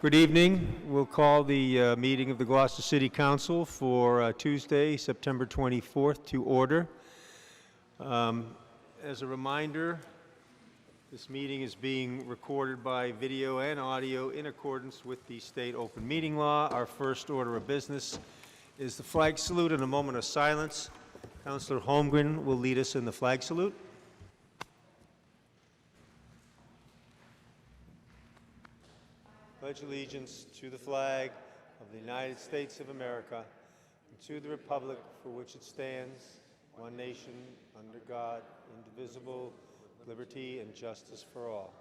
Good evening. We'll call the meeting of the Gloucester City Council for Tuesday, September 24th to order. As a reminder, this meeting is being recorded by video and audio in accordance with the state open meeting law. Our first order of business is the flag salute and a moment of silence. Councillor Holmgren will lead us in the flag salute. Pledge allegiance to the flag of the United States of America and to the republic for which it stands, one nation, under God, indivisible, with liberty and justice for all.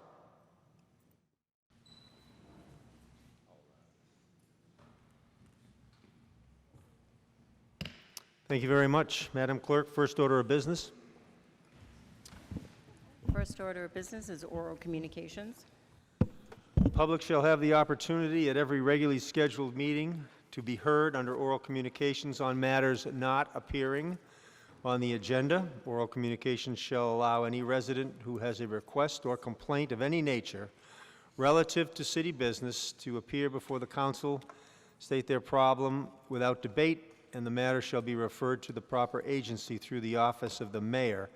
Thank you very much. Madam Clerk, first order of business. First order of business is oral communications. The public shall have the opportunity at every regularly scheduled meeting to be heard under oral communications on matters not appearing on the agenda. Oral communications shall allow any resident who has a request or complaint of any nature relative to city business to appear before the council, state their problem without debate, and the matter shall be referred to the proper agency through the office of the mayor.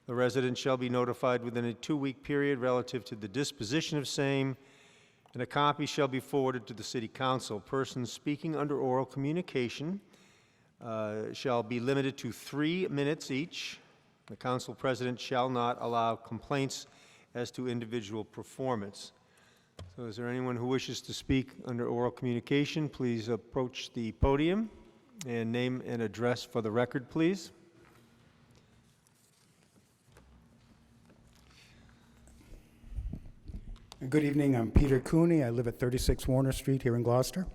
The resident shall be notified within a 2-week period relative to the disposition of same, and a copy shall be forwarded to the City Council. Persons speaking under oral communication shall be limited to 3 minutes each. The Council President shall not allow complaints as to individual performance. So is there anyone who wishes to speak under oral communication? Please approach the podium and name and address for the record, please. Good evening. I'm Peter Cooney. I live at 36 Warner Street here in Gloucester.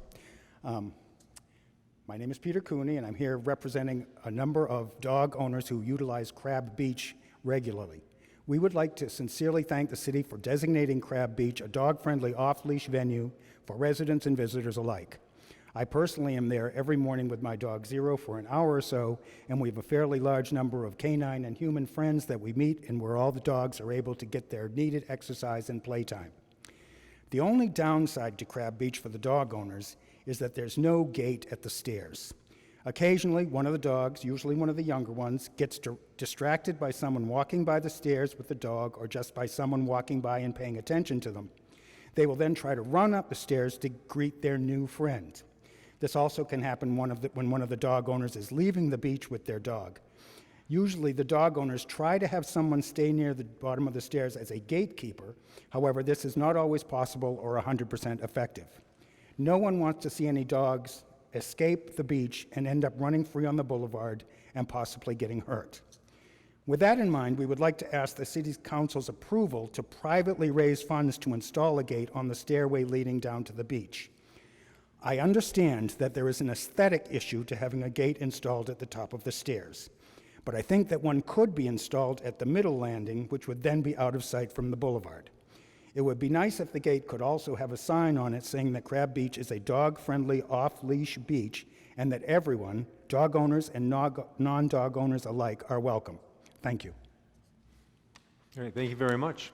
My name is Peter Cooney, and I'm here representing a number of dog owners who utilize Crab Beach regularly. We would like to sincerely thank the city for designating Crab Beach a dog-friendly off-leash venue for residents and visitors alike. I personally am there every morning with my dog Zero for an hour or so, and we have a fairly large number of canine and human friends that we meet and where all the dogs are able to get their needed exercise and playtime. The only downside to Crab Beach for the dog owners is that there's no gate at the stairs. Occasionally, one of the dogs, usually one of the younger ones, gets distracted by someone walking by the stairs with the dog or just by someone walking by and paying attention to them. They will then try to run up the stairs to greet their new friend. This also can happen when one of the dog owners is leaving the beach with their dog. Usually, the dog owners try to have someone stay near the bottom of the stairs as a gatekeeper. However, this is not always possible or 100% effective. No one wants to see any dogs escape the beach and end up running free on the boulevard and possibly getting hurt. With that in mind, we would like to ask the City Council's approval to privately raise funds to install a gate on the stairway leading down to the beach. I understand that there is an aesthetic issue to having a gate installed at the top of the stairs, but I think that one could be installed at the middle landing, which would then be out of sight from the boulevard. It would be nice if the gate could also have a sign on it saying that Crab Beach is a dog-friendly off-leash beach and that everyone, dog owners and non-dog owners alike, are welcome. Thank you. All right, thank you very much.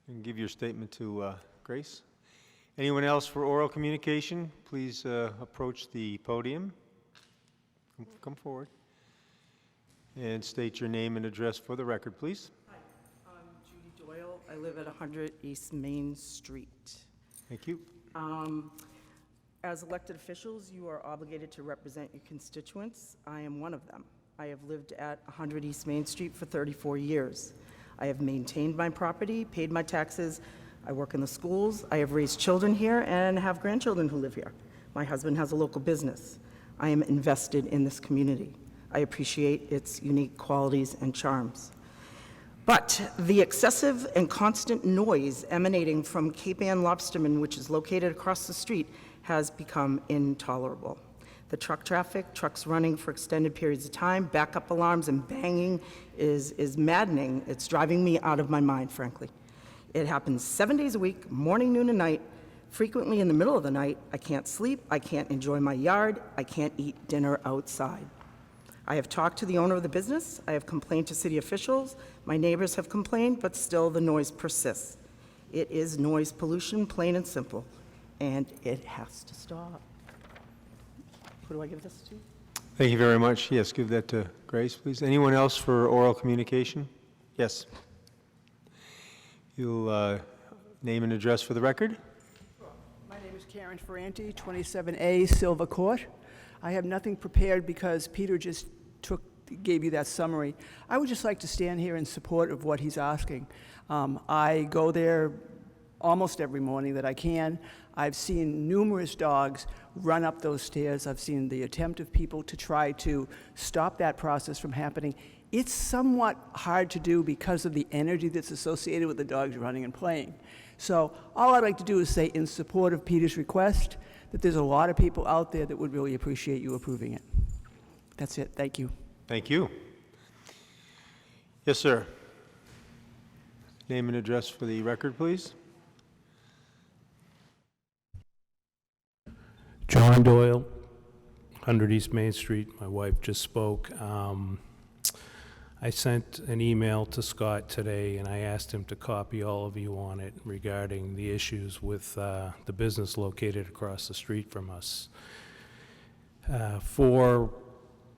You can give your statement to Grace. Anyone else for oral communication? Please approach the podium. Come forward. And state your name and address for the record, please. Hi, I'm Judy Doyle. I live at 100 East Main Street. Thank you. As elected officials, you are obligated to represent your constituents. I am one of them. I have lived at 100 East Main Street for 34 years. I have maintained my property, paid my taxes. I work in the schools. I have raised children here and have grandchildren who live here. My husband has a local business. I am invested in this community. I appreciate its unique qualities and charms. But the excessive and constant noise emanating from Cape Ann Lobsterman, which is located across the street, has become intolerable. The truck traffic, trucks running for extended periods of time, backup alarms and banging is maddening. It's driving me out of my mind, frankly. It happens 7 days a week, morning, noon, and night. Frequently in the middle of the night, I can't sleep, I can't enjoy my yard, I can't eat dinner outside. I have talked to the owner of the business, I have complained to city officials, my neighbors have complained, but still the noise persists. It is noise pollution, plain and simple. and it has to stop. Who do I give this to? Thank you very much. Yes, give that to Grace, please. Anyone else for oral communication? Yes. You'll name and address for the record? My name is Karen Ferranti, 27A Silver Court. I have nothing prepared because Peter just gave you that summary. I would just like to stand here in support of what he's asking. I go there almost every morning that I can. I've seen numerous dogs run up those stairs. I've seen the attempt of people to try to stop that process from happening. It's somewhat hard to do because of the energy that's associated with the dogs running and playing. So all I'd like to do is say in support of Peter's request that there's a lot of people out there that would really appreciate you approving it. That's it. Thank you. Thank you. Yes, sir. Name and address for the record, please. John Doyle, 100 East Main Street. My wife just spoke. I sent an email to Scott today, and I asked him to copy all of you on it regarding the issues with the business located across the street from us. For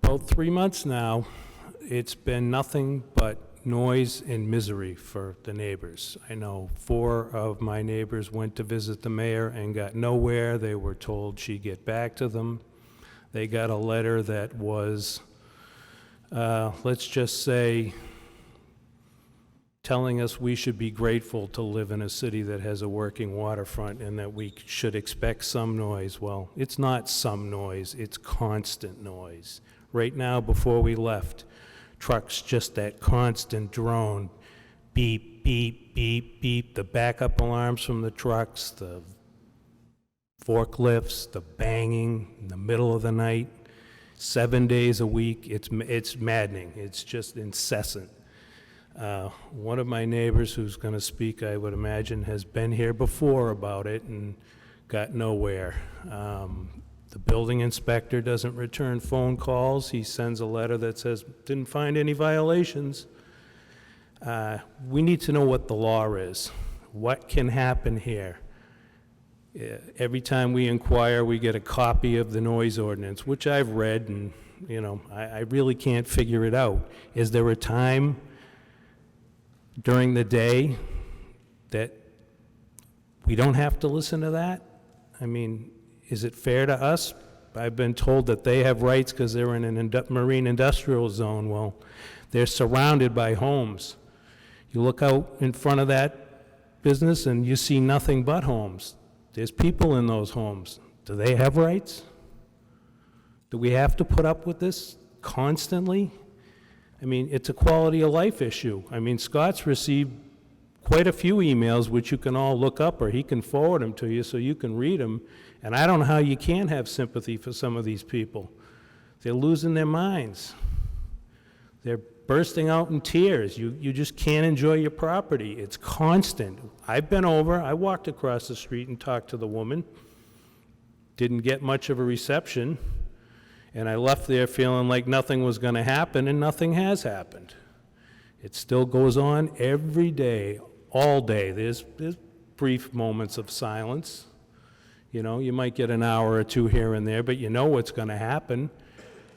about 3 months now, it's been nothing but noise and misery for the neighbors. I know 4 of my neighbors went to visit the mayor and got nowhere. They were told she'd get back to them. They got a letter that was, let's just say, telling us we should be grateful to live in a city that has a working waterfront and that we should expect some noise. Well, it's not some noise, it's constant noise. Right now, before we left, trucks, just that constant drone, beep, beep, beep, beep, the backup alarms from the trucks, the forklifts, the banging in the middle of the night, 7 days a week. It's maddening. It's just incessant. One of my neighbors who's going to speak, I would imagine, has been here before about it and got nowhere. The building inspector doesn't return phone calls. He sends a letter that says, didn't find any violations. We need to know what the law is. What can happen here? Every time we inquire, we get a copy of the noise ordinance, which I've read, and I really can't figure it out. Is there a time during the day that we don't have to listen to that? I mean, is it fair to us? I've been told that they have rights because they're in a marine industrial zone. Well, they're surrounded by homes. You look out in front of that business and you see nothing but homes. There's people in those homes. Do they have rights? Do we have to put up with this constantly? I mean, it's a quality of life issue. I mean, Scott's received quite a few emails, which you can all look up, or he can forward them to you so you can read them. And I don't know how you can have sympathy for some of these people. They're losing their minds. They're bursting out in tears. You just can't enjoy your property. It's constant. I've been over. I walked across the street and talked to the woman. Didn't get much of a reception. And I left there feeling like nothing was going to happen, and nothing has happened. It still goes on every day, all day. There's brief moments of silence. You might get an hour or two here and there, but you know what's going to happen.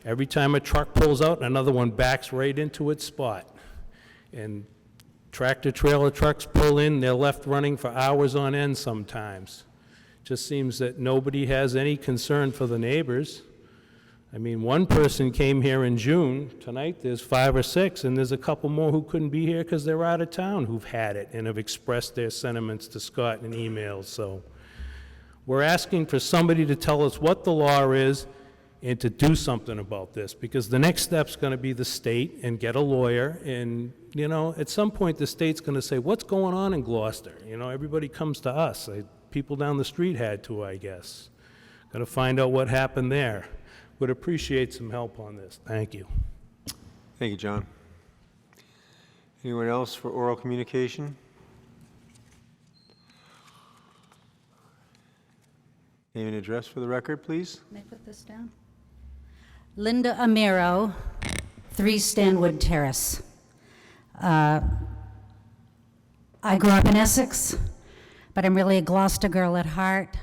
Every time a truck pulls out, another one backs right into its spot. And tractor-trailer trucks pull in, they're left running for hours on end sometimes. Just seems that nobody has any concern for the neighbors. I mean, one person came here in June. Tonight there's 5 or 6, and there's a couple more who couldn't be here because they're out of town who've had it and have expressed their sentiments to Scott in emails. So we're asking for somebody to tell us what the law is and to do something about this, because the next step's going to be the state and get a lawyer. And, at some point the state's going to say, what's going on in Gloucester? Everybody comes to us. People down the street had to, I guess. Got to find out what happened there. Would appreciate some help on this. Thank you. Thank you, John. Anyone else for oral communication? Name and address for the record, please. May I put this down? Linda Amiro, 3 Stanwood Terrace. I grew up in Essex, but I'm really a Gloucester girl at heart.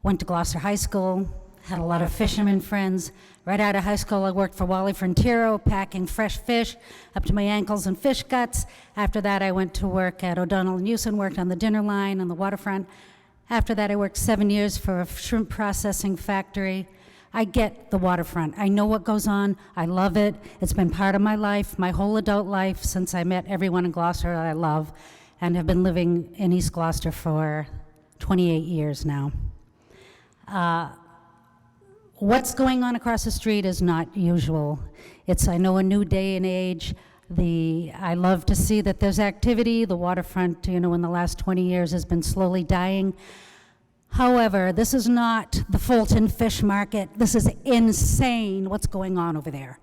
Went to Gloucester High School, had a lot of fishermen friends. Right out of high school, I worked for Wally Frontiero, packing fresh fish up to my ankles in fish guts. After that, I went to work at O'Donnell and Hewson, worked on the dinner line on the waterfront. After that, I worked 7 years for a shrimp processing factory. I get the waterfront. I know what goes on. I love it. It's been part of my life, my whole adult life, since I met everyone in Gloucester that I love, and have been living in East Gloucester for 28 years now. What's going on across the street is not usual. It's, I know, a new day and age. I love to see that there's activity. The waterfront, in the last 20 years has been slowly dying. However, this is not the Fulton Fish Market. This is insane what's going on over there.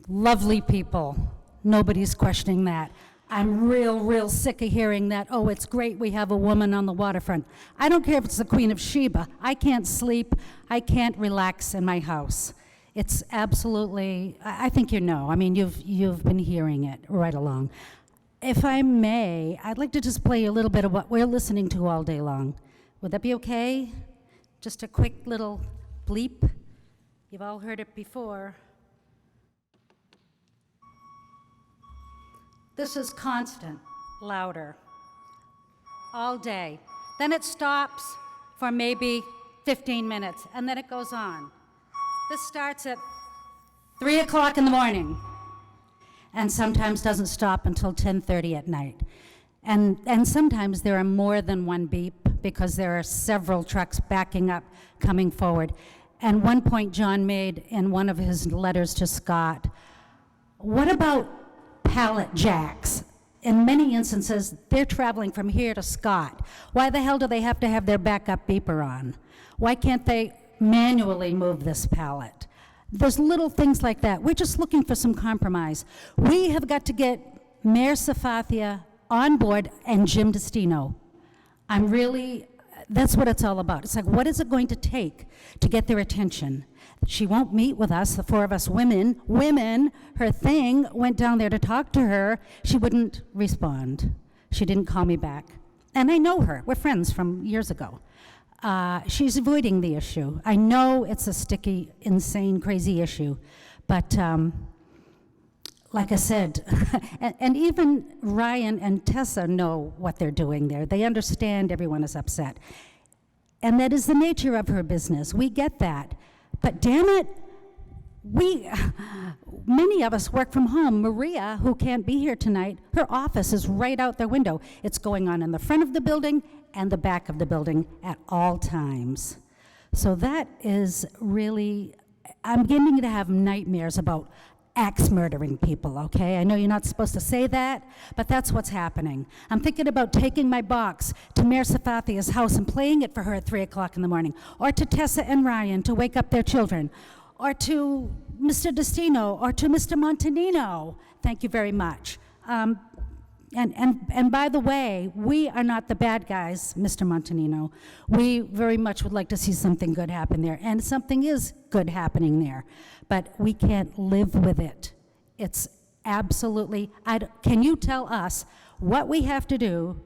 Lovely people. Nobody's questioning that. I'm real sick of hearing that, oh, it's great we have a woman on the waterfront. I don't care if it's the Queen of Sheba. I can't sleep. I can't relax in my house. It's absolutely, I think you know. I mean, you've been hearing it right along. If I may, I'd like to just play a little bit of what we're listening to all day long. Would that be okay? Just a quick little bleep. You've all heard it before. This is constant, louder, all day. Then it stops for maybe 15 minutes, and then it goes on. This starts at 3 o'clock in the morning, and sometimes doesn't stop until 10:30 at night. And sometimes there are more than one beep, because there are several trucks backing up, coming forward. And one point John made in one of his letters to Scott, what about pallet jacks? In many instances, they're traveling from here to Scott. Why the hell do they have to have their backup beeper on? Why can't they manually move this pallet? There's little things like that. We're just looking for some compromise. We have got to get Mayor Safathia on board and Jim Destino. That's what it's all about. It's like, what is it going to take to get their attention? She won't meet with us, the four of us women. Her thing, went down there to talk to her. She wouldn't respond. She didn't call me back. And I know her. We're friends from years ago. She's avoiding the issue. I know it's a sticky, insane, crazy issue. But like I said, and even Ryan and Tessa know what they're doing there. They understand everyone is upset. And that is the nature of her business. We get that. But damn it, many of us work from home. Maria, who can't be here tonight, her office is right out their window. It's going on in the front of the building and the back of the building at all times. So that is really, I'm beginning to have nightmares about axe murdering people, okay? I know you're not supposed to say that, but that's what's happening. I'm thinking about taking my box to Mayor Safathia's house and playing it for her at 3 o'clock in the morning, or to Tessa and Ryan to wake up their children, or to Mr. Destino, or to Mr. Montanino. Thank you very much. And by the way, we are not the bad guys, Mr. Montanino. We very much would like to see something good happen there, and something is good happening there, but we can't live with it. It's absolutely, can you tell us what we have to do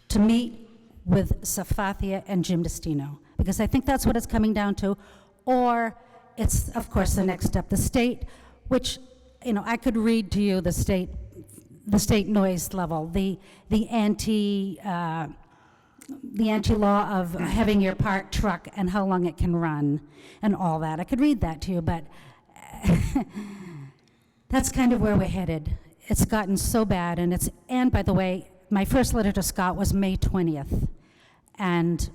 to meet with Safathia and Jim Destino? Because I think that's what it's coming down to, or it's, of course, the next step, the state, which, I could read to you the state noise level, the anti-law of having your parked truck and how long it can run and all that. I could read that to you, but that's kind of where we're headed. It's gotten so bad, and by the way, my first letter to Scott was May 20th, and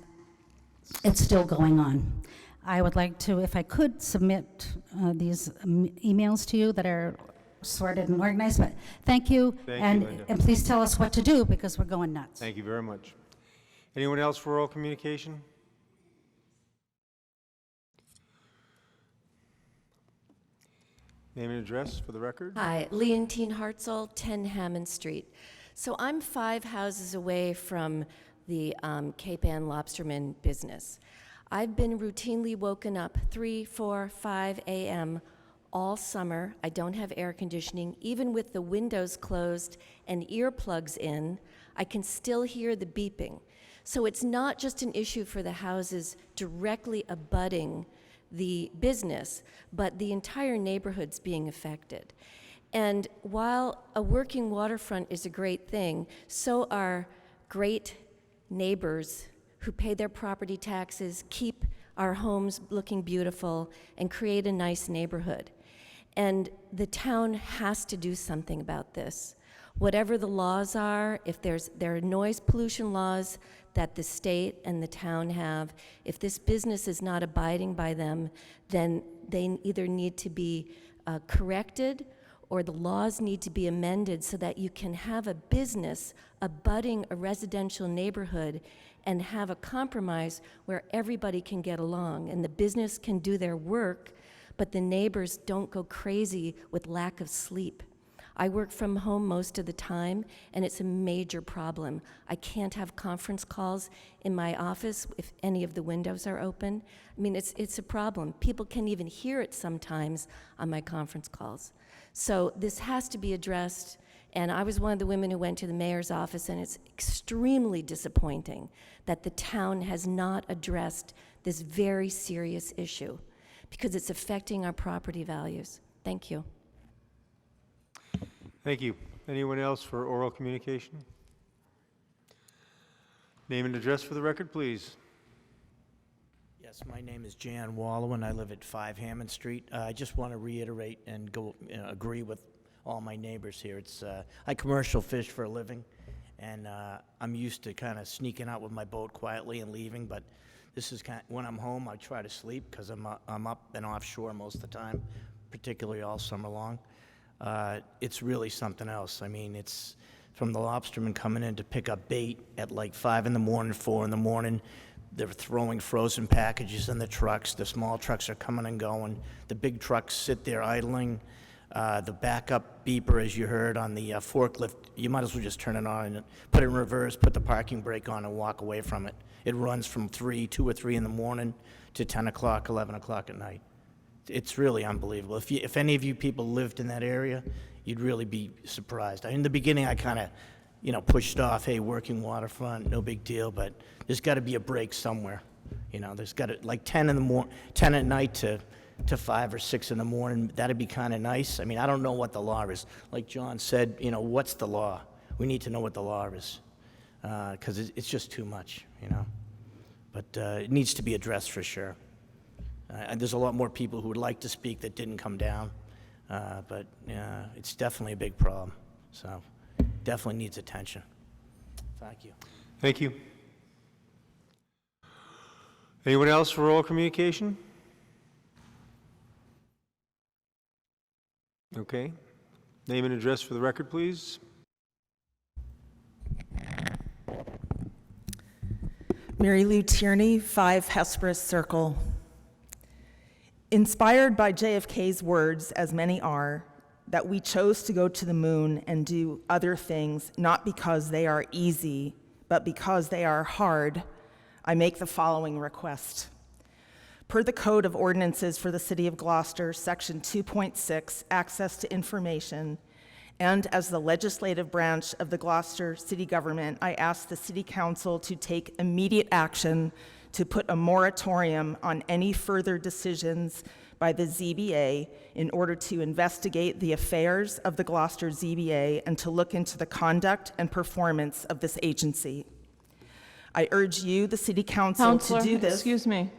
it's still going on. I would like to, if I could, submit these emails to you that are sorted and organized, but thank you. Thank you, Linda. And please tell us what to do, because we're going nuts. Thank you very much. Anyone else for oral communication? Name and address for the record. Hi, Leontine Hartzell, 10 Hammond Street. So I'm 5 houses away from the Cape Ann Lobsterman business. I've been routinely woken up 3, 4, 5 a.m. all summer. I don't have air conditioning. Even with the windows closed and earplugs in, I can still hear the beeping. So it's not just an issue for the houses directly abutting the business, but the entire neighborhood's being affected. And while a working waterfront is a great thing, so are great neighbors who pay their property taxes, keep our homes looking beautiful, and create a nice neighborhood. And the town has to do something about this. Whatever the laws are, if there are noise pollution laws that the state and the town have, if this business is not abiding by them, then they either need to be corrected, or the laws need to be amended so that you can have a business abutting a residential neighborhood and have a compromise where everybody can get along and the business can do their work, but the neighbors don't go crazy with lack of sleep. I work from home most of the time, and it's a major problem. I can't have conference calls in my office if any of the windows are open. I mean, it's a problem. People can't even hear it sometimes on my conference calls. So this has to be addressed, and I was one of the women who went to the mayor's office, and it's extremely disappointing that the town has not addressed this very serious issue because it's affecting our property values. Thank you. Thank you. Anyone else for oral communication? Name and address for the record, please. Yes, my name is Jan Wallow, and I live at 5 Hammond Street. I just want to reiterate and agree with all my neighbors here. I commercial fish for a living, and I'm used to kind of sneaking out with my boat quietly and leaving, but this is when I'm home, I try to sleep because I'm up and offshore most of the time, particularly all summer long. It's really something else. I mean, it's from the lobstermen coming in to pick up bait at like 5 in the morning, 4 in the morning. They're throwing frozen packages in the trucks. The small trucks are coming and going. The big trucks sit there idling. The backup beeper, as you heard on the forklift, you might as well just turn it on and put it in reverse, put the parking brake on, and walk away from it. It runs from 2 or 3 in the morning to 10 o'clock, 11 o'clock at night. It's really unbelievable. If any of you people lived in that area, you'd really be surprised. In the beginning, I kind of, pushed off, hey, working waterfront, no big deal, but there's got to be a break somewhere. There's got to, like 10 at night to 5 or 6 in the morning, that'd be kind of nice. I mean, I don't know what the law is. Like John said, what's the law? We need to know what the law is, because it's just too much, But it needs to be addressed for sure. And there's a lot more people who would like to speak that didn't come down, but it's definitely a big problem. So definitely needs attention. Thank you. Thank you. Anyone else for oral communication? Okay. Name and address for the record, please. Mary Lou Tierney, 5 Hesperus Circle. Inspired by JFK's words, as many are, that we chose to go to the moon and do other things, not because they are easy, but because they are hard, I make the following request. Per the Code of Ordinances for the City of Gloucester, Section 2.6, Access to Information, and as the legislative branch of the Gloucester City Government, I ask the City Council to take immediate action to put a moratorium on any further decisions by the ZBA in order to investigate the affairs of the Gloucester ZBA and to look into the conduct and performance of this agency. I urge you, the City Council, to do this. Excuse me.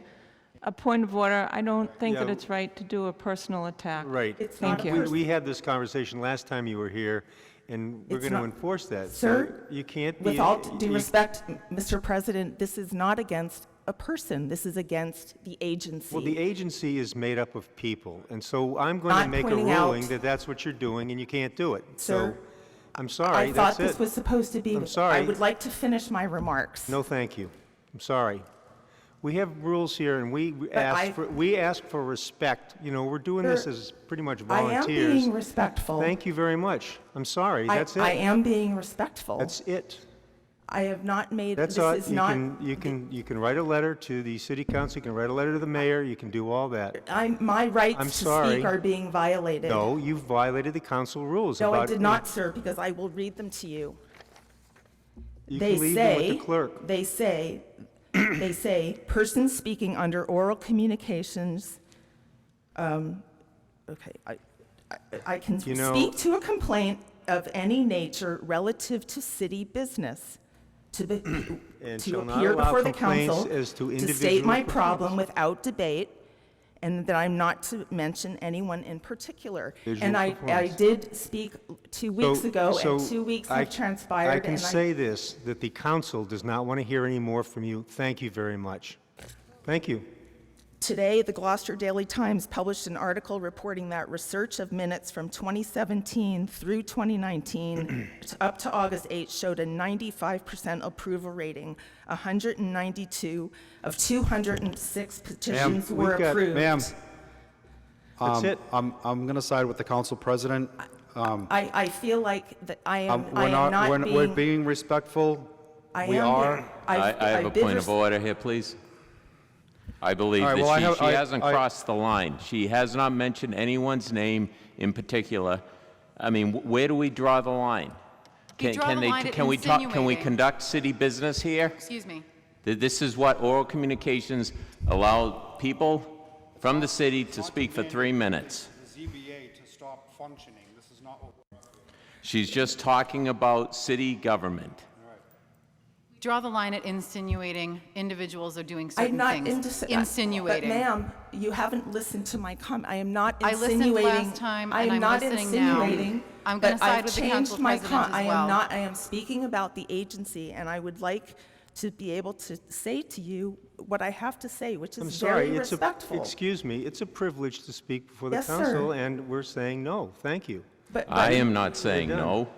A point of order. I don't think that Yeah. it's right to do a personal attack. Right. It's Thank not a you. person- We had this conversation last time you were here, and we're It's going to not- enforce that. Sir, So you can't be... With all due you- respect, Mr. President, this is not against a person. This is against the agency. Well, the agency is made up of people, and so I'm going to Not make a pointing out- ruling that that's what you're doing, and you can't do it. Sir, So, I'm sorry, I thought that's this it. was supposed to be. I'm sorry. I would like to finish my remarks. No, thank you. I'm sorry. We have rules here, and we ask for respect. We're doing this Sir, as pretty much I am volunteers. being respectful. Thank you very much. I'm sorry, that's it. I am being respectful. That's it. I have not made, That's this all. is You not. can write a letter to the city council, you can write a letter to the mayor, you can do all that. My rights I'm to sorry. speak are being violated. No, you violated the council rules No, I about... did not, sir, because I will read them to you. You They can leave them with say, the clerk. they say, person speaking under oral communications, okay, I can You know- speak to a complaint of any nature relative to city business, And to shall not appear allow before the complaints council, as to to state individual my complaints. problem without debate, and that I'm not to mention anyone in particular. And Visual I complaints. did speak 2 weeks ago, and 2 weeks have transpired. I can and say this, that the council does not want to hear any more from you. Thank you very much. Thank you. Today, the Gloucester Daily Times published an article reporting that research of minutes from 2017 through 2019 up to August 8 showed a 95% approval rating. 192 of 206 petitions were approved. Ma'am, That's it. I'm going to side with the council president. I feel like that I am We're being respectful. We are. I have a point of order here, please. I believe All right, that well, she hasn't crossed the line. She has not mentioned anyone's name in particular. I mean, where do we draw the line? You draw the line at Can we insinuating. conduct city business here? Excuse me. This is what oral communications allow people from the city to speak for 3 minutes. The ZBA to stop functioning. This is not what. She's just talking about city government. Draw the line at insinuating individuals are doing I'm certain not things. Insinuating. But ma'am, you haven't listened to my comment. I am not I insinuating. listened last time, I and am I'm not listening now. insinuating. I'm gonna but side I've with the changed council my president as I well. am not. I am speaking about the agency, and I would like to be able to say to you what I have to say, which is I'm sorry, very respectful. excuse me, it's a privilege to speak before the Yes, sir. council, and we're saying no. Thank you. But I am not saying done. no.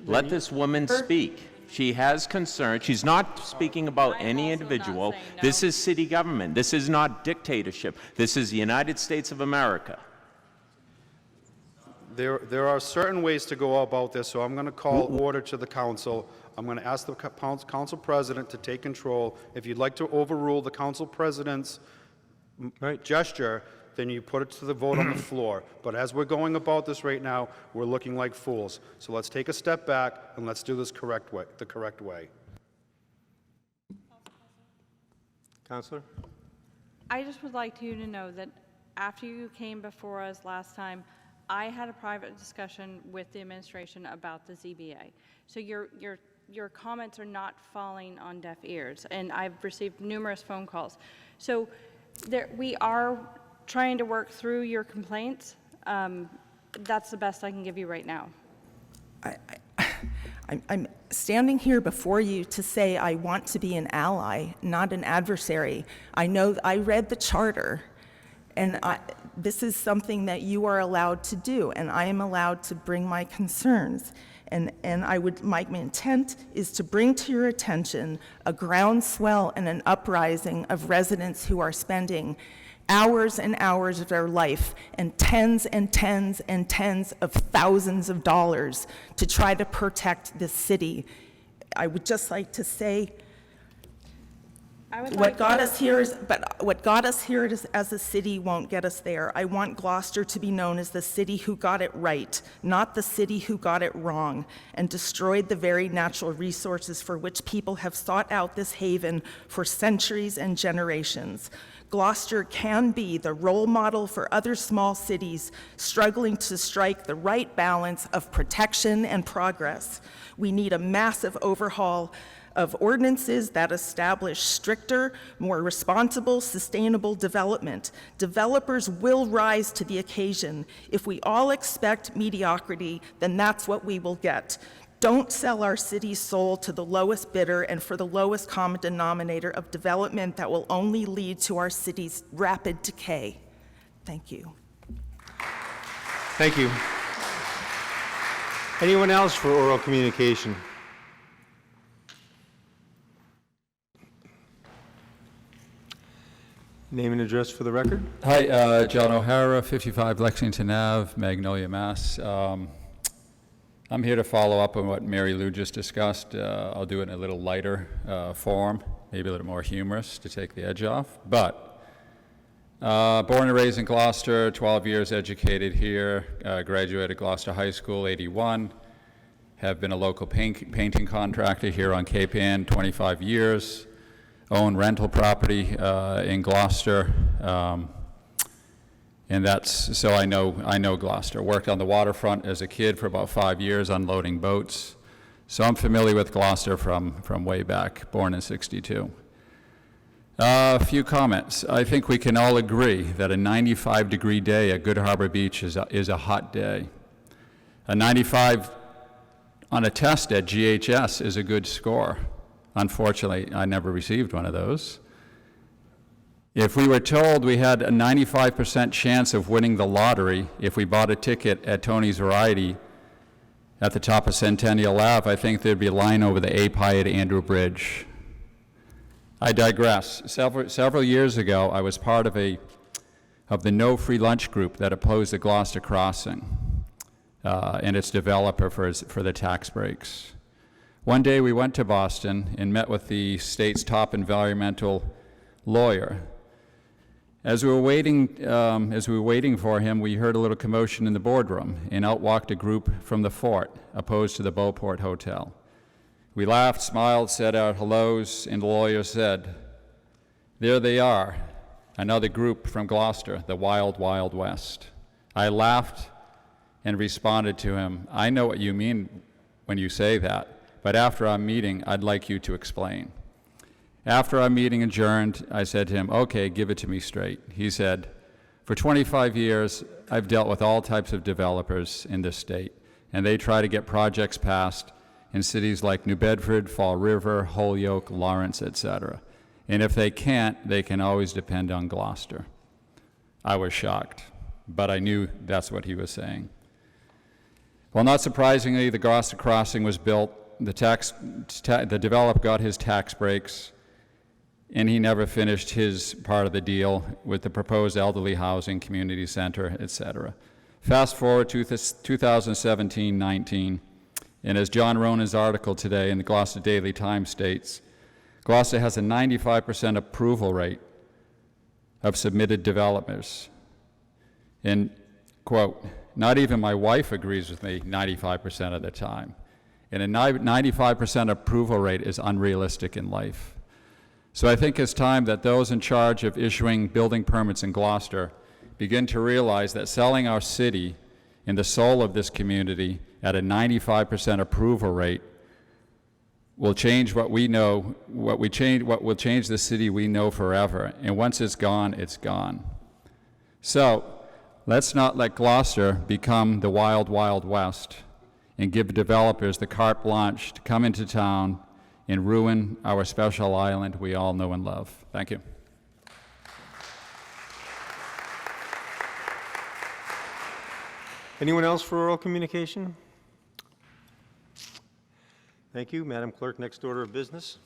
Let this woman speak. She has concern. She's not speaking about any individual. This is city government. This is not dictatorship. This is the United States of America. There are certain ways to go about this, so I'm going to call order to the council. I'm going to ask the council president to take control. If you'd like to overrule the council president's gesture, then you put it to the vote on the floor. But as we're going about this right now, we're looking like fools. So let's take a step back and let's do this the correct way. Councillor? I just would like you to know that after you came before us last time, I had a private discussion with the administration about the ZBA. So your comments are not falling on deaf ears, and I've received numerous phone calls. So we are trying to work through your complaints. That's the best I can give you right now. I'm standing here before you to say I want to be an ally, not an adversary. I know I read the charter, and this is something that you are allowed to do, and I am allowed to bring my concerns. And my intent is to bring to your attention a groundswell and an uprising of residents who are spending hours and hours of their life and tens and tens and tens of thousands of dollars to try to protect this city. I would just like to say, what got us here as a city won't get us there. I want Gloucester to be known as the city who got it right, not the city who got it wrong and destroyed the very natural resources for which people have sought out this haven for centuries and generations. Gloucester can be the role model for other small cities struggling to strike the right balance of protection and progress. We need a massive overhaul of ordinances that establish stricter, more responsible, sustainable development. Developers will rise to the occasion. If we all expect mediocrity, then that's what we will get. Don't sell our city's soul to the lowest bidder and for the lowest common denominator of development that will only lead to our city's rapid decay. Thank you. Thank you. Anyone else for oral communication? Name and address for the record. Hi, John O'Hara, 55 Lexington Ave, Magnolia, Mass. I'm here to follow up on what Mary Lou just discussed. I'll do it in a little lighter form, maybe a little more humorous to take the edge off. But born and raised in Gloucester, 12 years educated here, graduated Gloucester High School, 81. have been a local painting contractor here on Cape Ann 25 years, own rental property in Gloucester, and so I know Gloucester. Worked on the waterfront as a kid for about 5 years unloading boats. So I'm familiar with Gloucester from way back, born in '62. A few comments. I think we can all agree that a 95-degree day at Good Harbor Beach is a hot day. A 95 on a test at GHS is a good score. Unfortunately, I never received one of those. If we were told we had a 95% chance of winning the lottery if we bought a ticket at Tony's Variety at the top of Centennial Ave, I think there'd be a line over the A-Pi at Andrew Bridge. I digress. Several years ago, I was part of the No Free Lunch group that opposed the Gloucester Crossing and its developer for the tax breaks. One day we went to Boston and met with the state's top environmental lawyer. As we were waiting for him, we heard a little commotion in the boardroom, and out walked a group from the fort, opposed to the Beauport Hotel. We laughed, smiled, said our hellos, and the lawyer said, "There they are, another group from Gloucester, the Wild Wild West." I laughed and responded to him, "I know what you mean when you say that, but after our meeting, I'd like you to explain." After our meeting adjourned, I said to him, "Okay, give it to me straight." He said, "For 25 years, I've dealt with all types of developers in this state, and they try to get projects passed in cities like New Bedford, Fall River, Holyoke, Lawrence, etc. And if they can't, they can always depend on Gloucester." I was shocked, but I knew that's what he was saying. Well, not surprisingly, the Gloucester Crossing was built, the developer got his tax breaks, and he never finished his part of the deal with the proposed elderly housing, community center, etc. Fast forward to 2017-19, and as John Ronan's article today in the Gloucester Daily Times states, Gloucester has a 95% approval rate of submitted developers. And, quote, "Not even my wife agrees with me 95% of the time." And a 95% approval rate is unrealistic in life. So I think it's time that those in charge of issuing building permits in Gloucester begin to realize that selling our city and the soul of this community at a 95% approval rate will change what we know, what will change the city we know forever. And once it's gone, it's gone. So let's not let Gloucester become the Wild Wild West and give developers the carte blanche to come into town and ruin our special island we all know and love. Thank you. Anyone else for oral communication? Thank you. Madam Clerk, next order of business.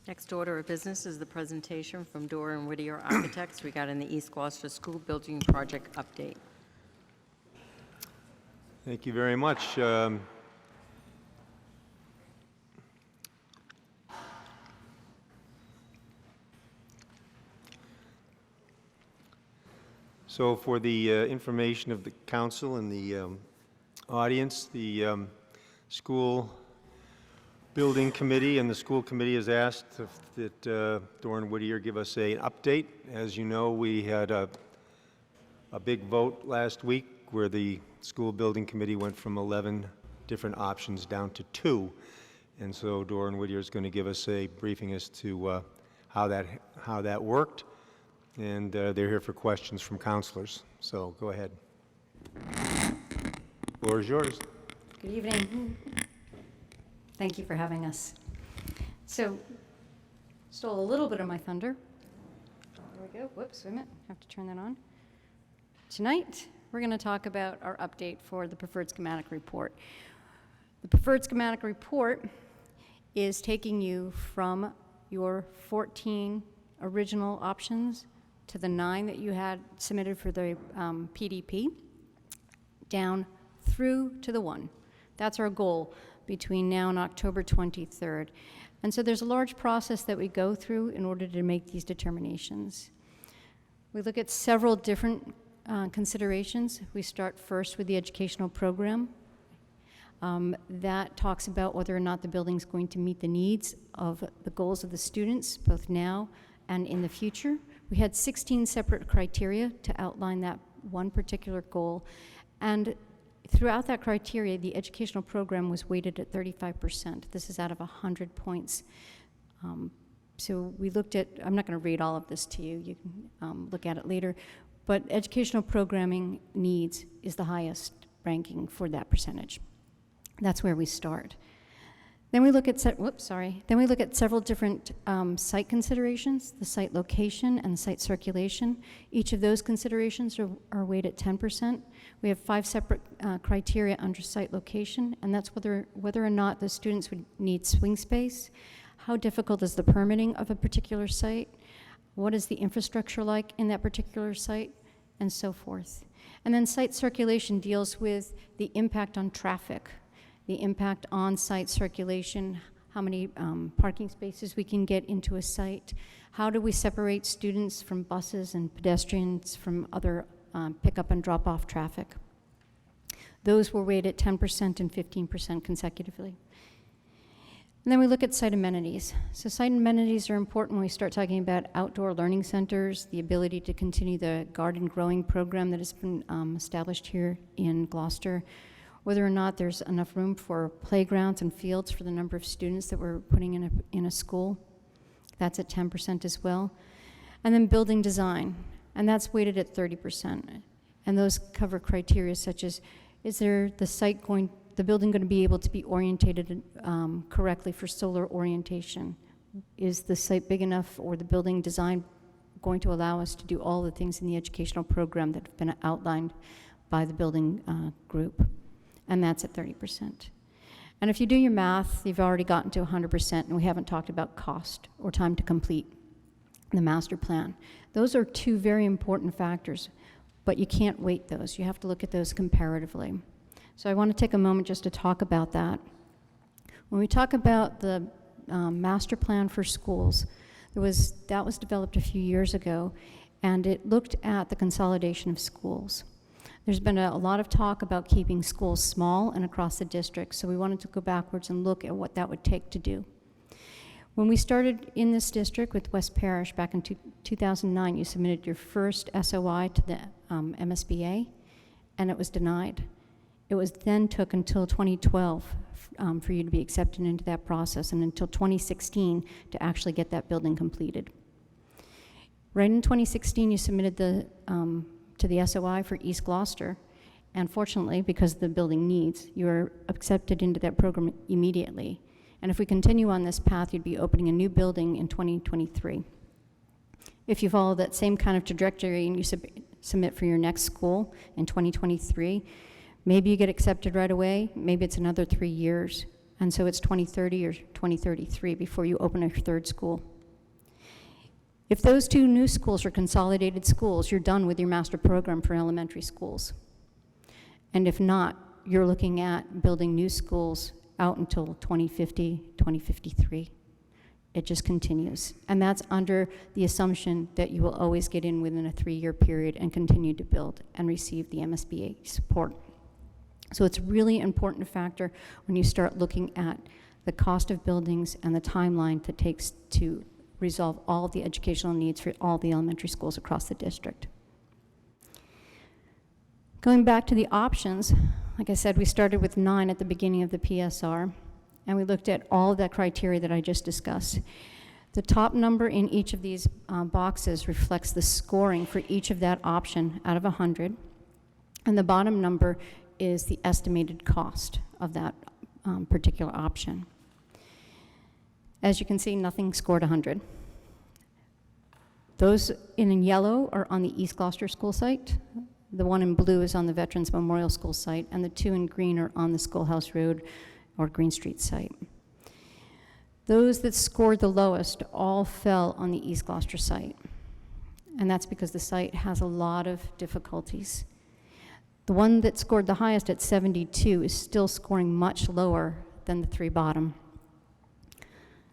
Next order of business is the presentation from Dora and Whittier Architects regarding the East Gloucester School Building Project update. Thank you very much. So for the information of the council and the audience, the school building committee and the school committee has asked that Dora and Whittier give us an update. As you know, we had a big vote last week where the school building committee went from 11 different options down to 2. And so Dora and Whittier is going to give us a briefing as to how that worked. And they're here for questions from counselors. So go ahead. Floor is yours. Good evening. Thank you for having us. So, stole a little bit of my thunder. There we go. Whoops, wait a minute. Have to turn that on. Tonight, we're going to talk about our update for the preferred schematic report. The preferred schematic report is taking you from your 14 original options to the 9 that you had submitted for the PDP, down through to the 1. That's our goal between now and October 23rd. And so there's a large process that we go through in order to make these determinations. We look at several different considerations. We start first with the educational program. That talks about whether or not the building's going to meet the needs of the goals of the students, both now and in the future. We had 16 separate criteria to outline that one particular goal. And throughout that criteria, the educational program was weighted at 35%. This is out of 100 points. So we looked at, I'm not going to read all of this to you, you can look at it later, but educational programming needs is the highest ranking for that percentage. That's where we start. Then we look at, Then we look at several different site considerations, the site location and the site circulation. Each of those considerations are weighted at 10%. We have 5 separate criteria under site location, and that's whether or not the students would need swing space, how difficult is the permitting of a particular site, what is the infrastructure like in that particular site, and so forth. And then site circulation deals with the impact on traffic, the impact on site circulation, how many parking spaces we can get into a site, how do we separate students from buses and pedestrians from other pickup and drop-off traffic. Those were weighted at 10% and 15% consecutively. And then we look at site amenities. So site amenities are important when we start talking about outdoor learning centers, the ability to continue the garden growing program that has been established here in Gloucester, whether or not there's enough room for playgrounds and fields for the number of students that we're putting in a school. That's at 10% as well. And then building design, and that's weighted at 30%. And those cover criteria such as, is there the building going to be able to be orientated correctly for solar orientation? Is the site big enough, or the building design going to allow us to do all the things in the educational program that have been outlined by the building group? And that's at 30%. And if you do your math, you've already gotten to 100%, and we haven't talked about cost or time to complete the master plan. Those are 2 very important factors, but you can't weight those. You have to look at those comparatively. So I want to take a moment just to talk about that. When we talk about the master plan for schools, that was developed a few years ago, and it looked at the consolidation of schools. There's been a lot of talk about keeping schools small and across the district, so we wanted to go backwards and look at what that would take to do. When we started in this district with West Parish back in 2009, you submitted your first SOI to the MSBA, and it was denied. It was then took until 2012 for you to be accepted into that process, and until 2016 to actually get that building completed. Right in 2016, you submitted to the SOI for East Gloucester, and fortunately, because of the building needs, you were accepted into that program immediately. And if we continue on this path, you'd be opening a new building in 2023. If you follow that same kind of trajectory and you submit for your next school in 2023, maybe you get accepted right away, maybe it's another 3 years, and so it's 2030 or 2033 before you open a 3rd school. If those 2 new schools are consolidated schools, you're done with your master program for elementary schools. And if not, you're looking at building new schools out until 2050, 2053. It just continues. And that's under the assumption that you will always get in within a 3-year period and continue to build and receive the MSBA support. So it's a really important factor when you start looking at the cost of buildings and the timeline that takes to resolve all of the educational needs for all the elementary schools across the district. Going back to the options, like I said, we started with 9 at the beginning of the PSR, and we looked at all of that criteria that I just discussed. The top number in each of these boxes reflects the scoring for each of that option out of 100, and the bottom number is the estimated cost of that particular option. As you can see, nothing scored 100. Those in yellow are on the East Gloucester School site. The one in blue is on the Veterans Memorial School site, and the 2 in green are on the Schoolhouse Road or Green Street site. Those that scored the lowest all fell on the East Gloucester site, and that's because the site has a lot of difficulties. The one that scored the highest at 72 is still scoring much lower than the 3 bottom.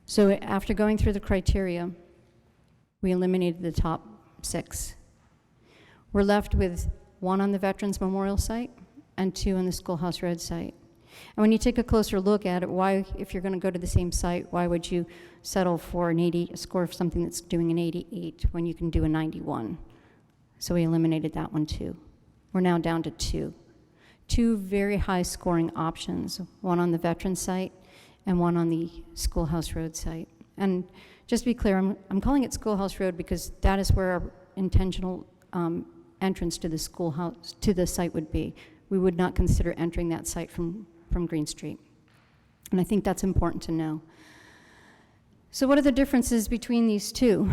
So after going through the criteria, we eliminated the top 6. We're left with 1 on the Veterans Memorial site and 2 on the Schoolhouse Road site. And when you take a closer look at it, why, if you're going to go to the same site, why would you settle for a score of something that's doing an 88 when you can do a 91? So we eliminated that one too. We're now down to two very high scoring options, one on the veteran site and one on the Schoolhouse Road site. And just to be clear, I'm calling it Schoolhouse Road because that is where our intentional entrance to the schoolhouse, to the site would be. We would not consider entering that site from Green Street. And I think that's important to know. So what are the differences between these two?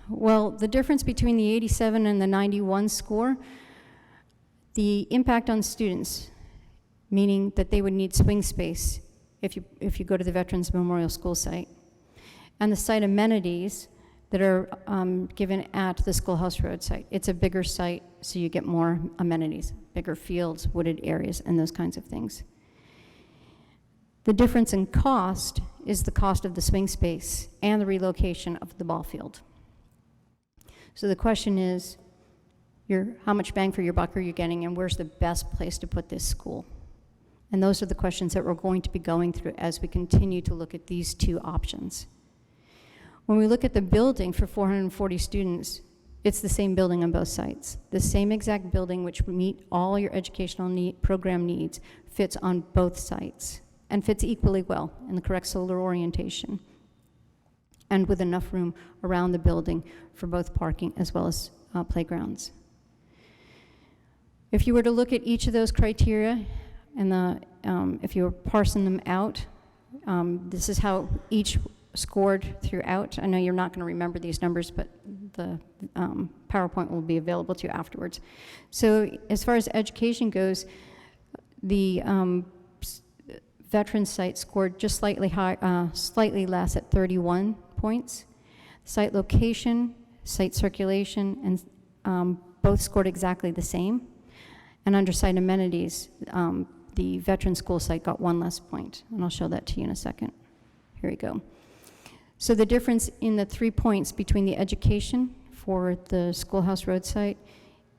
Well, the difference between the 87 and the 91 score, the impact on students, meaning that they would need swing space if you go to the Veterans Memorial School site, and the site amenities that are given at the Schoolhouse Road site. It's a bigger site, so you get more amenities, bigger fields, wooded areas, and those kinds of things. The difference in cost is the cost of the swing space and the relocation of the ball field. So the question is, how much bang for your buck are you getting, and where's the best place to put this school? And those are the questions that we're going to be going through as we continue to look at these two options. When we look at the building for 440 students, it's the same building on both sites. The same exact building which meet all your educational program needs fits on both sites and fits equally well in the correct solar orientation and with enough room around the building for both parking as well as playgrounds. If you were to look at each of those criteria and if you were parsing them out, this is how each scored throughout. I know you're not going to remember these numbers, but the PowerPoint will be available to you afterwards. So as far as education goes, the veteran site scored just slightly high, slightly less at 31 points. Site location, site circulation, and both scored exactly the same. And under site amenities, the veteran school site got one less point, and I'll show that to you in a second. Here we go. So the difference in the 3 points between the education for the Schoolhouse Road site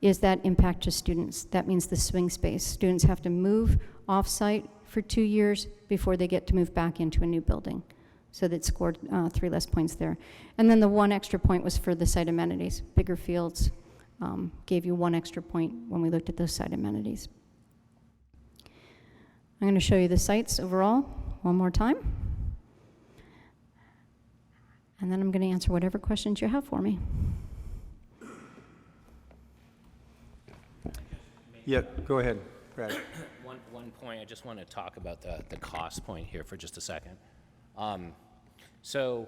is that impact to students. That means the swing space. Students have to move off-site for 2 years before they get to move back into a new building. So that scored 3 less points there. And then the 1 extra point was for the site amenities. Bigger fields gave you 1 extra point when we looked at those site amenities. I'm going to show you the sites overall one more time. And then I'm going to answer whatever questions you have for me. Yeah, go ahead, Brad. One point, I just want to talk about the cost point here for just a second. So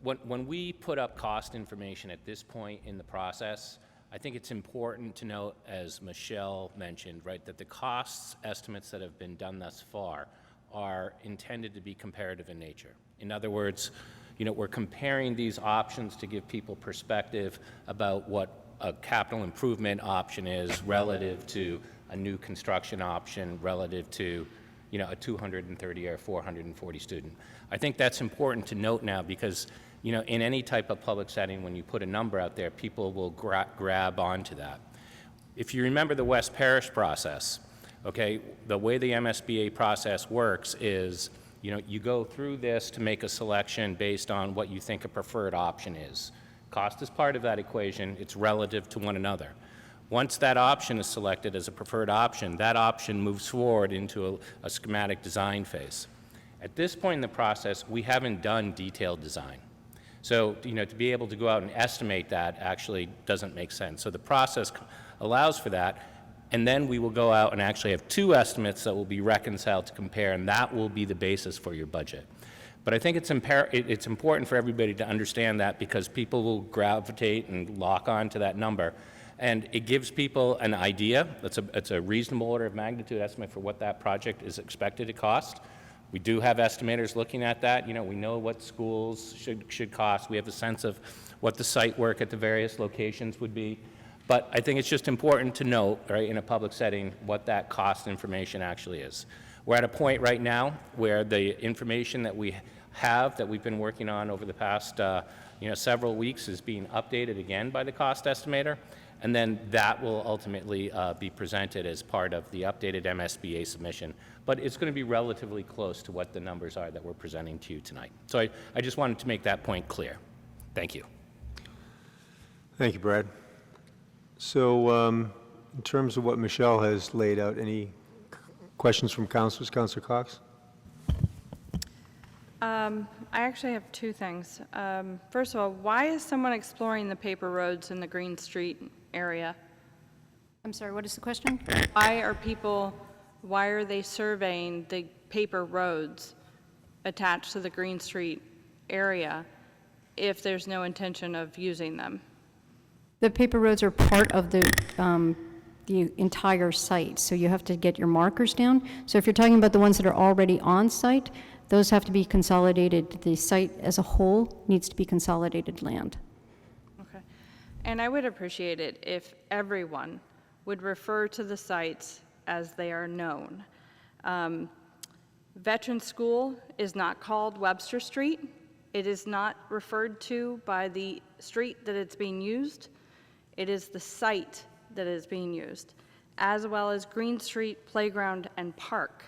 when we put up cost information at this point in the process, I think it's important to note, as Michelle mentioned, right, that the cost estimates that have been done thus far are intended to be comparative in nature. In other words, we're comparing these options to give people perspective about what a capital improvement option is relative to a new construction option, relative to, a 230 or 440 student. I think that's important to note now because, in any type of public setting, when you put a number out there, people will grab onto that. If you remember the West Parish process, okay, the way the MSBA process works is, you go through this to make a selection based on what you think a preferred option is. Cost is part of that equation. It's relative to one another. Once that option is selected as a preferred option, that option moves forward into a schematic design phase. At this point in the process, we haven't done detailed design. So, to be able to go out and estimate that actually doesn't make sense. So the process allows for that. And then we will go out and actually have 2 estimates that will be reconciled to compare, and that will be the basis for your budget. But I think it's important for everybody to understand that because people will gravitate and lock on to that number. And it gives people an idea. It's a reasonable order of magnitude estimate for what that project is expected to cost. We do have estimators looking at that. We know what schools should cost. We have a sense of what the site work at the various locations would be. But I think it's just important to note, right, in a public setting, what that cost information actually is. We're at a point right now where the information that we have, that we've been working on over the past several weeks, is being updated again by the cost estimator. and then that will ultimately be presented as part of the updated MSBA submission. But it's going to be relatively close to what the numbers are that we're presenting to you tonight. So I just wanted to make that point clear. Thank you. Thank you, Brad. So in terms of what Michelle has laid out, any questions from councilors? Councilor Cox? I actually have two things. First of all, why is someone exploring the paper roads in the Green Street area? I'm sorry, what is the question? Why are they surveying the paper roads attached to the Green Street area if there's no intention of using them? The paper roads are part of the entire site, so you have to get your markers down. So if you're talking about the ones that are already on site, those have to be consolidated. The site as a whole needs to be consolidated land. Okay. And I would appreciate it if everyone would refer to the sites as they are known. Veteran School is not called Webster Street. It is not referred to by the street that it's being used. It is the site that is being used, as well as Green Street Playground and Park.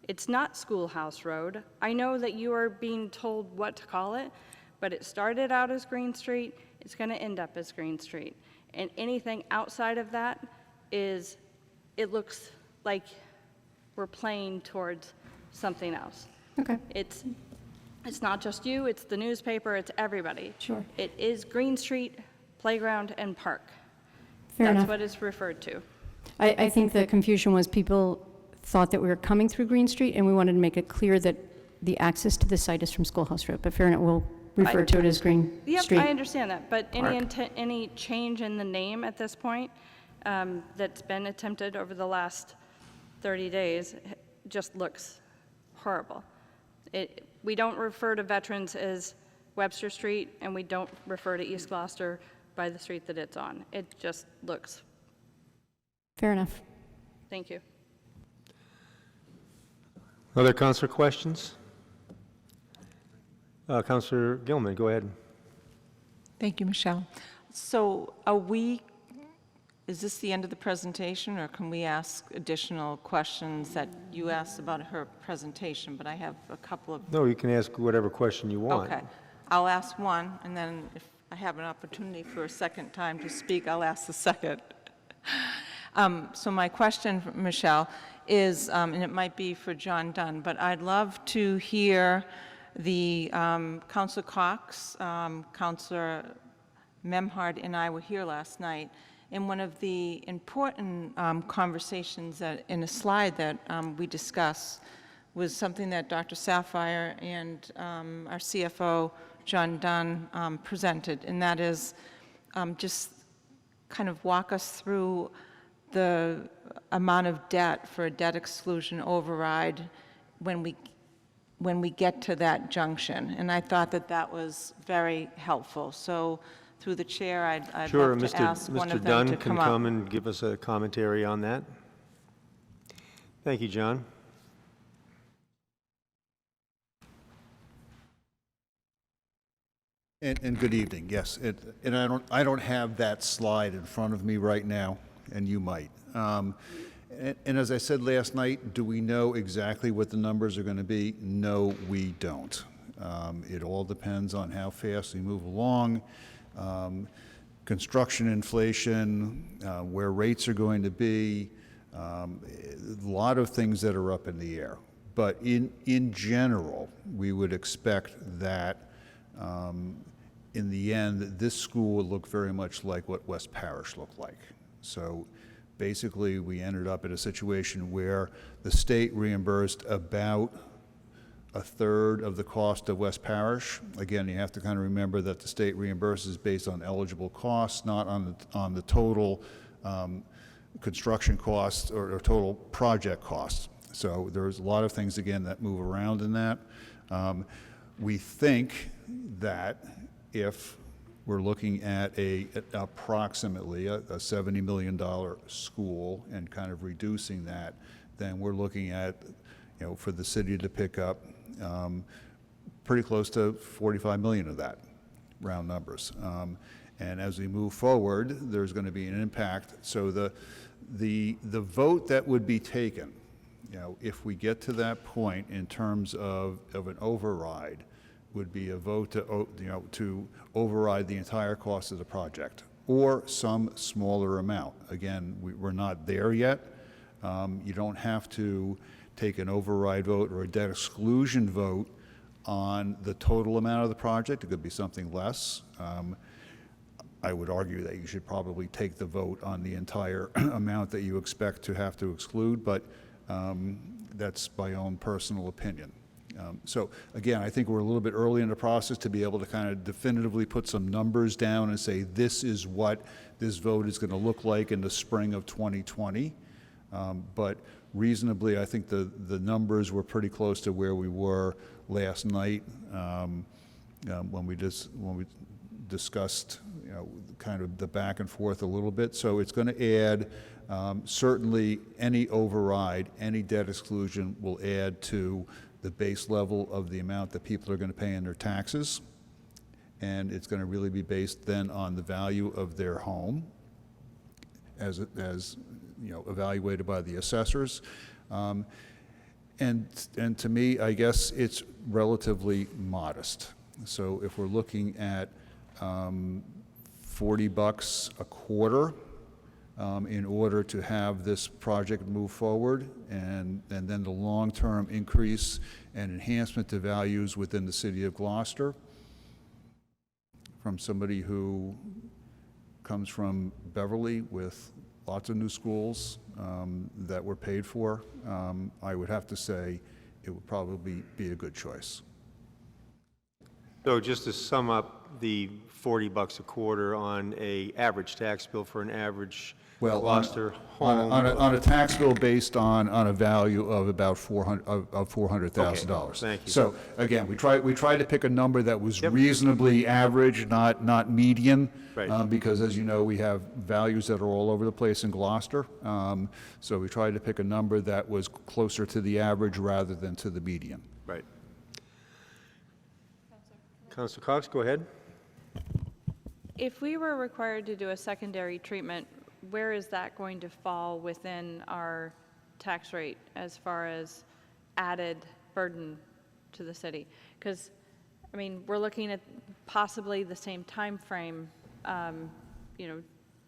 It's not Schoolhouse Road. I know that you are being told what to call it, but it started out as Green Street. It's going to end up as Green Street. And anything outside of that it looks like we're playing towards something else. Okay. It's not just you, it's the newspaper, it's everybody. Sure. It is Green Street, Playground, and Park. Fair That's enough. what it's referred to. I think the confusion was people thought that we were coming through Green Street, and we wanted to make it clear that the access to the site is from Schoolhouse Road, but fair enough, we'll refer to it as Green Street. Yep, I understand that, but Park. any change in the name at this point that's been attempted over the last 30 days just looks horrible. We don't refer to veterans as Webster Street, and we don't refer to East Gloucester by the street that it's on. It just looks. Fair enough. Thank you. Other councilor questions? Councilor Gilman, go ahead. Thank you, Michelle. So is this the end of the presentation, or can we ask additional questions that you asked about her presentation? But I have a couple of. No, you can ask whatever question you want. Okay. I'll ask one, and then if I have an opportunity for a second time to speak, I'll ask the second. So my question, Michelle, is, and it might be for John Dunn, but I'd love to hear the Councilor Cox, Councilor Memhard, and I were here last night, and one of the important conversations in a slide that we discussed was something that Dr. Sapphire and our CFO, John Dunn, presented, and that is just kind of walk us through the amount of debt for a debt exclusion override when we get to that junction. And I thought that was very helpful. So through the chair, I'd Sure, love to ask one Mr. of them Dunn to can come come up. and give us a commentary on that. Thank you, John. And good evening, yes. And I don't have that slide in front of me right now, and you might. And as I said last night, do we know exactly what the numbers are going to be? No, we don't. It all depends on how fast we move along, construction inflation, where rates are going to be, a lot of things that are up in the air. But in general, we would expect that in the end, this school would look very much like what West Parish looked like. So basically, we ended up in a situation where the state reimbursed about a third of the cost of West Parish. Again, you have to kind of remember that the state reimburses based on eligible costs, not on the total construction costs or total project costs. So there's a lot of things, again, that move around in that. We think that if we're looking at approximately a $70 million school and kind of reducing that, then we're looking at, for the city to pick up pretty close to 45 million of that, round numbers. And as we move forward, there's going to be an impact. So the vote that would be taken, you know, if we get to that point in terms of an override, would be a vote to, you know, to override the entire cost of the project, or some smaller amount. Again, we're not there yet. You don't have to take an override vote or a debt exclusion vote on the total amount of the project. It could be something less. I would argue that you should probably take the vote on the entire amount that you expect to have to exclude, but that's my own personal opinion. So again, I think we're a little bit early in the process to be able to kind of definitively put some numbers down and say this is what this vote is going to look like in the spring of 2020. But reasonably, I think the numbers were pretty close to where we were last night when we discussed, you know, kind of the back and forth a little bit. So it's going to add, certainly any override, any debt exclusion will add to the base level of the amount that people are going to pay in their taxes. And it's going to really be based then on the value of their home as you know, evaluated by the assessors. And to me, I guess it's relatively modest. So if we're looking at $40 a quarter in order to have this project move forward, and then the long-term increase and enhancement to values within the city of Gloucester, from somebody who comes from Beverly with lots of new schools that were paid for, I would have to say it would probably be a good choice. So just to sum up, the $40 a quarter on a average tax bill for an average Gloucester home. On a tax bill based on a value of about $400,000. Okay, thank you. So again, we tried to pick a number that was reasonably average, not median, right. Because as you know, we have values that are all over the place in Gloucester. So we tried to pick a number that was closer to the average rather than to the median. Right. Councilor Cox, go ahead. If we were required to do a secondary treatment, where is that going to fall within our tax rate as far as added burden to the city? Because, I mean, we're looking at possibly the same time frame, you know,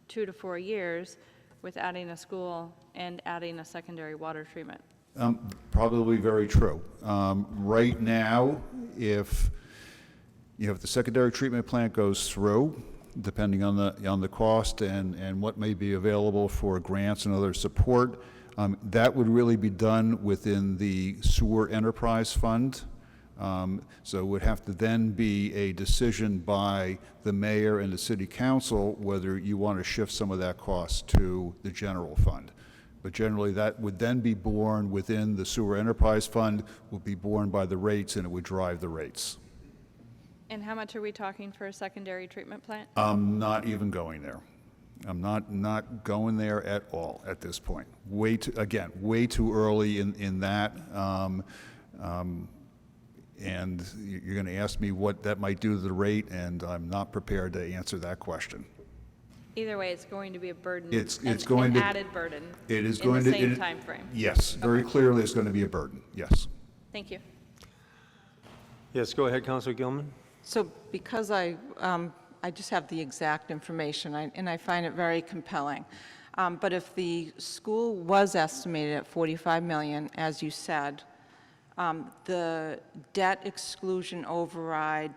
2 to 4 years with adding a school and adding a secondary water treatment. Probably very true. Right now, if the secondary treatment plant goes through, depending on the cost and what may be available for grants and other support, that would really be done within the sewer enterprise fund. So it would have to then be a decision by the mayor and the city council whether you want to shift some of that cost to the general fund. But generally that would then be borne within the sewer enterprise fund, would be borne by the rates, and it would drive the rates. And how much are we talking for a secondary treatment plant? I'm not even going there. I'm not going there at all at this point. Way too early in that. And you're going to ask me what that might do to the rate, and I'm not prepared to answer that question. Either way, it's going to be a burden. It's an going to added burden. It is in going the to same time frame. Yes, very clearly, it's going to be a burden. Yes. Thank you. Yes, go ahead, Councilor Gilman. So because I just have the exact information, and I find it very compelling. But if the school was estimated at $45 million, as you said, the debt exclusion override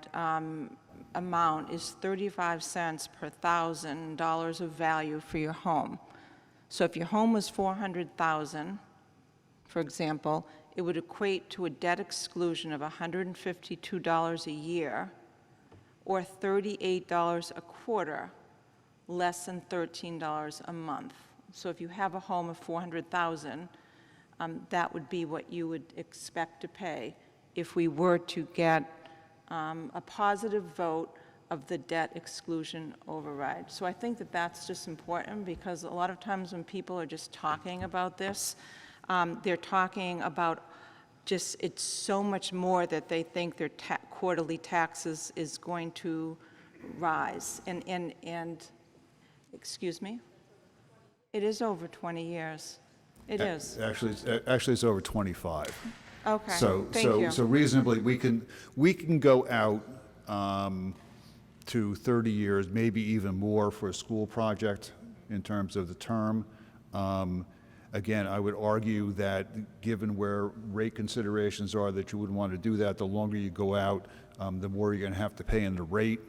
amount is 35 cents per $1,000 of value for your home. So if your home was $400,000, for example, it would equate to a debt exclusion of $152 a year, or $38 a quarter, less than $13 a month. So if you have a home of $400,000, that would be what you would expect to pay if we were to get a positive vote of the debt exclusion override. So I think that that's just important, because a lot of times when people are just talking about this, they're talking about just, it's so much more that they think their quarterly taxes is going to rise. And, excuse me? It is over 20 years. It is. Actually, it's over 25. Okay, So, thank so, you. so reasonably, we can go out to 30 years, maybe even more for a school project in terms of the term. Again, I would argue that given where rate considerations are, that you wouldn't want to do that. The longer you go out, the more you're going to have to pay in the rate.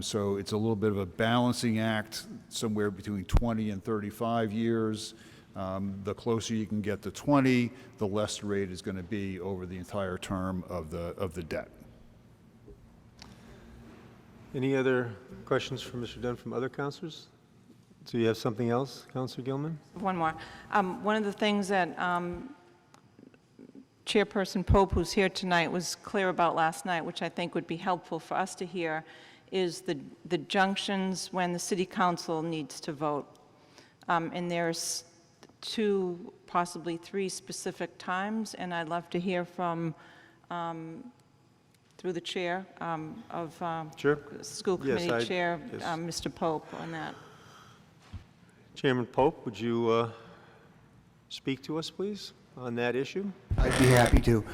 So it's a little bit of a balancing act, somewhere between 20 and 35 years. The closer you can get to 20, the less the rate is going to be over the entire term of the debt. Any other questions for Mr. Dunn from other councilors? So you have something else, Councilor Gilman? One more. One of the things that Chairperson Pope, who's here tonight, was clear about last night, which I think would be helpful for us to hear, is the junctions when the City Council needs to vote. And there's 2, possibly 3 specific times, and I'd love to hear from, through the chair of Sure. School Yes, Committee Chair, yes. Mr. Pope, on that. Chairman Pope, would you speak to us, please, on that issue? I'd be happy to.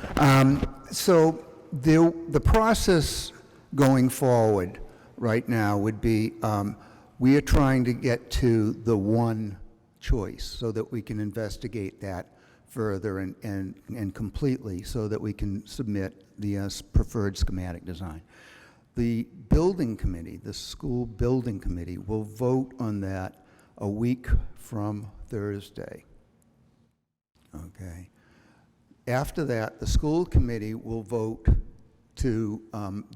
So the process going forward right now would be, we are trying to get to the one choice so that we can investigate that further and completely so that we can submit the preferred schematic design. The building committee, the school building committee, will vote on that a week from Thursday. Okay. After that, the school committee will vote to,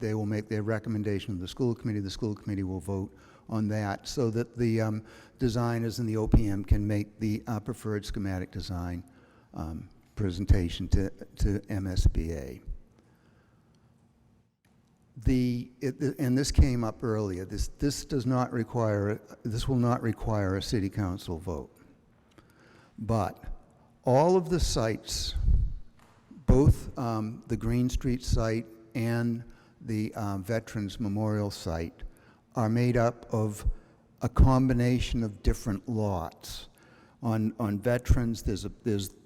they will make their recommendation to the school committee will vote on that so that the designers and the OPM can make the preferred schematic design presentation to MSBA. And this came up earlier, this will not require a city council vote. But all of the sites, both the Green Street site and the Veterans Memorial site, are made up of a combination of different lots. On Veterans, there's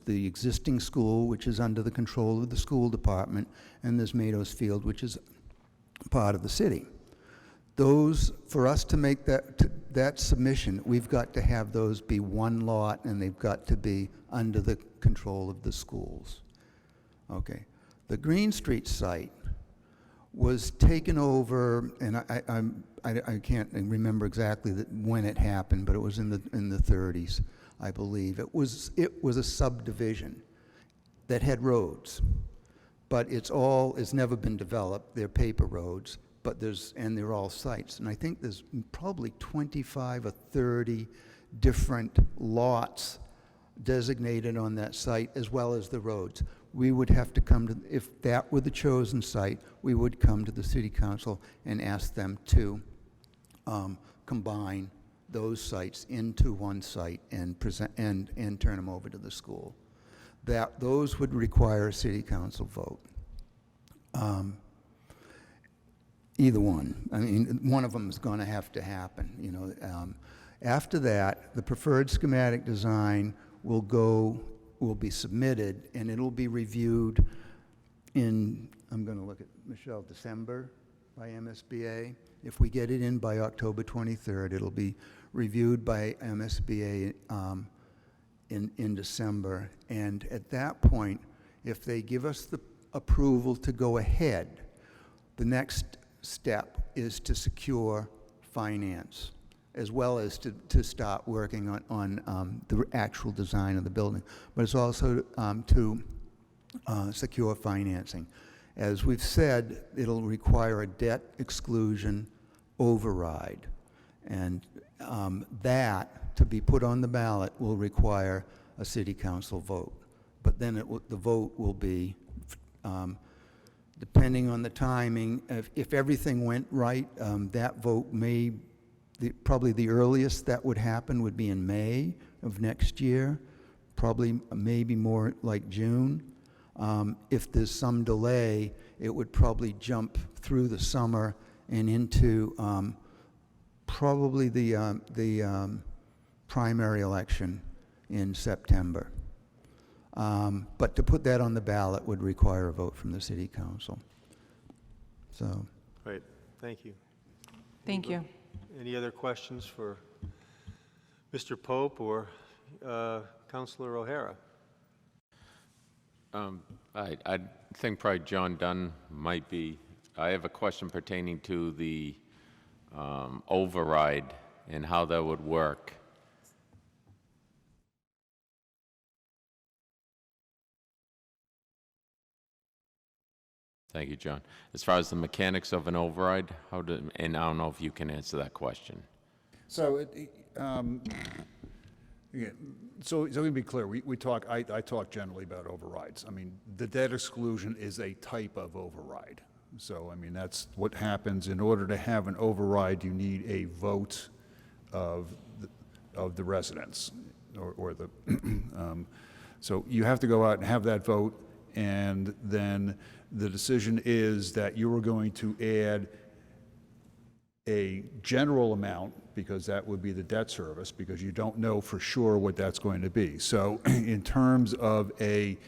the existing school, which is under the control of the school department, and there's Mados Field, which is part of the city. Those, for us to make that submission, we've got to have those be one lot, and they've got to be under the control of the schools. Okay. The Green Street site was taken over, and I can't remember exactly when it happened, but it was in the 30s, I believe. It was a subdivision that had roads, but it's never been developed. They're paper roads, but they're all sites. And I think there's probably 25 or 30 different lots designated on that site, as well as the roads. We would have to come to, if that were the chosen site, we would come to the city council and ask them to combine those sites into one site and present and turn them over to the school. Those would require a city council vote. Either one. I mean, one of them is going to have to happen. You know, after that, the preferred schematic design will be submitted, and it'll be reviewed in, I'm going to look at Michelle, December by MSBA. If we get it in by October 23rd, it'll be reviewed by MSBA in December. And at that point, if they give us the approval to go ahead, the next step is to secure finance, as well as to start working on the actual design of the building. But it's also to secure financing. As we've said, it'll require a debt exclusion override. And that, to be put on the ballot, will require a city council vote. But then the vote will be, depending on the timing, if everything went right, that vote may, probably the earliest that would happen would be in May of next year, probably maybe more like June. If there's some delay, it would probably jump through the summer and into probably the primary election in September. But to put that on the ballot would require a vote from the City Council. So. Right, thank you. Thank you. Any other questions for Mr. Pope or Councillor O'Hara? I think probably John Dunn might be. I have a question pertaining to the override and how that would work. Thank you, John. As far as the mechanics of an override, and I don't know if you can answer that question. So, yeah, so to be clear, I talk generally about overrides. I mean, the debt exclusion is a type of override. So, I mean, that's what happens. In order to have an override, you need a vote of the residents, or the, so you have to go out and have that vote, and then the decision is that you are going to add a general amount, because that would be the debt service, because you don't know for sure what that's going to be. So in terms of a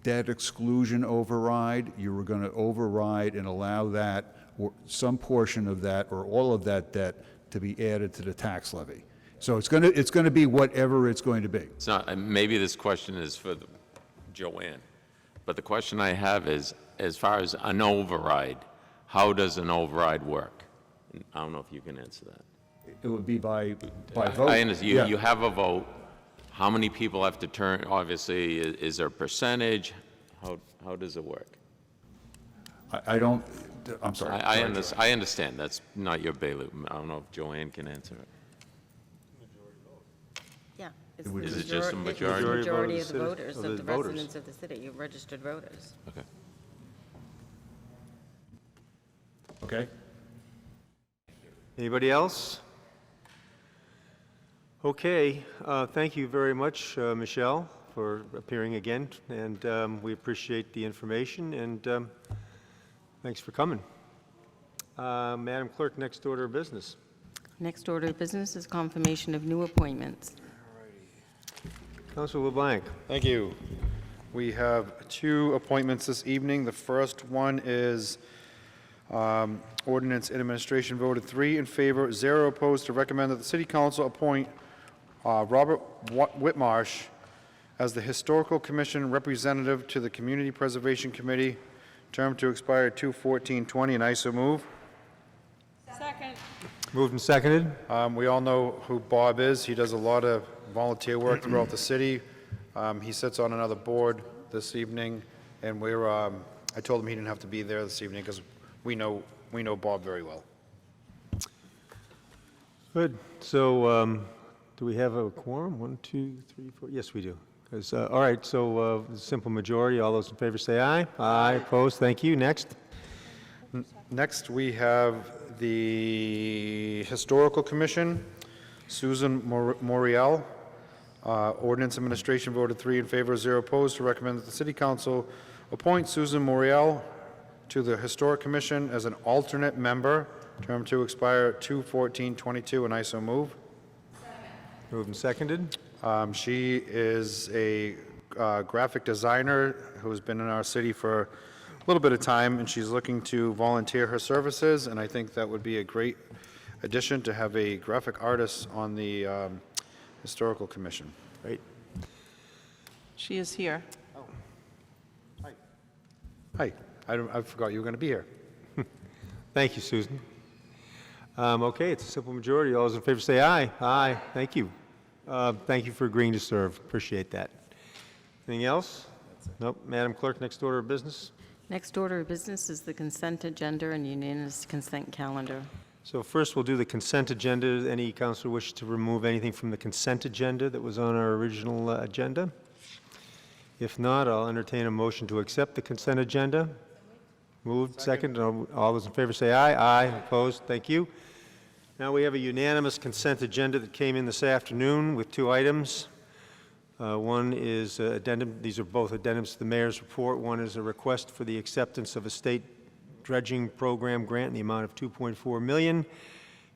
debt exclusion override, you were going to override and allow that, or some portion of that, or all of that debt to be added to the tax levy. So it's going to be whatever it's going to be. It's not, maybe this question is for Joanne, but the question I have is, as far as an override, how does an override work? I don't know if you can answer that. It would be by vote. I understand. Yeah. You have a vote. How many people have to turn? Obviously, is there a percentage? How does it work? I'm sorry. I understand. That's not your bailiwick. I don't know if Joanne can answer it. Yeah. Is it just a majority? Majority of the voters, of of the the voters. residents of the city, you registered voters. Okay. Okay. Anybody else? Okay, thank you very much, Michelle, for appearing again, and we appreciate the information, and thanks for coming. Madam Clerk, next order of business. Next order of business is confirmation of new appointments. Councilor LeBlanc. Thank you. We have 2 appointments this evening. The first one is Ordinance and Administration voted 3 in favor, 0 opposed, to recommend that the City Council appoint Robert Whitmarsh as the Historical Commission representative to the Community Preservation Committee, term to expire 2/14/20, and I so move. Second. Moved and seconded. We all know who Bob is. He does a lot of volunteer work throughout the city. He sits on another board this evening, and I told him he didn't have to be there this evening because we know Bob very well. Good. So, do we have a quorum? 1, 2, 3, 4. Yes, we do. All right. So, simple majority. All those in favor say aye. Aye. Opposed. Thank you. Next. Next, we have the Historical Commission, Susan Moriel. Ordinance Administration voted 3 in favor, 0 opposed, to recommend that the City Council appoint Susan Moriel to the Historic Commission as an alternate member, term to expire 2/14/22, and I so move. Moved and seconded. She is a graphic designer who has been in our city for a little bit of time, and she's looking to volunteer her services, and I think that would be a great addition to have a graphic artist on the Historical Commission. Right. She is here. Hi. I forgot you were going to be here. Thank you, Susan. Okay, it's a simple majority. All those in favor say aye. Aye. Thank you. Thank you for agreeing to serve. Appreciate that. Anything else? Nope. Madam Clerk, next order of business. Next order of business is the consent agenda and unanimous consent calendar. So first, we'll do the consent agenda. Any councilor wish to remove anything from the consent agenda that was on our original agenda? If not, I'll entertain a motion to accept the consent agenda. Moved, second. All those in favor say aye. Aye. Opposed? Thank you. Now we have a unanimous consent agenda that came in this afternoon with 2 items. One is addendum. These are both addendums to the mayor's report. One is a request for the acceptance of a state Dredging Program grant in the amount of $2.4 million,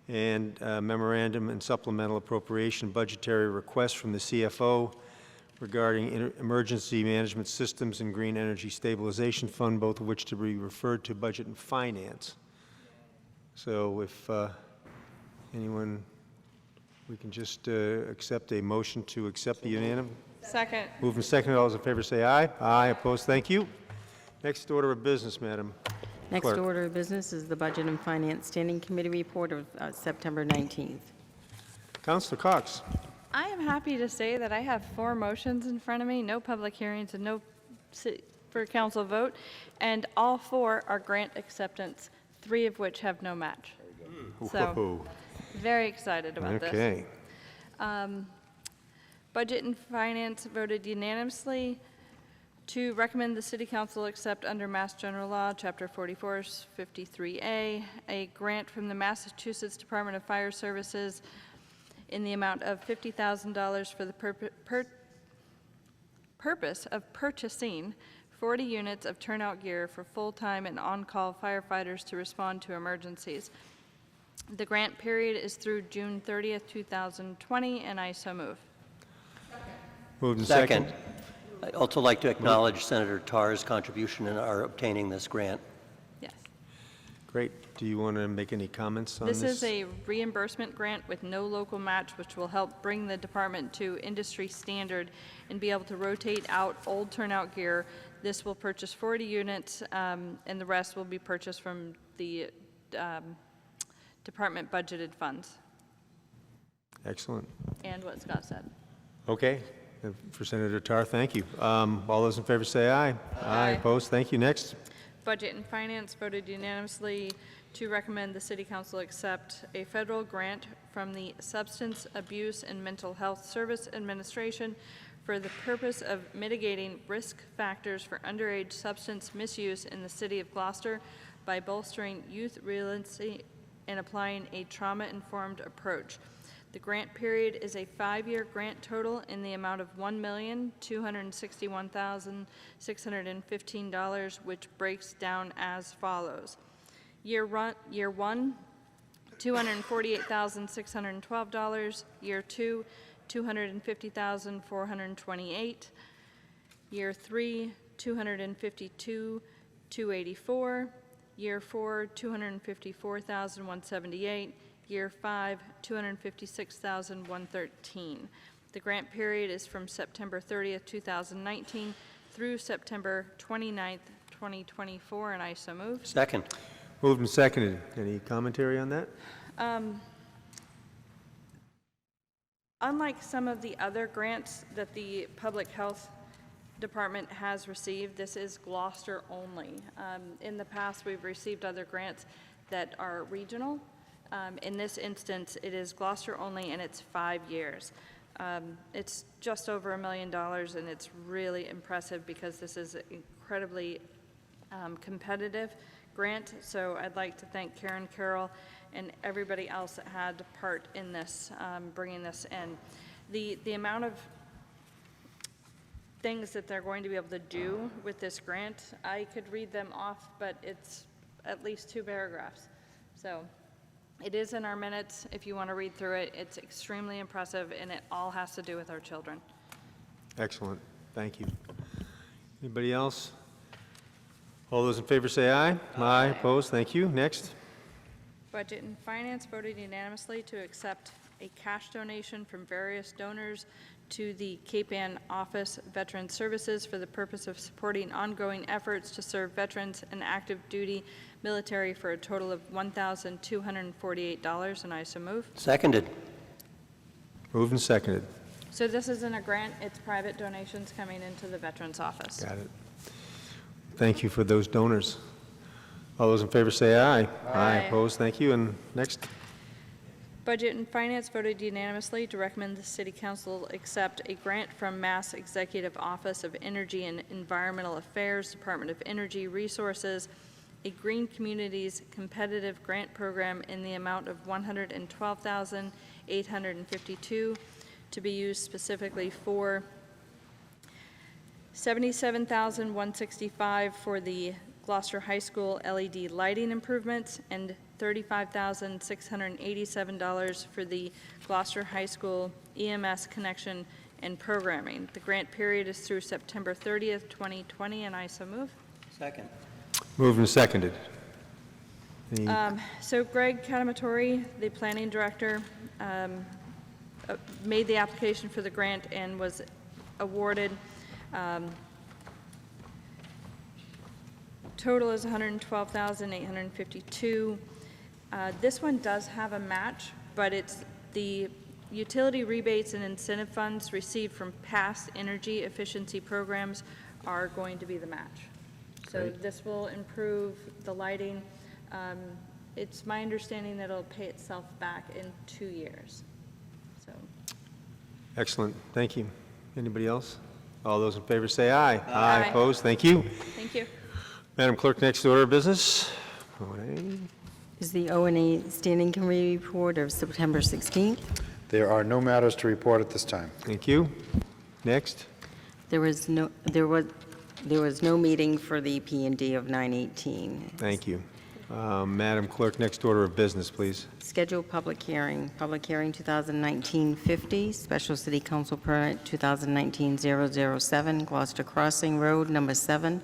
and memorandum and supplemental appropriation budgetary request from the CFO regarding emergency management systems and green energy stabilization fund, both of which to be referred to budget and finance. So if anyone, we can just accept a motion to accept the unanimous. Second. Moving second, all those in favor say aye. Aye, opposed, thank you. Next order of business, Madam Next Clerk. order of business is the Budget and Finance Standing Committee report of September 19th. Councillor Cox. I am happy to say that I have 4 motions in front of me, no public hearings and no for council vote, and all 4 are grant acceptance, 3 of which have no match. So, Whoa. very excited about this. Okay. Budget and Finance voted unanimously to recommend the City Council accept under Mass General Law, Chapter 44, 53A, a grant from the Massachusetts Department of Fire Services in the amount of $50,000 for the purpose of purchasing 40 units of turnout gear for full-time and on-call firefighters to respond to emergencies. The grant period is through June 30th, 2020, and I so move. Moved and second. I'd also like to acknowledge Senator Tarr's contribution in our obtaining this grant. Yes. Great. Do you want to make any comments on this? This is a reimbursement grant with no local match, which will help bring the department to industry standard and be able to rotate out old turnout gear. This will purchase 40 units, and the rest will be purchased from the department budgeted funds. Excellent. And what Scott said. Okay. For Senator Tarr, thank you. All those in favor say aye. Aye. Opposed? Thank you. Next. Budget and Finance voted unanimously to recommend the City Council accept a federal grant from the Substance Abuse and Mental Health Service Administration for the purpose of mitigating risk factors for underage substance misuse in the City of Gloucester by bolstering youth literacy and applying a trauma-informed approach. The grant period is a 5-year grant total in the amount of $1,261,615, which breaks down as follows. Year 1, $248,612. Year 2, $250,428. Year 3, $252,284. Year 4, $254,178. Year 5, $256,113. The grant period is from September 30th, 2019 through September 29th, 2024, and I so move. Second. Moved and seconded. Any commentary on that? Unlike some of the other grants that the Public Health Department has received, this is Gloucester only. In the past, we've received other grants that are regional. In this instance, it is Gloucester only, and it's 5 years. It's just over $1 million, and it's really impressive because this is an incredibly competitive grant. So I'd like to thank Karen Carroll and everybody else that had part in this, bringing this in. The amount of things that they're going to be able to do with this grant, I could read them off, but it's at least 2 paragraphs. So it is in our minutes. If you want to read through it, it's extremely impressive, and it all has to do with our children. Excellent. Thank you. Anybody else? All those in favor say aye. Aye. Opposed? Thank you. Next. Budget and Finance voted unanimously to accept a cash donation from various donors to the Cape Ann Office Veteran Services for the purpose of supporting ongoing efforts to serve veterans and active duty military for a total of $1,248, and I so move. Seconded. Moved and seconded. So this isn't a grant, it's private donations coming into the Veterans Office. Got it. Thank you for those donors. All those in favor say aye. Aye. Opposed? Thank you. And next. Budget and Finance voted unanimously to recommend the City Council accept a grant from Mass Executive Office of Energy and Environmental Affairs, Department of Energy Resources, a Green Communities Competitive Grant Program in the amount of $112,852 to be used specifically for $77,165 for the Gloucester High School LED lighting improvements, and $35,687 for the Gloucester High School EMS connection and programming. The grant period is through September 30th, 2020, and I so move. Second. Moved and seconded. Any- So Greg Catamatori, the planning director, made the application for the grant and was awarded. Total is $112,852. This one does have a match, but it's the utility rebates and incentive funds received from past energy efficiency programs are going to be the match. So Great. this will improve the lighting. It's my understanding that it'll pay itself back in 2 years. So, Excellent, thank you. Anybody else? All those in favor say aye. Aye. Opposed? Thank you. thank you. Madam Clerk, next order of business. O&A. Is the O&A Standing Committee report of September 16th. There are no matters to report at this time. Thank you. Next. There was no meeting for the P&D of 9/18. Thank you. Madam Clerk, next order of business, please. Scheduled public hearing 2019-50, special city council permit 2019-007, Gloucester Crossing Road, number 7,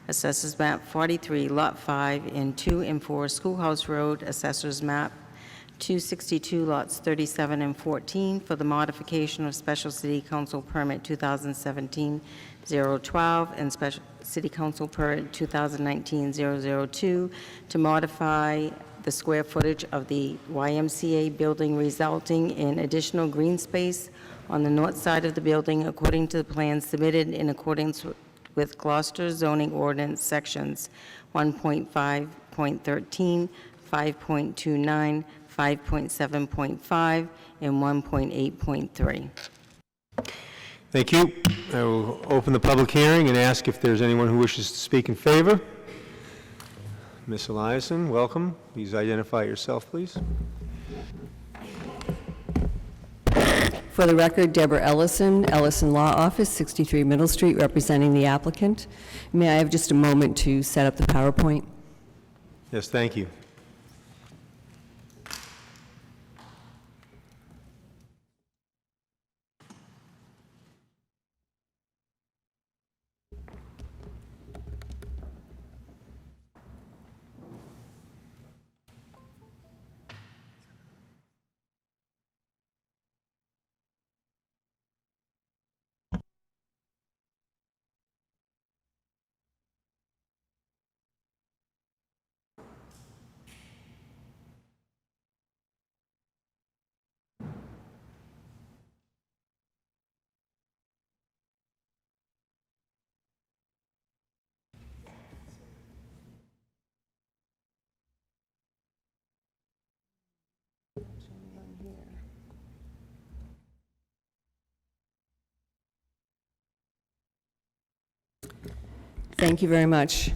assessors map 43, lot 5, and 2 and 4, Schoolhouse Road, assessors map 262, lots 37 and 14, for the modification of special city council permit 2017-012 and special city council permit 2019-002 to modify the square footage of the YMCA building, resulting in additional green space on the north side of the building according to the plans submitted in accordance with Gloucester zoning ordinance sections 1.5.13, 5.29, 5.7.5, and 1.8.3. Thank you. I will open the public hearing and ask if there's anyone who wishes to speak in favor. Ms. Eliason, welcome. Please identify yourself, please. For the record, Deborah Ellison, Ellison Law Office, 63 Middle Street, representing the applicant. May I have just a moment to set up the PowerPoint? Yes, thank you. Thank you very much.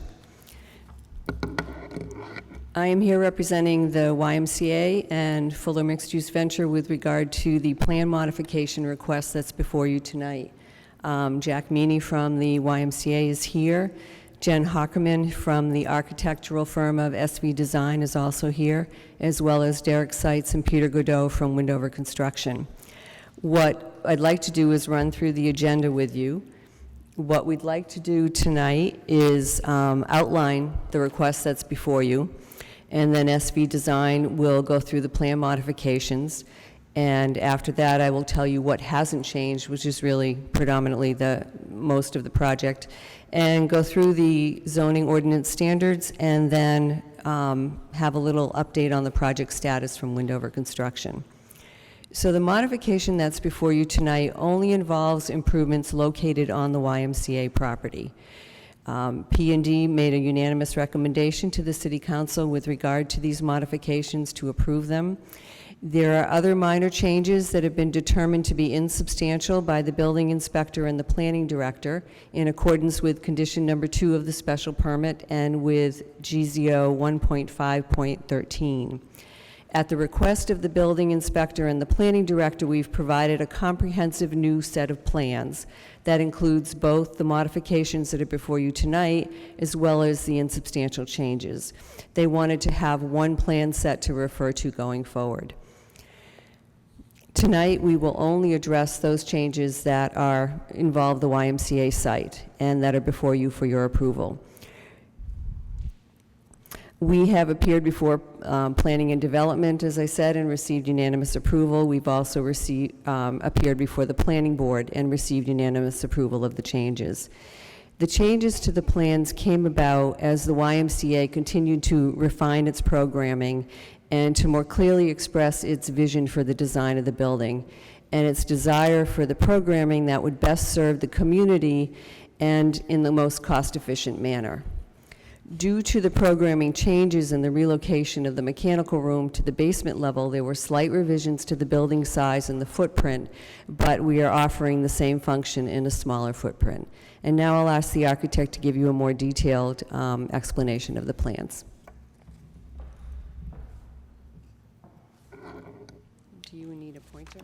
I am here representing the YMCA and Fuller Mixed Use Venture with regard to the plan modification request that's before you tonight. Jack Meany from the YMCA is here. Jen Hockerman from the architectural firm of SV Design is also here, as well as Derek Seitz and Peter Godot from Windover Construction. What I'd like to do is run through the agenda with you. What we'd like to do tonight is outline the request that's before you, and then SV Design will go through the plan modifications, and after that I will tell you what hasn't changed, which is really predominantly most of the project, and go through the zoning ordinance standards, and then have a little update on the project status from Windover Construction. So the modification that's before you tonight only involves improvements located on the YMCA property. P&D made a unanimous recommendation to the City Council with regard to these modifications to approve them. There are other minor changes that have been determined to be insubstantial by the building inspector and the planning director in accordance with condition number 2 of the special permit and with GZO 1.5.13. At the request of the building inspector and the planning director, we've provided a comprehensive new set of plans that includes both the modifications that are before you tonight as well as the insubstantial changes. They wanted to have one plan set to refer to going forward. Tonight, we will only address those changes that involve the YMCA site and that are before you for your approval. We have appeared before Planning and Development, as I said, and received unanimous approval. We've also appeared before the Planning Board and received unanimous approval of the changes. The changes to the plans came about as the YMCA continued to refine its programming and to more clearly express its vision for the design of the building and its desire for the programming that would best serve the community and in the most cost-efficient manner. Due to the programming changes and the relocation of the mechanical room to the basement level, there were slight revisions to the building size and the footprint, but we are offering the same function in a smaller footprint. And now I'll ask the architect to give you a more detailed explanation of the plans. Do you need a pointer?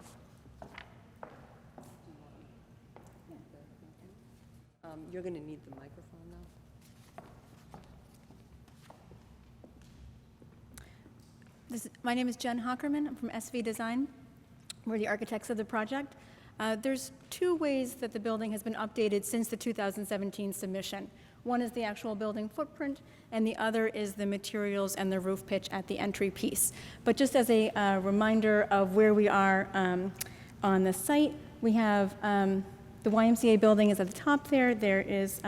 You're going to need the microphone, though. My name is Jen Hockerman. I'm from SV Design. We're the architects of the project. There's two ways that the building has been updated since the 2017 submission. One is the actual building footprint, and the other is the materials and the roof pitch at the entry piece. But just as a reminder of where we are on the site, we have the YMCA building is at the top there. There is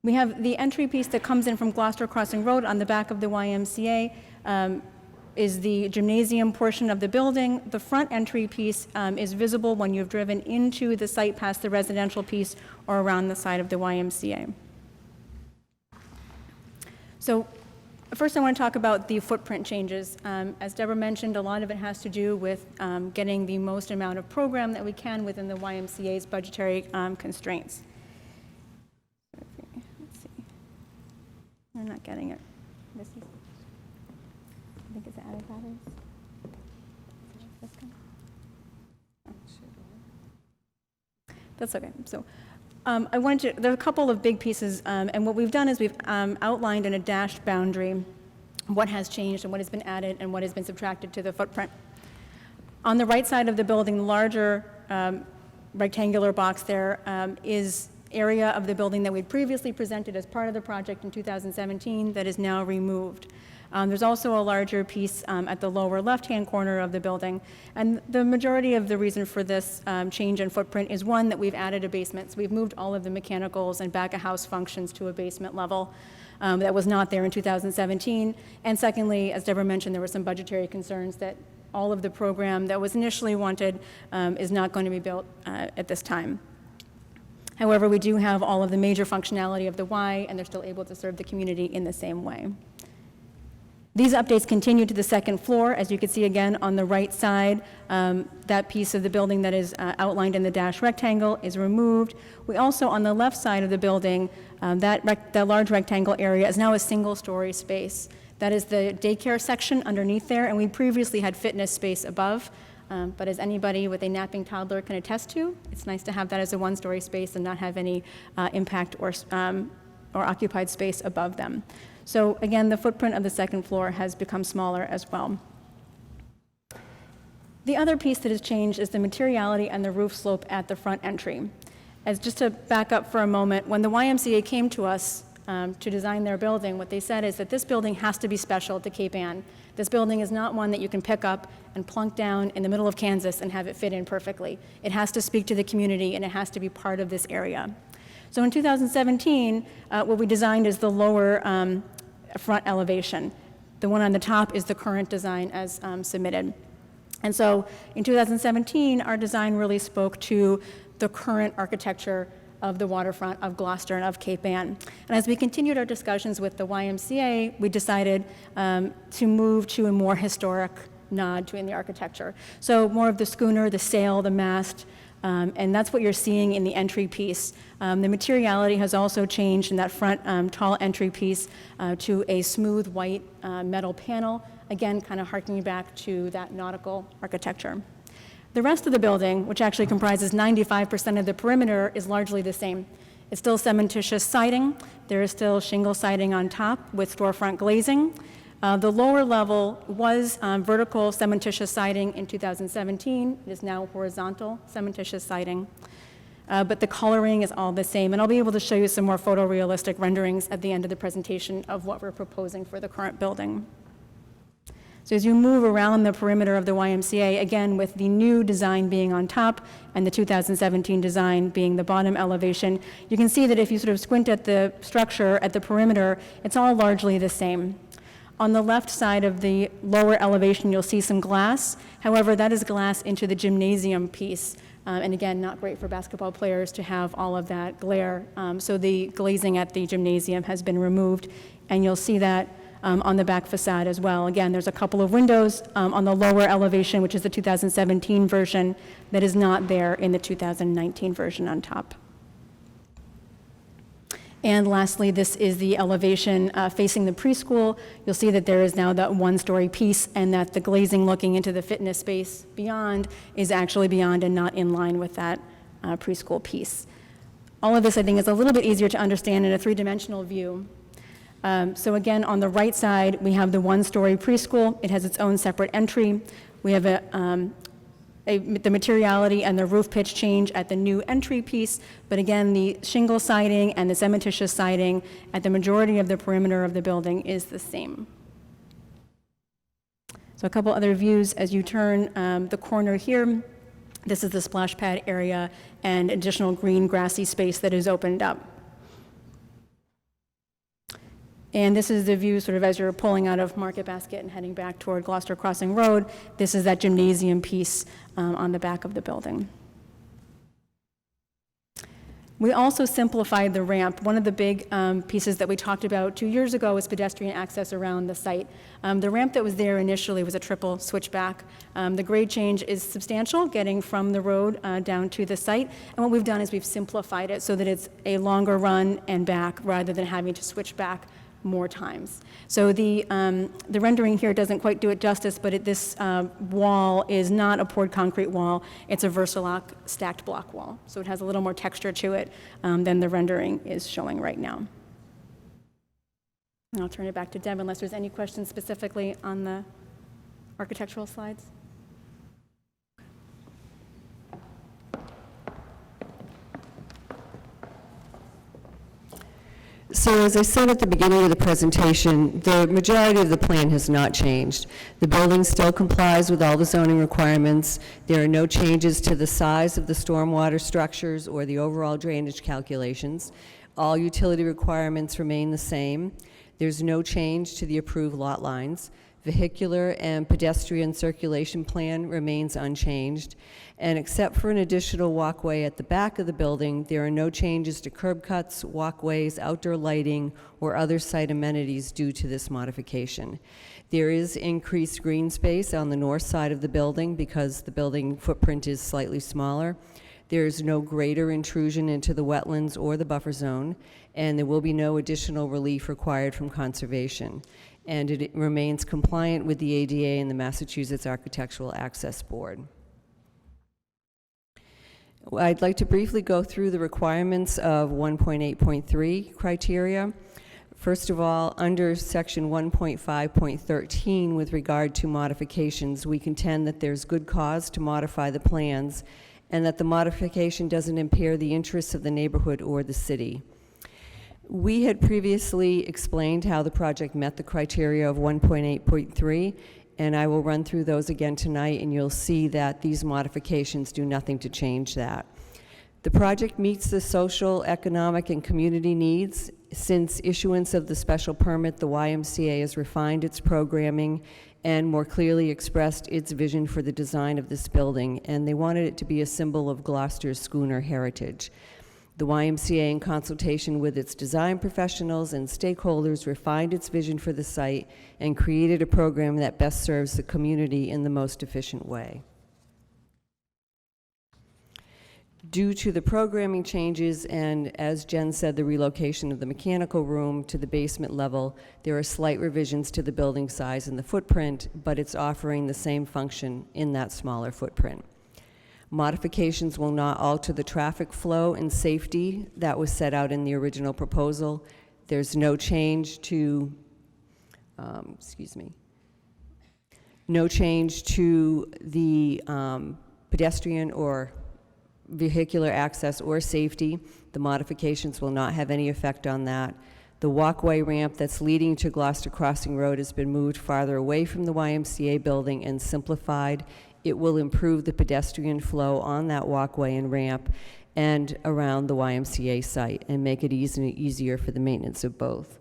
we have the entry piece that comes in from Gloucester Crossing Road on the back of the YMCA is the gymnasium portion of the building. The front entry piece is visible when you've driven into the site past the residential piece or around the side of the YMCA. So first I want to talk about the footprint changes. As Deborah mentioned, a lot of it has to do with getting the most amount of program that we can within the YMCA's budgetary constraints. We're not getting it. This is, I think it's added batteries. This guy? Oh, that's okay. So I wanted to, there are a couple of big pieces, and what we've done is we've outlined in a dashed boundary what has changed and what has been added and what has been subtracted to the footprint. On the right side of the building, the larger rectangular box there is area of the building that we'd previously presented as part of the project in 2017 that is now removed. There's also a larger piece at the lower left-hand corner of the building, and the majority of the reason for this change in footprint is one, that we've added a basement. So we've moved all of the mechanicals and back-of-house functions to a basement level that was not there in 2017. And secondly, as Deborah mentioned, there were some budgetary concerns that all of the program that was initially wanted is not going to be built at this time. However, we do have all of the major functionality of the Y, and they're still able to serve the community in the same way. These updates continue to the second floor. As you can see again on the right side, that piece of the building that is outlined in the dashed rectangle is removed. We also, on the left side of the building, that large rectangle area is now a single-story space. That is the daycare section underneath there, and we previously had fitness space above. But as anybody with a napping toddler can attest to, it's nice to have that as a one-story space and not have any impact or occupied space above them. So again, the footprint of the second floor has become smaller as well. The other piece that has changed is the materiality and the roof slope at the front entry. As just to back up for a moment, when the YMCA came to us to design their building, what they said is that this building has to be special to Cape Ann. This building is not one that you can pick up and plunk down in the middle of Kansas and have it fit in perfectly. It has to speak to the community, and it has to be part of this area. So in 2017, what we designed is the lower front elevation. The one on the top is the current design as submitted. And so in 2017, our design really spoke to the current architecture of the waterfront of Gloucester and of Cape Ann. And as we continued our discussions with the YMCA, we decided to move to a more historic nod to in the architecture. So more of the schooner, the sail, the mast, And that's what you're seeing in the entry piece. The materiality has also changed in that front tall entry piece to a smooth white metal panel, again, kind of harkening back to that nautical architecture. The rest of the building, which actually comprises 95% of the perimeter, is largely the same. It's still cementitious siding. There is still shingle siding on top with storefront glazing. The lower level was vertical cementitious siding in 2017. It is now horizontal cementitious siding. But the coloring is all the same. And I'll be able to show you some more photorealistic renderings at the end of the presentation of what we're proposing for the current building. So as you move around the perimeter of the YMCA, again, with the new design being on top and the 2017 design being the bottom elevation, you can see that if you sort of squint at the structure at the perimeter, it's all largely the same. On the left side of the lower elevation, you'll see some glass. However, that is glass into the gymnasium piece. And again, not great for basketball players to have all of that glare. So the glazing at the gymnasium has been removed, and you'll see that on the back facade as well. Again, there's a couple of windows on the lower elevation, which is the 2017 version, that is not there in the 2019 version on top. And lastly, this is the elevation facing the preschool. You'll see that there is now that one-story piece, and that the glazing looking into the fitness space beyond is actually beyond and not in line with that preschool piece. All of this, I think, is a little bit easier to understand in a three-dimensional view. So again, on the right side, we have the one-story preschool. It has its own separate entry. We have the materiality and the roof pitch change at the new entry piece, but again, the shingle siding and the cementitious siding at the majority of the perimeter of the building is the same. So a couple other views as you turn the corner here. This is the splash pad area and additional green grassy space that is opened up. And this is the view sort of as you're pulling out of Market Basket and heading back toward Gloucester Crossing Road. This is that gymnasium piece on the back of the building. We also simplified the ramp. One of the big pieces that we talked about 2 years ago was pedestrian access around the site. The ramp that was there initially was a triple switchback. The grade change is substantial, getting from the road down to the site. And what we've done is we've simplified it so that it's a longer run and back rather than having to switch back more times. So the rendering here doesn't quite do it justice, but this wall is not a poured concrete wall. It's a Versalock stacked block wall. So it has a little more texture to it than the rendering is showing right now. And I'll turn it back to Deb unless there's any questions specifically on the architectural slides. So as I said at the beginning of the presentation, the majority of the plan has not changed. The building still complies with all the zoning requirements. There are no changes to the size of the stormwater structures or the overall drainage calculations. All utility requirements remain the same. There's no change to the approved lot lines. Vehicular and pedestrian circulation plan remains unchanged. And except for an additional walkway at the back of the building, there are no changes to curb cuts, walkways, outdoor lighting, or other site amenities due to this modification. There is increased green space on the north side of the building because the building footprint is slightly smaller. There is no greater intrusion into the wetlands or the buffer zone, and there will be no additional relief required from conservation. And it remains compliant with the ADA and the Massachusetts Architectural Access Board. I'd like to briefly go through the requirements of 1.8.3 criteria. First of all, under section 1.5.13 with regard to modifications, we contend that there's good cause to modify the plans and that the modification doesn't impair the interests of the neighborhood or the city. We had previously explained how the project met the criteria of 1.8.3, and I will run through those again tonight, and you'll see that these modifications do nothing to change that. The project meets the social, economic, and community needs. Since issuance of the special permit, the YMCA has refined its programming and more clearly expressed its vision for the design of this building, and they wanted it to be a symbol of Gloucester's schooner heritage. The YMCA, in consultation with its design professionals and stakeholders, refined its vision for the site and created a program that best serves the community in the most efficient way. Due to the programming changes and, as Jen said, the relocation of the mechanical room to the basement level, there are slight revisions to the building size and the footprint, but it's offering the same function in that smaller footprint. Modifications will not alter the traffic flow and safety that was set out in the original proposal. There's no change to, no change to the pedestrian or vehicular access or safety. The modifications will not have any effect on that. The walkway ramp that's leading to Gloucester Crossing Road has been moved farther away from the YMCA building and simplified. It will improve the pedestrian flow on that walkway and ramp and around the YMCA site and make it easier for the maintenance of both.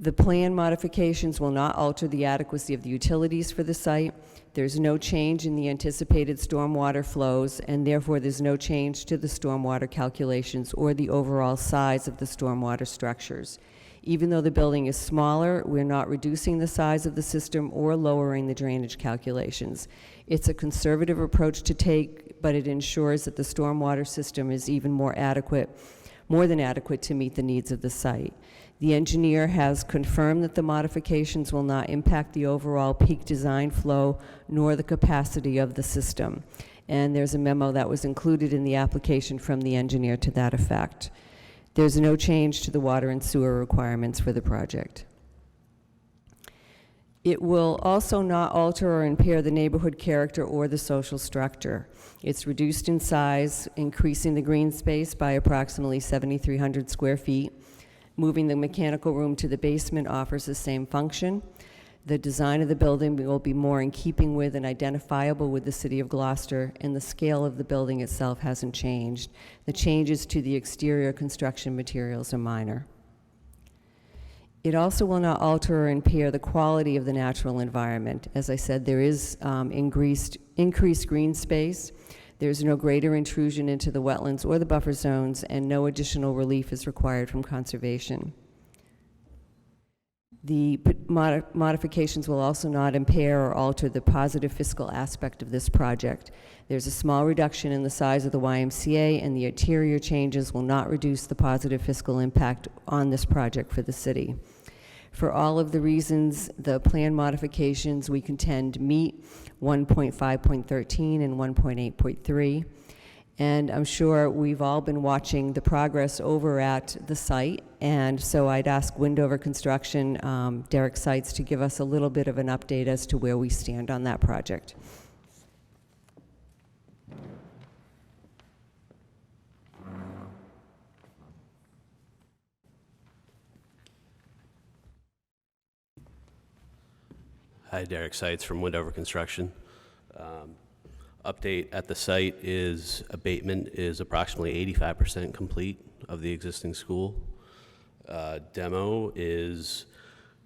The plan modifications will not alter the adequacy of the utilities for the site. There's no change in the anticipated stormwater flows, and therefore there's no change to the stormwater calculations or the overall size of the stormwater structures. Even though the building is smaller, we're not reducing the size of the system or lowering the drainage calculations. It's a conservative approach to take, but it ensures that the stormwater system is even more than adequate to meet the needs of the site. The engineer has confirmed that the modifications will not impact the overall peak design flow nor the capacity of the system. And there's a memo that was included in the application from the engineer to that effect. There's no change to the water and sewer requirements for the project. It will also not alter or impair the neighborhood character or the social structure. It's reduced in size, increasing the green space by approximately 7,300 square feet. Moving the mechanical room to the basement offers the same function. The design of the building will be more in keeping with and identifiable with the city of Gloucester, and the scale of the building itself hasn't changed. The changes to the exterior construction materials are minor. It also will not alter or impair the quality of the natural environment. As I said, there is increased green space. There's no greater intrusion into the wetlands or the buffer zones, and no additional relief is required from conservation. The modifications will also not impair or alter the positive fiscal aspect of this project. There's a small reduction in the size of the YMCA, and the interior changes will not reduce the positive fiscal impact on this project for the city. For all of the reasons, the plan modifications we contend meet 1.5.13 and 1.8.3. And I'm sure we've all been watching the progress over at the site, and so I'd ask Windover Construction, Derek Seitz, to give us a little bit of an update as to where we stand on that project. Hi, Derek Seitz from Windover Construction. Update at the site is abatement is approximately 85% complete of the existing school. Demo is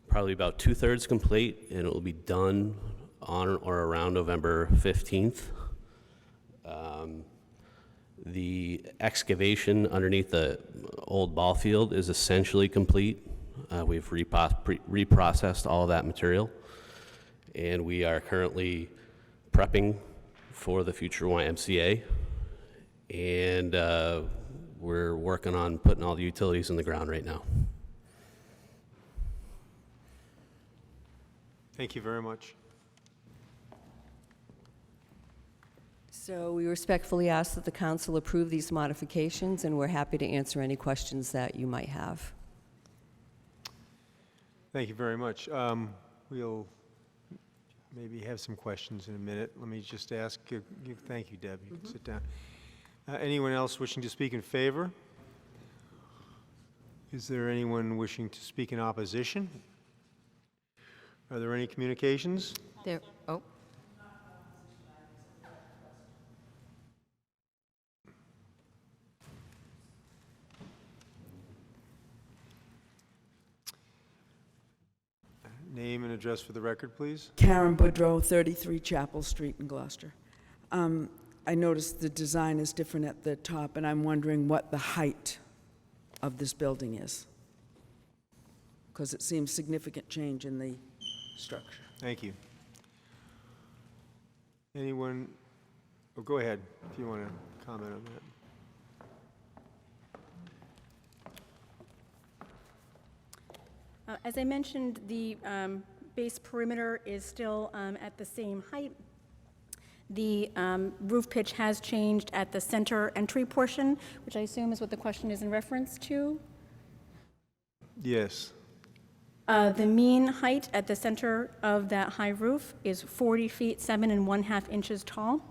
probably about 2/3 complete, and it will be done on or around November 15th. The excavation underneath the old ball field is essentially complete. We've reprocessed all of that material, and we are currently prepping for the future YMCA, and we're working on putting all the utilities in the ground right now. Thank you very much. So we respectfully ask that the council approve these modifications, and we're happy to answer any questions that you might have. Thank you very much. We'll maybe have some questions in a minute. Let me just ask, thank you, Deb, you can sit down. Anyone else wishing to speak in favor? Is there anyone wishing to speak in opposition? Are there any communications? There, oh. Name and address for the record, please. Karen Boudreau, 33 Chapel Street in Gloucester. I noticed the design is different at the top, and I'm wondering what the height of this building is, because it seems significant change in the structure. Thank you. Anyone Oh, go ahead, if you want to comment on that. As I mentioned, the base perimeter is still at the same height. The roof pitch has changed at the center entry portion, which I assume is what the question is in reference to. Yes. The mean height at the center of that high roof is 40 feet, 7½ inches tall.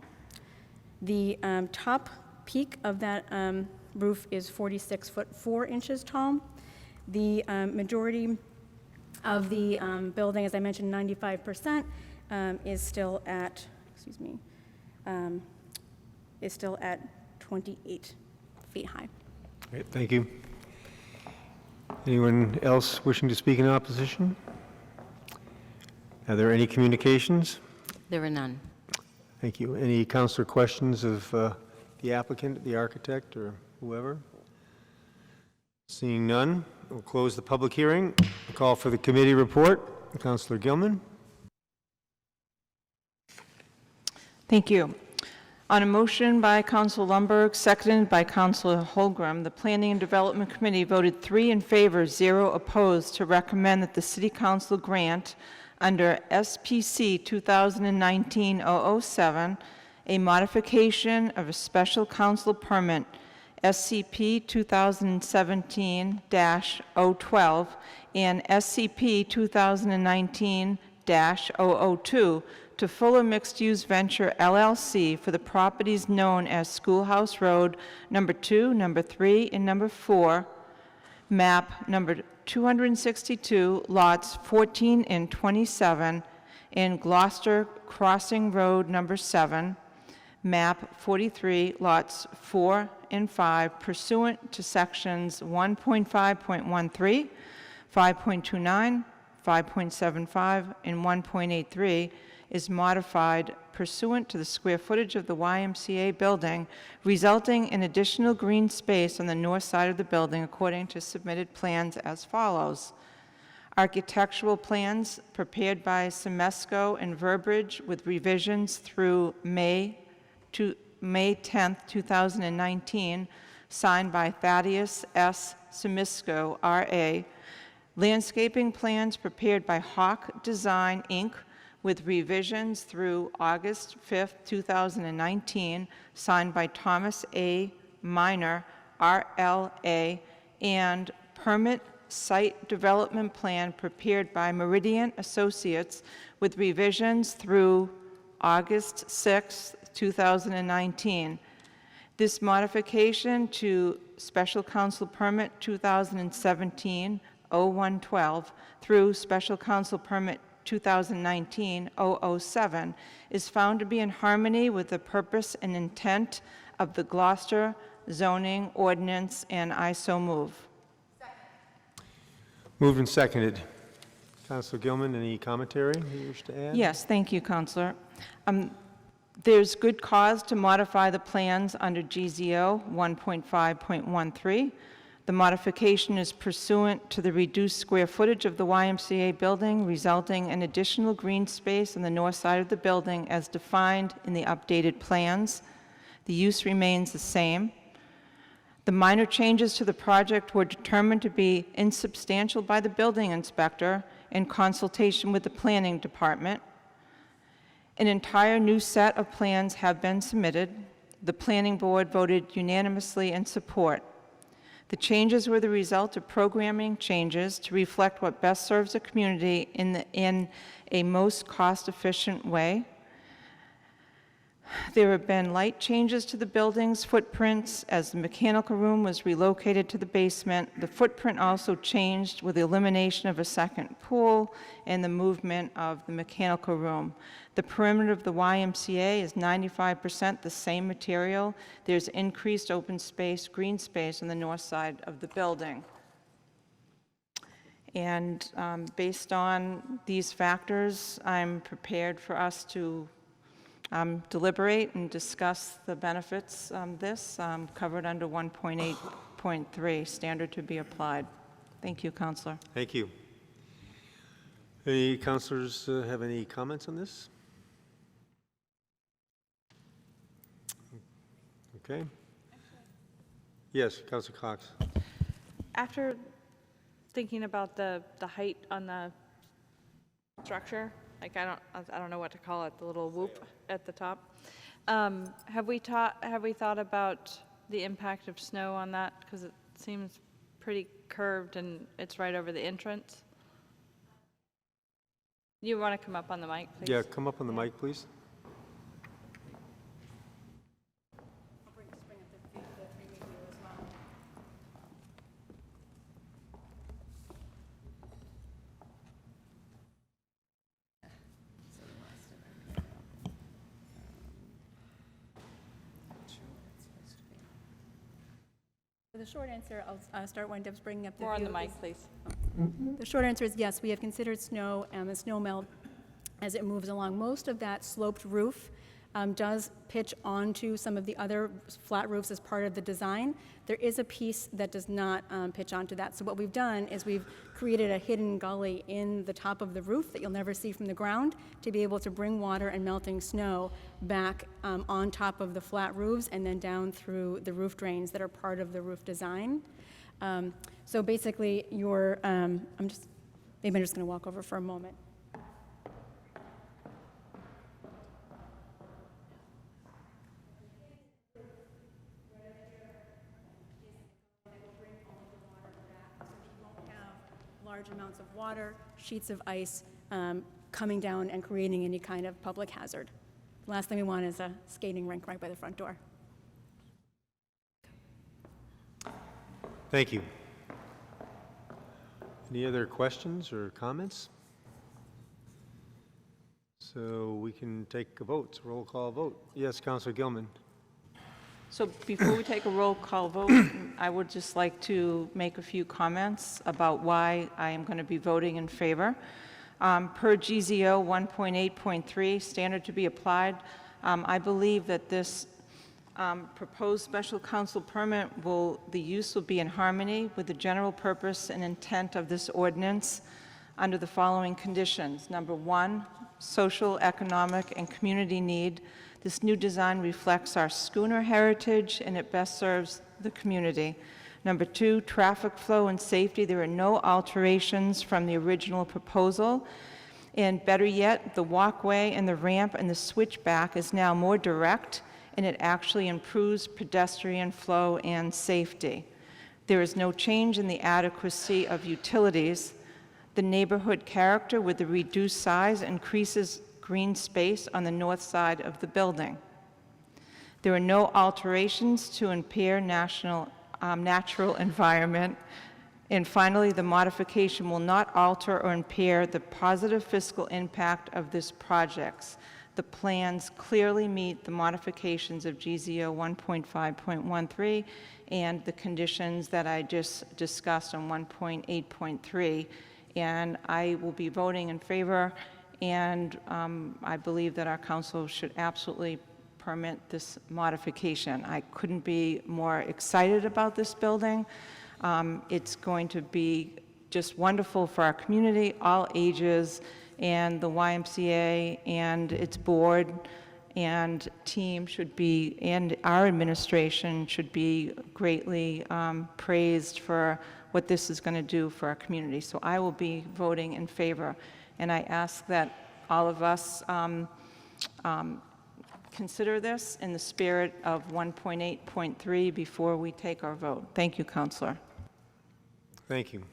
The top peak of that roof is 46 foot 4 inches tall. The majority of the building, as I mentioned, 95%, is still at, is still at 28 feet high. Great, thank you. Anyone else wishing to speak in opposition? Are there any communications? There are none. Thank you. Any councillor questions of the applicant, the architect, or whoever? Seeing none, we'll close the public hearing. Call for the committee report. Councillor Gilman. Thank you. On a motion by Councilor Lundberg, seconded by Councilor Holmgren, the Planning and Development Committee voted 3 in favor, 0 opposed, to recommend that the City Council grant, under SPC 2019-007, a modification of a special council permit, SCP 2017-012, and SCP 2019-002, to Fuller Mixed Use Venture LLC for the properties known as Schoolhouse Road number 2, number 3, and number 4, map number 262, lots 14 and 27, and Gloucester Crossing Road number 7, map 43, lots 4 and 5, pursuant to sections 1.5.13, 5.29, 5.75, and 1.83, is modified pursuant to the square footage of the YMCA building, resulting in additional green space on the north side of the building according to submitted plans as follows. Architectural plans prepared by Semesco and Verbiage with revisions through May 10th, 2019, signed by Thaddeus S. Semesco, R.A. Landscaping plans prepared by Hawk Design, Inc., with revisions through August 5th, 2019, signed by Thomas A. Minor, RLA, and permit site development plan prepared by Meridian Associates with revisions through August 6th, 2019. This modification to Special Council Permit 2017-0112 through Special Council Permit 2019-007 is found to be in harmony with the purpose and intent of the Gloucester zoning ordinance, and I so move. Moved and seconded. Councillor Gilman, any commentary you wish to add? Yes, thank you, Councillor. There's good cause to modify the plans under GZO 1.5.13. The modification is pursuant to the reduced square footage of the YMCA building, resulting in additional green space on the north side of the building as defined in the updated plans. The use remains the same. The minor changes to the project were determined to be insubstantial by the building inspector in consultation with the planning department. An entire new set of plans have been submitted. The planning board voted unanimously in support. The changes were the result of programming changes to reflect what best serves the community in a most cost-efficient way. There have been light changes to the building's footprints as the mechanical room was relocated to the basement. The footprint also changed with the elimination of a second pool and the movement of the mechanical room. The perimeter of the YMCA is 95% the same material. There's increased open space, green space on the north side of the building. And based on these factors, I'm prepared for us to deliberate and discuss the benefits of this covered under 1.8.3, standard to be applied. Thank you, Councillor. Thank you. Any councillors have any comments on this? Okay. Yes, Councilor Cox. After thinking about the height on the structure, like I don't know what to call it, the little whoop at the top. Have we thought about the impact of snow on that? Because it seems pretty curved and it's right over the entrance. You want to come up on the mic, please? Yeah, come up on the mic, please. The short answer, I'll start when Deb's bringing up the view. More on the mic, please. The short answer is yes, we have considered snow and the snow melt as it moves along. Most of that sloped roof does pitch onto some of the other flat roofs as part of the design. There is a piece that does not pitch onto that. So what we've done is we've created a hidden gully in the top of the roof that you'll never see from the ground to be able to bring water and melting snow back on top of the flat roofs and then down through the roof drains that are part of the roof design. So basically, maybe I'm just going to walk over for a moment. Large amounts of water, sheets of ice coming down and creating any kind of public hazard. Last thing we want is a skating rink right by the front door. Thank you. Any other questions or comments? So we can take a vote. It's a roll call vote. Yes, Councilor Gilman. So before we take a roll call vote, I would just like to make a few comments about why I am going to be voting in favor. Per GZO 1.8.3, standard to be applied, I believe that this proposed special council permit the use will be in harmony with the general purpose and intent of this ordinance under the following conditions. Number one, social, economic, and community need. This new design reflects our schooner heritage and it best serves the community. Number two, traffic flow and safety. There are no alterations from the original proposal. And better yet, the walkway and the ramp and the switchback is now more direct and it actually improves pedestrian flow and safety. There is no change in the adequacy of utilities. The neighborhood character with the reduced size increases green space on the north side of the building. There are no alterations to impair natural environment. And finally, the modification will not alter or impair the positive fiscal impact of this project. The plans clearly meet the modifications of GZO 1.5.13 and the conditions that I just discussed on 1.8.3. And I will be voting in favor, and I believe that our council should absolutely permit this modification. I couldn't be more excited about this building. It's going to be just wonderful for our community, all ages, and the YMCA and its board and team should be, and our administration should be greatly praised for what this is going to do for our community. So I will be voting in favor. And I ask that all of us consider this in the spirit of 1.8.3 before we take our vote. Thank you, Councillor. Thank you.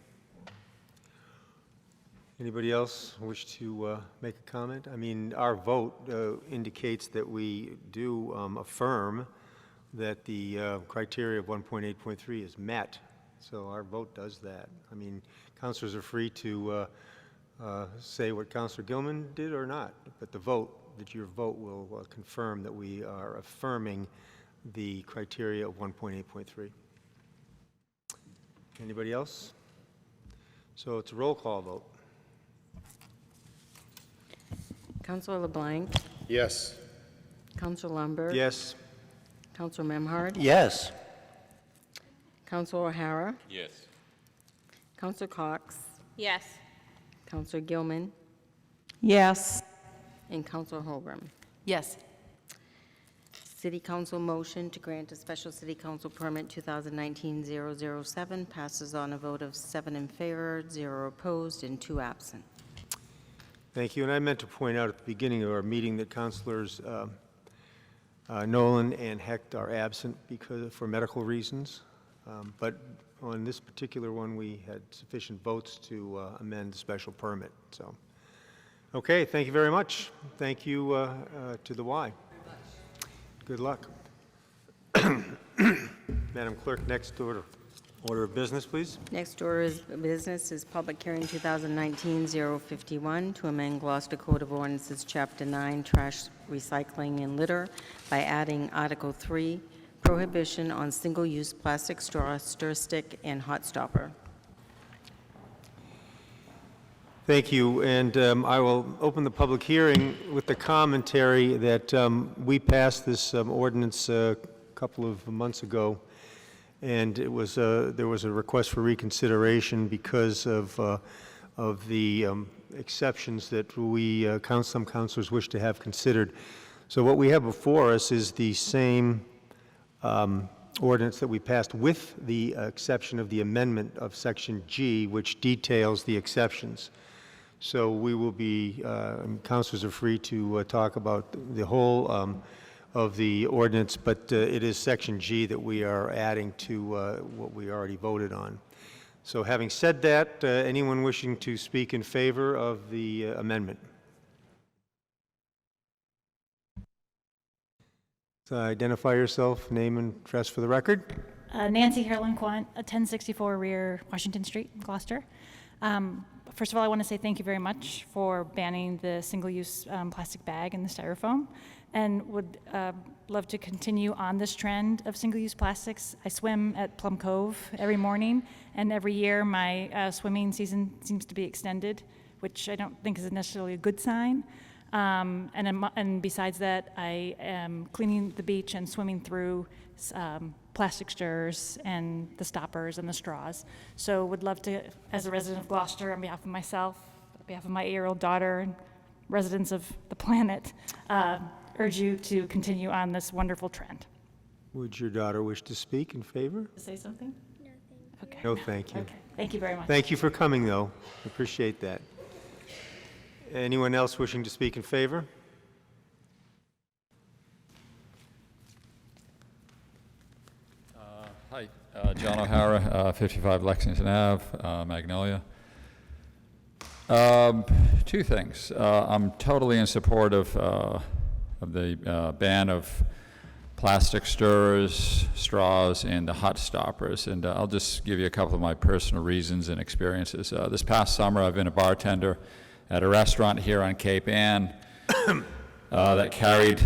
Anybody else wish to make a comment? I mean, our vote indicates that we do affirm that the criteria of 1.8.3 is met. So our vote does that. I mean, councilors are free to say what Councilor Gilman did or not, but your vote will confirm that we are affirming the criteria of 1.8.3. Anybody else? So it's a roll call vote. Councilor LeBlanc? Yes. Councilor Lambert? Yes. Councilor Memhard? Yes. Councilor O'Hara? Yes. Councilor Cox? Yes. Councilor Gilman? Yes. And Councilor Holbrook? Yes. City Council motion to grant a special City Council permit 2019-007 passes on a vote of 7 in favor, 0 opposed, and 2 absent. Thank you. And I meant to point out at the beginning of our meeting that Councilors Nolan and Hecht are absent for medical reasons. But on this particular one, we had sufficient votes to amend the special permit. So, okay, thank you very much. Thank you to the Y. Good luck. Madam Clerk, next order of business, please. Next order of business is public hearing 2019-051 to amend Gloucester Code of Ordinances, Chapter 9, Trash, Recycling, and Litter by adding Article 3, Prohibition on Single-Use Plastic Straw, Stir Stick, and Hot Stopper. Thank you, and I will open the public hearing with the commentary that we passed this ordinance a couple of months ago, and it was there was a request for reconsideration because of the exceptions that some councilors wish to have considered. So what we have before us is the same ordinance that we passed with the exception of the amendment of Section G, which details the exceptions. So we will be, councilors are free to talk about the whole of the ordinance, but it is Section G that we are adding to what we already voted on. So having said that, anyone wishing to speak in favor of the amendment? So identify yourself, name and address for the record. Nancy Harlan-Quant, 1064 Rear Washington Street, Gloucester. First of all, I want to say thank you very much for banning the single-use plastic bag and the styrofoam, and would love to continue on this trend of single-use plastics. I swim at Plum Cove every morning, and every year my swimming season seems to be extended, which I don't think is necessarily a good sign. And besides that, I am cleaning the beach and swimming through plastic stirrers and the stoppers and the straws. So would love to, as a resident of Gloucester, on behalf of myself, on behalf of my 8-year-old daughter and residents of the planet, urge you to continue on this wonderful trend. Would your daughter wish to speak in favor? Say something? No, thank you. Okay. No, thank you. Okay. Thank you very much. Thank you for coming, though. Appreciate that. Anyone else wishing to speak in favor? Hi, John O'Hara, 55 Lexington Ave, Magnolia. Two things. I'm totally in support of the ban of plastic stirrers, straws, and the hot stoppers. And I'll just give you a couple of my personal reasons and experiences. This past summer, I've been a bartender at a restaurant here on Cape Ann that carried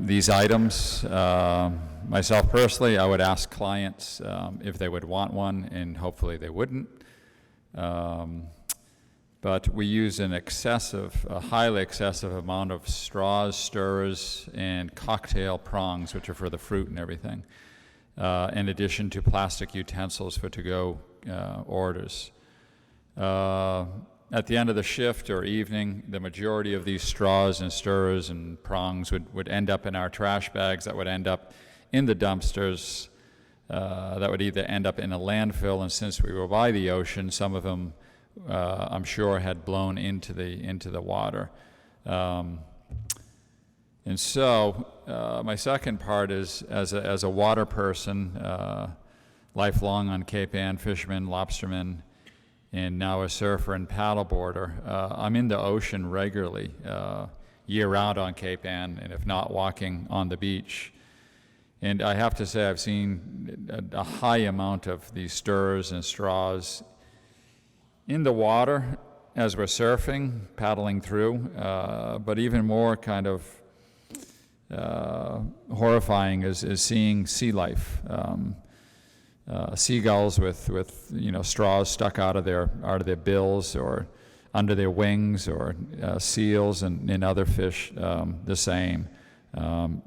these items. Myself personally, I would ask clients if they would want one, and hopefully they wouldn't. But we use a highly excessive amount of straws, stirrers, and cocktail prongs, which are for the fruit and everything, in addition to plastic utensils for to-go orders. At the end of the shift or evening, the majority of these straws and stirrers and prongs would end up in our trash bags that would end up in the dumpsters, that would either end up in a landfill, and since we were by the ocean, some of them I'm sure had blown into the water. And so my second part is, as a water person, lifelong on Cape Ann, fisherman, lobsterman, and now a surfer and paddleboarder, I'm in the ocean regularly, year-round on Cape Ann, and if not, walking on the beach. And I have to say I've seen a high amount of these stirrers and straws in the water as we're surfing, paddling through, but even more kind of horrifying is seeing sea life. Seagulls with straws stuck out of their bills or under their wings, or seals and other fish the same.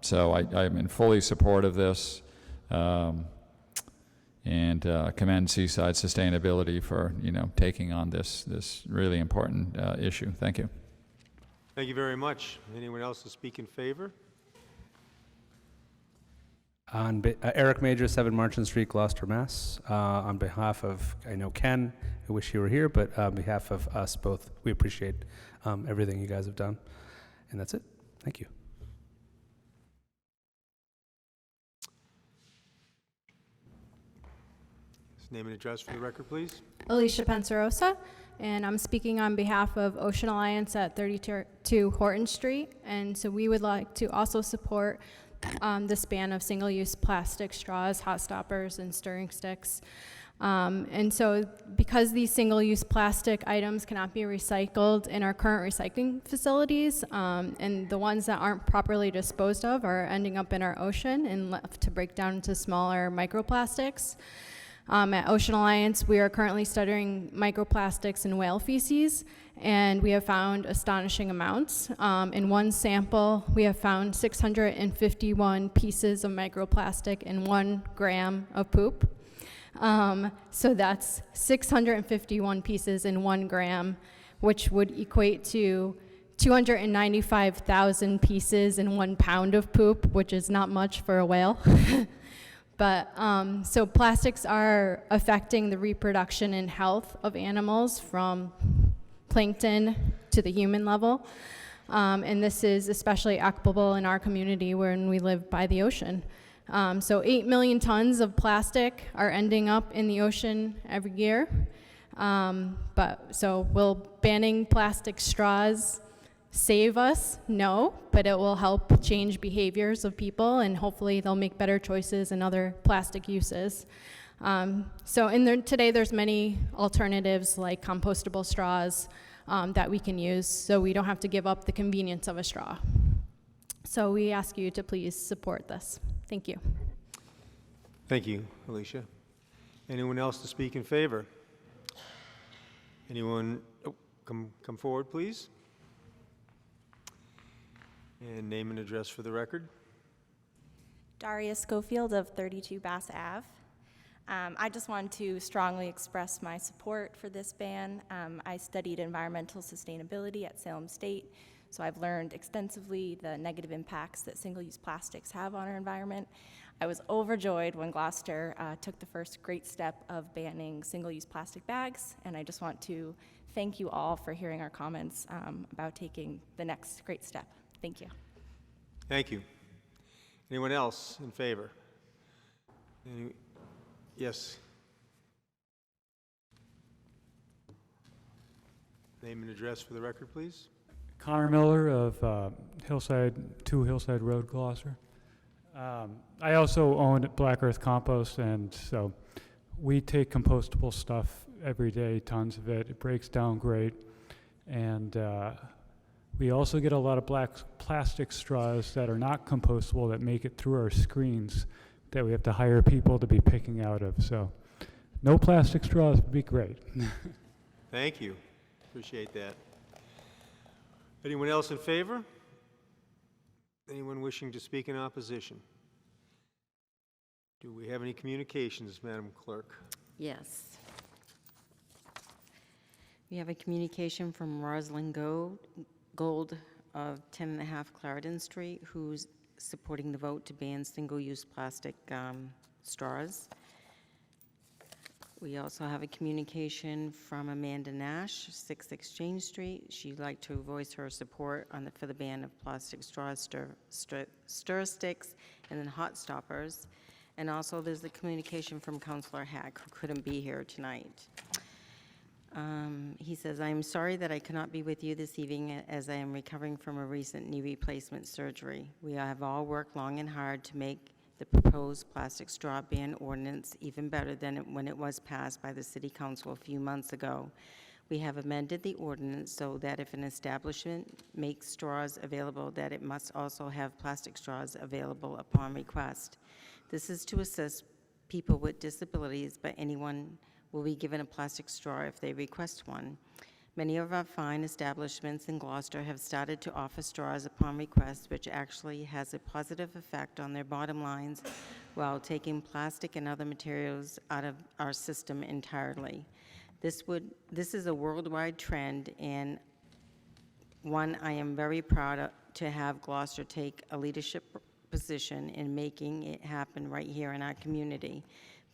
So I'm in fully support of this, and commend Seaside Sustainability for taking on this really important issue. Thank you. Thank you very much. Anyone else to speak in favor? Eric Major, 7 Marchant Street, Gloucester, Mass. On behalf of, I know Ken, I wish you were here, but on behalf of us both, we appreciate everything you guys have done. And that's it. Thank you. Name and address for the record, please. Alicia Pensarosa, and I'm speaking on behalf of Ocean Alliance at 32 Horton Street. And so we would like to also support this ban of single-use plastic straws, hot stoppers, and stirring sticks. And so because these single-use plastic items cannot be recycled in our current recycling facilities, and the ones that aren't properly disposed of are ending up in our ocean and left to break down into smaller microplastics. At Ocean Alliance, we are currently studying microplastics in whale feces, and we have found astonishing amounts. In one sample, we have found 651 pieces of microplastic in 1 gram of poop. So that's 651 pieces in 1 gram, which would equate to 295,000 pieces in 1 pound of poop, which is not much for a whale. But so plastics are affecting the reproduction and health of animals from plankton to the human level. And this is especially applicable in our community when we live by the ocean. So 8 million tons of plastic are ending up in the ocean every year. So will banning plastic straws save us? No, but it will help change behaviors of people, and hopefully they'll make better choices in other plastic uses. Today there's many alternatives like compostable straws that we can use, so we don't have to give up the convenience of a straw. So we ask you to please support this. Thank you. Thank you, Alicia. Anyone else to speak in favor? Anyone? Oh, come forward, please. And name and address for the record. Daria Schofield of 32 Bass Ave. I just wanted to strongly express my support for this ban. I studied environmental sustainability at Salem State, so I've learned extensively the negative impacts that single-use plastics have on our environment. I was overjoyed when Gloucester took the first great step of banning single-use plastic bags, and I just want to thank you all for hearing our comments about taking the next great step. Thank you. Thank you. Anyone else in favor? Yes. Name and address for the record, please. Connor Miller of Hillside Road, Gloucester. I also own Black Earth Compost, and so we take compostable stuff every day, tons of it. It breaks down great, and we also get a lot of black plastic straws that are not compostable that make it through our screens that we have to hire people to be picking out of. So no plastic straws would be great. Thank you. Appreciate that. Anyone else in favor? Anyone wishing to speak in opposition? Do we have any communications, Madam Clerk? Yes. We have a communication from Rosalind Gold of 10.5 Clarendon Street, who's supporting the vote to ban single-use plastic straws. We also have a communication from Amanda Nash, 6 Exchange Street. She'd like to voice her support for the ban of plastic straws, stir sticks, and then hot stoppers. And also there's the communication from Councillor Hack, who couldn't be here tonight. He says, I am sorry that I cannot be with you this evening as I am recovering from a recent knee replacement surgery. We have all worked long and hard to make the proposed plastic straw ban ordinance even better than when it was passed by the City Council a few months ago. We have amended the ordinance so that if an establishment makes straws available, that it must also have plastic straws available upon request. This is to assist people with disabilities, but anyone will be given a plastic straw if they request one. Many of our fine establishments in Gloucester have started to offer straws upon request, which actually has a positive effect on their bottom lines while taking plastic and other materials out of our system entirely. This is a worldwide trend, and one I am very proud of, to have Gloucester take a leadership position in making it happen right here in our community.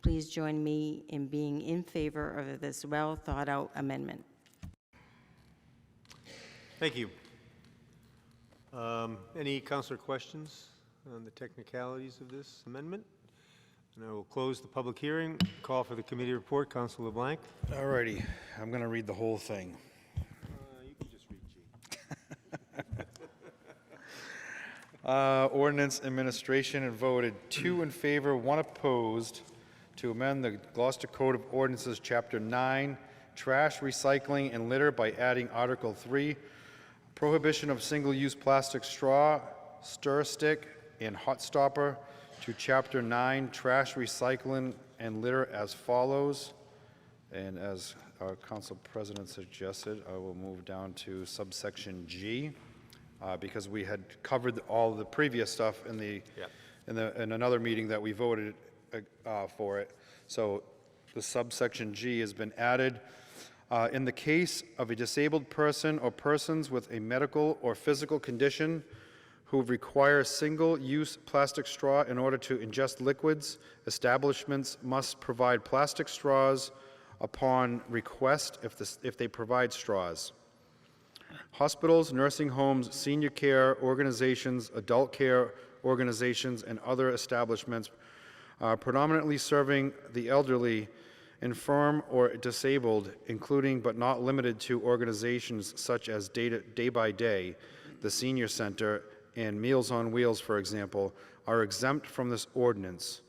Please join me in being in favor of this well-thought-out amendment. Thank you. Any councillor questions on the technicalities of this amendment? And I will close the public hearing. Call for the committee report. Councillor LeBlanc. All righty, I'm going to read the whole thing. You can just read G. Ordinance administration had voted 2 in favor, 1 opposed, to amend the Gloucester Code of Ordinances, Chapter 9, Trash, Recycling, and Litter by adding Article 3, Prohibition of Single-Use Plastic Straw, Stir Stick, and Hot Stopper, to Chapter 9, Trash, Recycling, and Litter as follows. And as our Council President suggested, I will move down to subsection G, because we had covered all the previous stuff in another meeting that we voted for it. So the subsection G has been added. In the case of a disabled person or persons with a medical or physical condition who require single-use plastic straw in order to ingest liquids, establishments must provide plastic straws upon request if they provide straws. Hospitals, nursing homes, senior care organizations, adult care organizations, and other establishments predominantly serving the elderly, infirm, or disabled, including but not limited to organizations such as Day by Day, the Senior Center, and Meals on Wheels, for example, are exempt from this ordinance.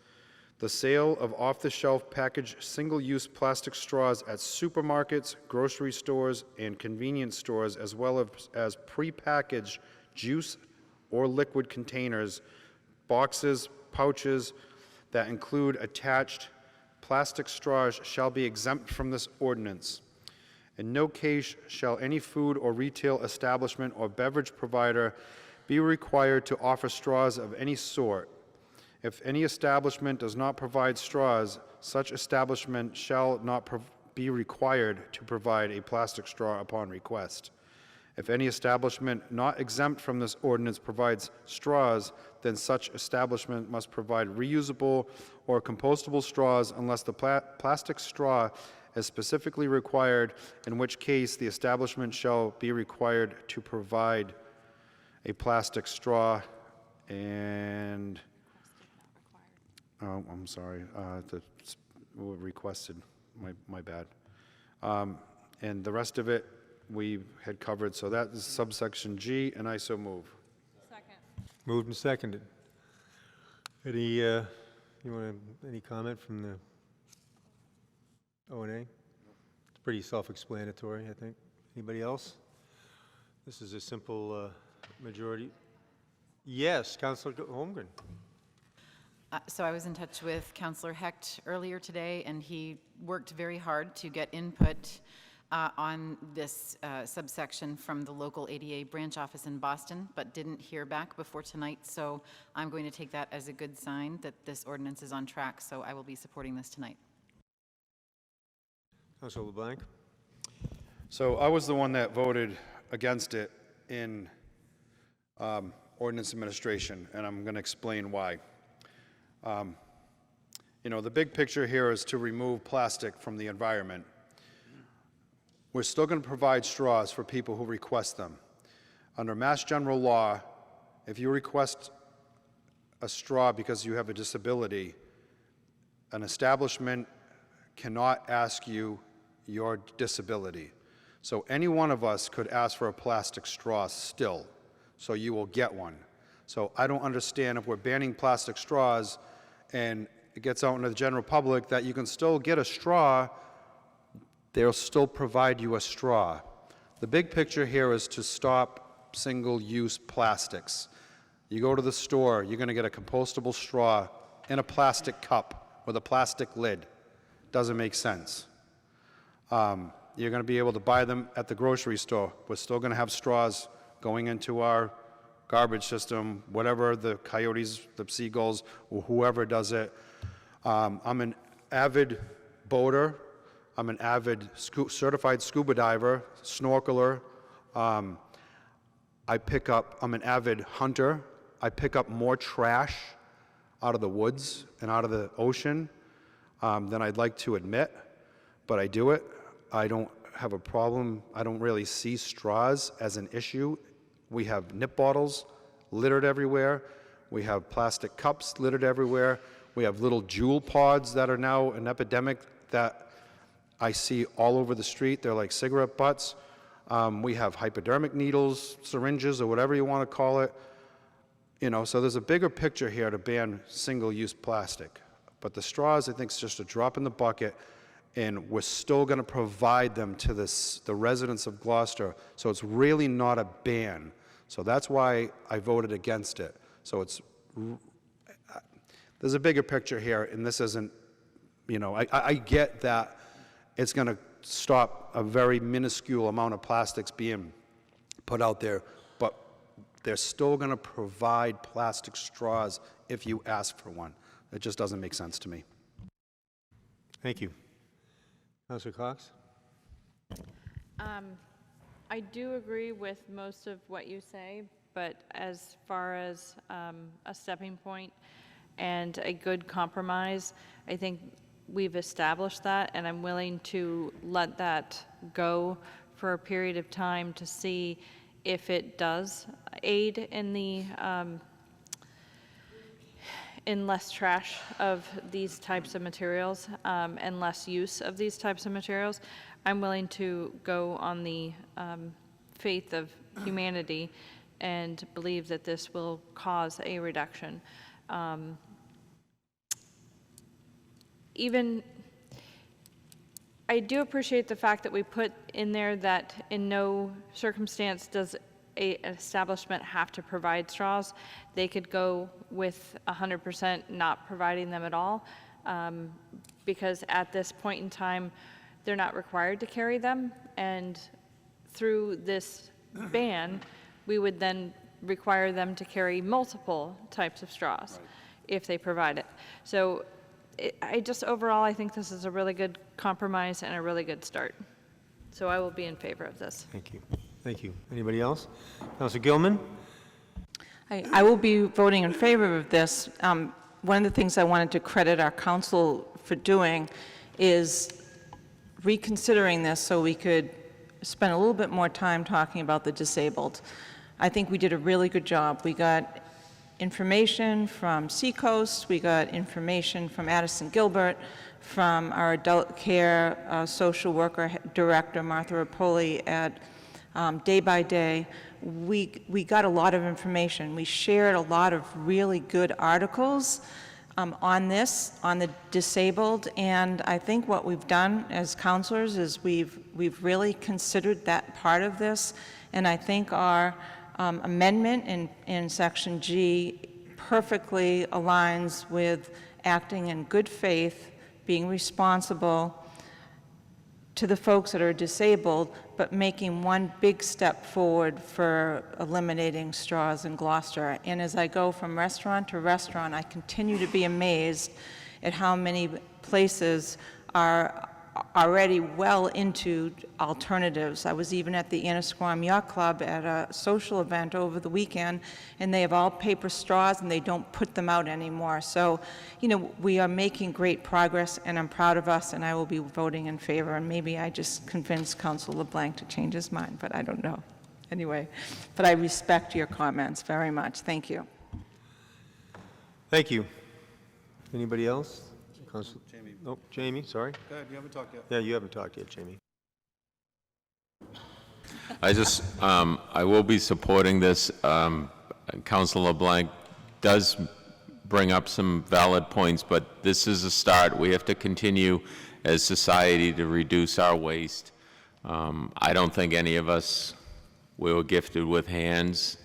The sale of off-the-shelf packaged single-use plastic straws at supermarkets, grocery stores, and convenience stores, as well as prepackaged juice or liquid containers, boxes, pouches that include attached plastic straws shall be exempt from this ordinance. In no case shall any food or retail establishment or beverage provider be required to offer straws of any sort. If any establishment does not provide straws, such establishment shall not be required to provide a plastic straw upon request. If any establishment not exempt from this ordinance provides straws, then such establishment must provide reusable or compostable straws unless the plastic straw is specifically required, in which case the establishment shall be required to provide a plastic straw. And I'm sorry, requested, my bad. And the rest of it we had covered, so that is subsection G, and I so move. Second. Moved and seconded. Any comment from the O&A? It's pretty self-explanatory, I think. Anybody else? This is a simple majority. Yes, Councillor Holmgren. So I was in touch with Councillor Hecht earlier today, and he worked very hard to get input on this subsection from the local ADA branch office in Boston, but didn't hear back before tonight. So I'm going to take that as a good sign that this ordinance is on track. So I will be supporting this tonight. Councillor LeBlanc. So I was the one that voted against it in ordinance administration, and I'm going to explain why. The big picture here is to remove plastic from the environment. We're still going to provide straws for people who request them. Under Mass General Law, if you request a straw because you have a disability, an establishment cannot ask you your disability. So any one of us could ask for a plastic straw still, so you will get one. So I don't understand if we're banning plastic straws and it gets out into the general public that you can still get a straw, they'll still provide you a straw. The big picture here is to stop single-use plastics. You go to the store, you're going to get a compostable straw in a plastic cup with a plastic lid. Doesn't make sense. You're going to be able to buy them at the grocery store. We're still going to have straws going into our garbage system, whatever the coyotes, the seagulls, or whoever does it. I'm an avid boater. I'm an avid certified scuba diver, snorkeler. I'm an avid hunter. I pick up more trash out of the woods and out of the ocean than I'd like to admit, but I do it. I don't have a problem. I don't really see straws as an issue. We have nip bottles littered everywhere. We have plastic cups littered everywhere. We have little jewel pods that are now an epidemic that I see all over the street. They're like cigarette butts. We have hypodermic needles, syringes, or whatever you want to call it. You know, so there's a bigger picture here to ban single-use plastic. But the straws, I think, is just a drop in the bucket, and we're still going to provide them to the residents of Gloucester. So it's really not a ban. So that's why I voted against it. So there's a bigger picture here, and this isn't, you know, I get that it's going to stop a very minuscule amount of plastics being put out there, but they're still going to provide plastic straws if you ask for one. It just doesn't make sense to me. Thank you. Councillor Cox? I do agree with most of what you say, but as far as a stepping point and a good compromise, I think we've established that, and I'm willing to let that go for a period of time to see if it does aid in the in less trash of these types of materials and less use of these types of materials. I'm willing to go on the faith of humanity and believe that this will cause a reduction. Even, I do appreciate the fact that we put in there that in no circumstance does an establishment have to provide straws. They could go with 100% not providing them at all, because at this point in time, they're not required to carry them, and through this ban, we would then require them to carry multiple types of straws if they provide it. So overall, I think this is a really good compromise and a really good start. So I will be in favor of this. Thank you. Thank you. Anybody else? Councillor Gilman? I will be voting in favor of this. One of the things I wanted to credit our council for doing is reconsidering this so we could spend a little bit more time talking about the disabled. I think we did a really good job. We got information from Seacoast, we got information from Addison Gilbert, from our adult care social worker director, Martha Rapoli, at Day by Day. We got a lot of information. We shared a lot of really good articles on this, on the disabled, and I think what we've done as counselors is we've really considered that part of this, and I think our amendment in section G perfectly aligns with acting in good faith, being responsible to the folks that are disabled, but making one big step forward for eliminating straws in Gloucester. And as I go from restaurant to restaurant, I continue to be amazed at how many places are already well into alternatives. I was even at the Annisquam Yacht Club at a social event over the weekend, and they have all paper straws and they don't put them out anymore. So, you know, we are making great progress, and I'm proud of us, and I will be voting in favor. And maybe I just convinced Councillor LeBlanc to change his mind, but I don't know. Anyway, but I respect your comments very much. Thank you. Thank you. Anybody else? Jamie. Oh, Jamie, sorry. Go ahead, you haven't talked yet. Yeah, you haven't talked yet, Jamie. I will be supporting this. Councillor LeBlanc does bring up some valid points, but this is a start. We have to continue as society to reduce our waste. I don't think any of us, we were gifted with hands.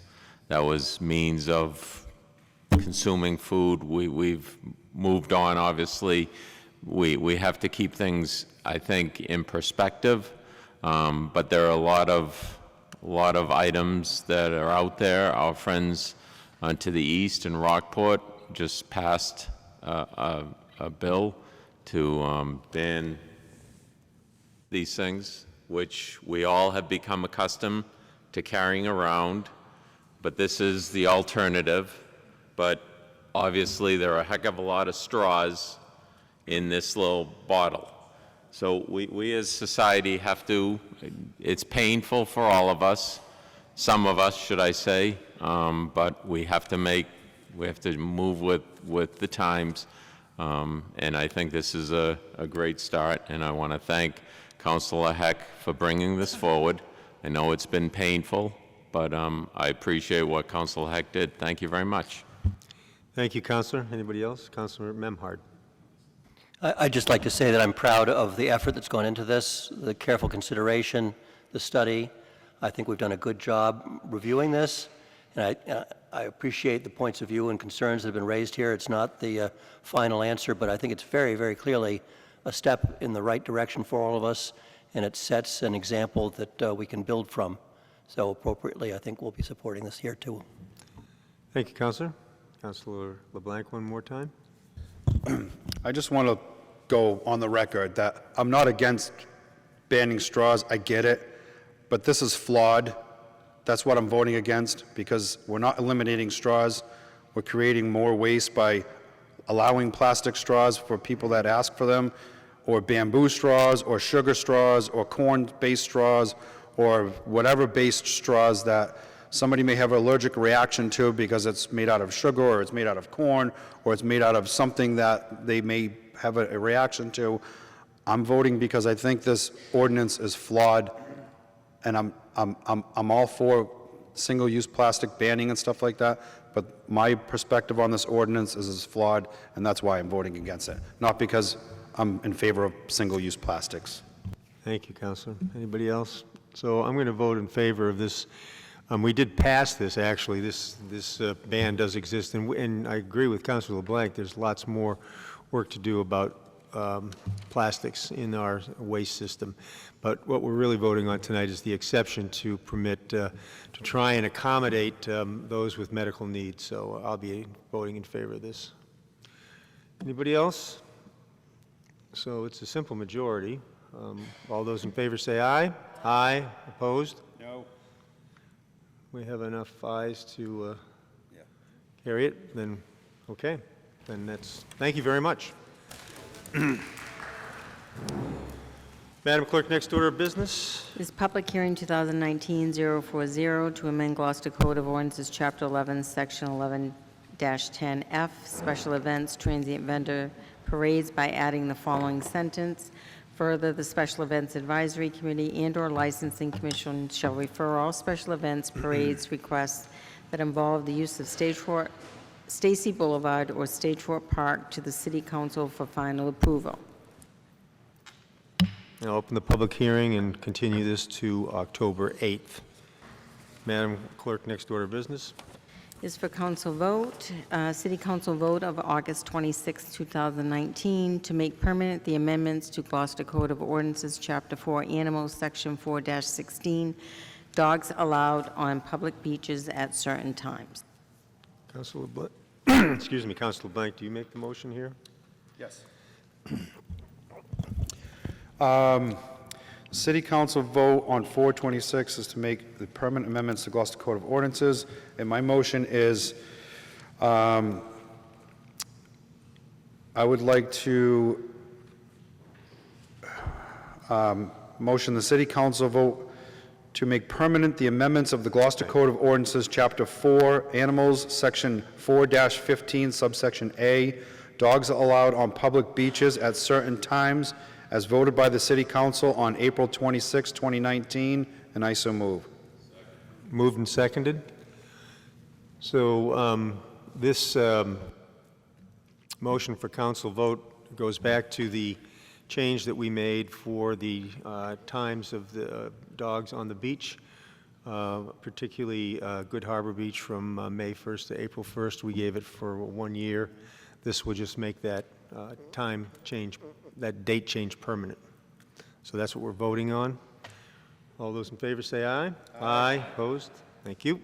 That was means of consuming food. We've moved on, obviously. We have to keep things, I think, in perspective, but there are a lot of items that are out there. Our friends to the east in Rockport just passed a bill to ban these things, which we all have become accustomed to carrying around, but this is the alternative. but obviously there are a heck of a lot of straws in this little bottle. So we as society have to, it's painful for all of us, some of us, should I say, but we have to move with the times. And I think this is a great start, and I want to thank Councillor Heck for bringing this forward. I know it's been painful, but I appreciate what Councillor Heck did. Thank you very much. Thank you, Councillor. Anybody else? Councillor Memhard. I'd just like to say that I'm proud of the effort that's gone into this, the careful consideration, the study. I think we've done a good job reviewing this, and I appreciate the points of view and concerns that have been raised here. It's not the final answer, but I think it's very, very clearly a step in the right direction for all of us, and it sets an example that we can build from. So appropriately, I think we'll be supporting this here too. Thank you, Councillor. Councillor LeBlanc, one more time. I just want to go on the record that I'm not against banning straws. I get it, but this is flawed. That's what I'm voting against, because we're not eliminating straws. We're creating more waste by allowing plastic straws for people that ask for them, or bamboo straws, or sugar straws, or corn-based straws, or whatever based straws that somebody may have an allergic reaction to because it's made out of sugar, or it's made out of corn, or it's made out of something that they may have a reaction to. I'm voting because I think this ordinance is flawed, and I'm all for single-use plastic banning and stuff like that, but my perspective on this ordinance is it's flawed, and that's why I'm voting against it, not because I'm in favor of single-use plastics. Thank you, Councillor. Anybody else? So I'm going to vote in favor of this. We did pass this, actually. This ban does exist, and I agree with Councillor LeBlanc. There's lots more work to do about plastics in our waste system. But what we're really voting on tonight is the exception to permit, to try and accommodate those with medical needs. So I'll be voting in favor of this. Anybody else? So it's a simple majority. All those in favor say aye. Aye. Opposed? No. We have enough ayes to carry it, then, okay. Then that's, thank you very much. Madam Clerk, next order of business. This public hearing 2019-040 to amend Gloucester Code of Ordinances, Chapter 11, Section 11-10F, Special Events, Transient Vendor Parades, by adding the following sentence. Further, the Special Events Advisory Committee and/or Licensing Commission shall refer all special events, parades, requests that involve the use of Stacy Boulevard or Stage-Fort Park to the City Council for final approval. I'll open the public hearing and continue this to October 8th. Madam Clerk, next order of business. Is for council vote, City Council vote of August 26, 2019, to make permanent the amendments to Gloucester Code of Ordinances, Chapter 4, Animals, Section 4-16, dogs allowed on public beaches at certain times. Councilor LeBlanc, excuse me, Councilor LeBlanc, do you make the motion here? Yes. City Council vote on 426 is to make the permanent amendments to Gloucester Code of Ordinances, and my motion is, I would like to motion the City Council vote to make permanent the amendments of the Gloucester Code of Ordinances, Chapter 4, Animals, Section 4-15, subsection A, dogs allowed on public beaches at certain times, as voted by the City Council on April 26, 2019, and I so move. Moved and seconded. So this motion for council vote goes back to the change that we made for the times of the dogs on the beach, particularly Good Harbor Beach from May 1st to April 1st. We gave it for 1 year. This will just make that time change, that date change permanent. So that's what we're voting on. All those in favor say aye. Aye. Opposed? Thank you.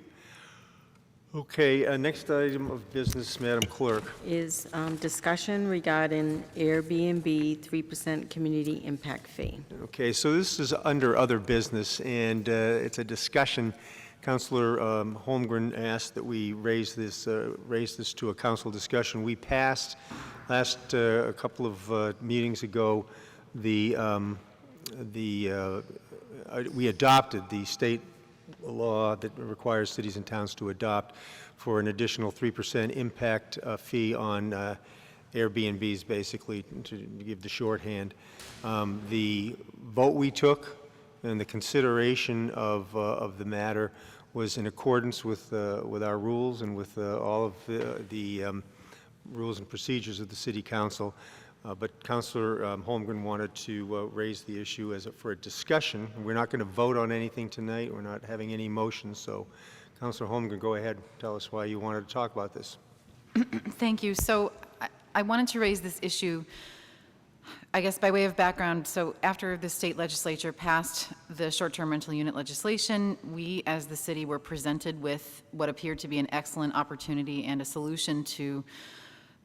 Okay, next item of business, Madam Clerk. Is discussion regarding Airbnb 3% community impact fee. Okay, so this is under other business, and it's a discussion Councillor Holmgren asked that we raise this to a council discussion. We passed a couple of meetings ago we adopted the state law that requires cities and towns to adopt for an additional 3% impact fee on Airbnbs, basically, to give the shorthand. The vote we took and the consideration of the matter was in accordance with our rules and with all of the rules and procedures of the City Council. But Councillor Holmgren wanted to raise the issue for a discussion. We're not going to vote on anything tonight. We're not having any motions. So, Councillor Holmgren, go ahead. Tell us why you wanted to talk about this. Thank you. So I wanted to raise this issue, I guess, by way of background. So after the state legislature passed the short-term rental unit legislation, we as the city were presented with what appeared to be an excellent opportunity and a solution to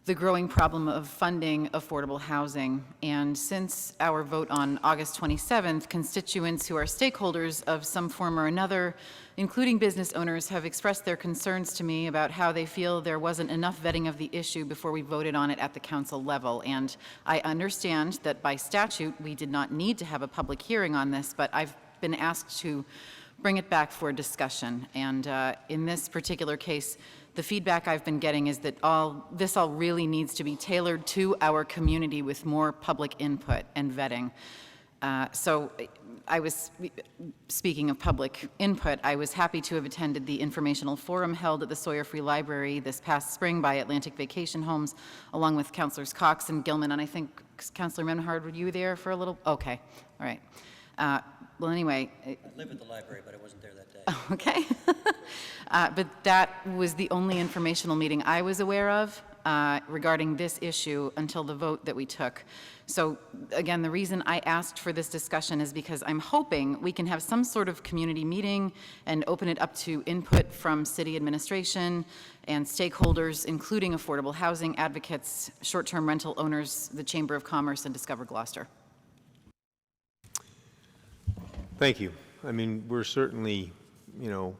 the growing problem of funding affordable housing. And since our vote on August 27th, constituents who are stakeholders of some form or another, including business owners, have expressed their concerns to me about how they feel there wasn't enough vetting of the issue before we voted on it at the council level. And I understand that by statute, we did not need to have a public hearing on this, but I've been asked to bring it back for discussion. And in this particular case, the feedback I've been getting is that this all really needs to be tailored to our community with more public input and vetting. So I was, speaking of public input, I was happy to have attended the informational forum held at the Sawyer Free Library this past spring by Atlantic Vacation Homes, along with Councilors Cox and Gilman, and I think Councilor Menhard, were you there for a little? Okay, all right. Well, anyway. I live at the library, but I wasn't there that day. Okay. But that was the only informational meeting I was aware of regarding this issue until the vote that we took. So again, the reason I asked for this discussion is because I'm hoping we can have some sort of community meeting and open it up to input from city administration and stakeholders, including affordable housing advocates, short-term rental owners, the Chamber of Commerce, and Discover Gloucester. Thank you. I mean, we're certainly,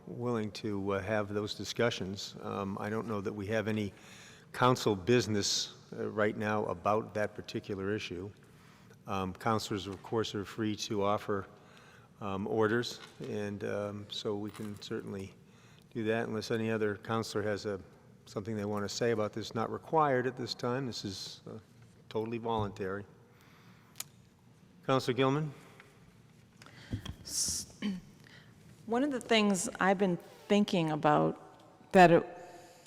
willing to have those discussions. I don't know that we have any council business right now about that particular issue. Councilors, of course, are free to offer orders, and so we can certainly do that unless any other councilor has something they want to say about this. Not required at this time. This is totally voluntary. Councilor Gilman? One of the things I've been thinking about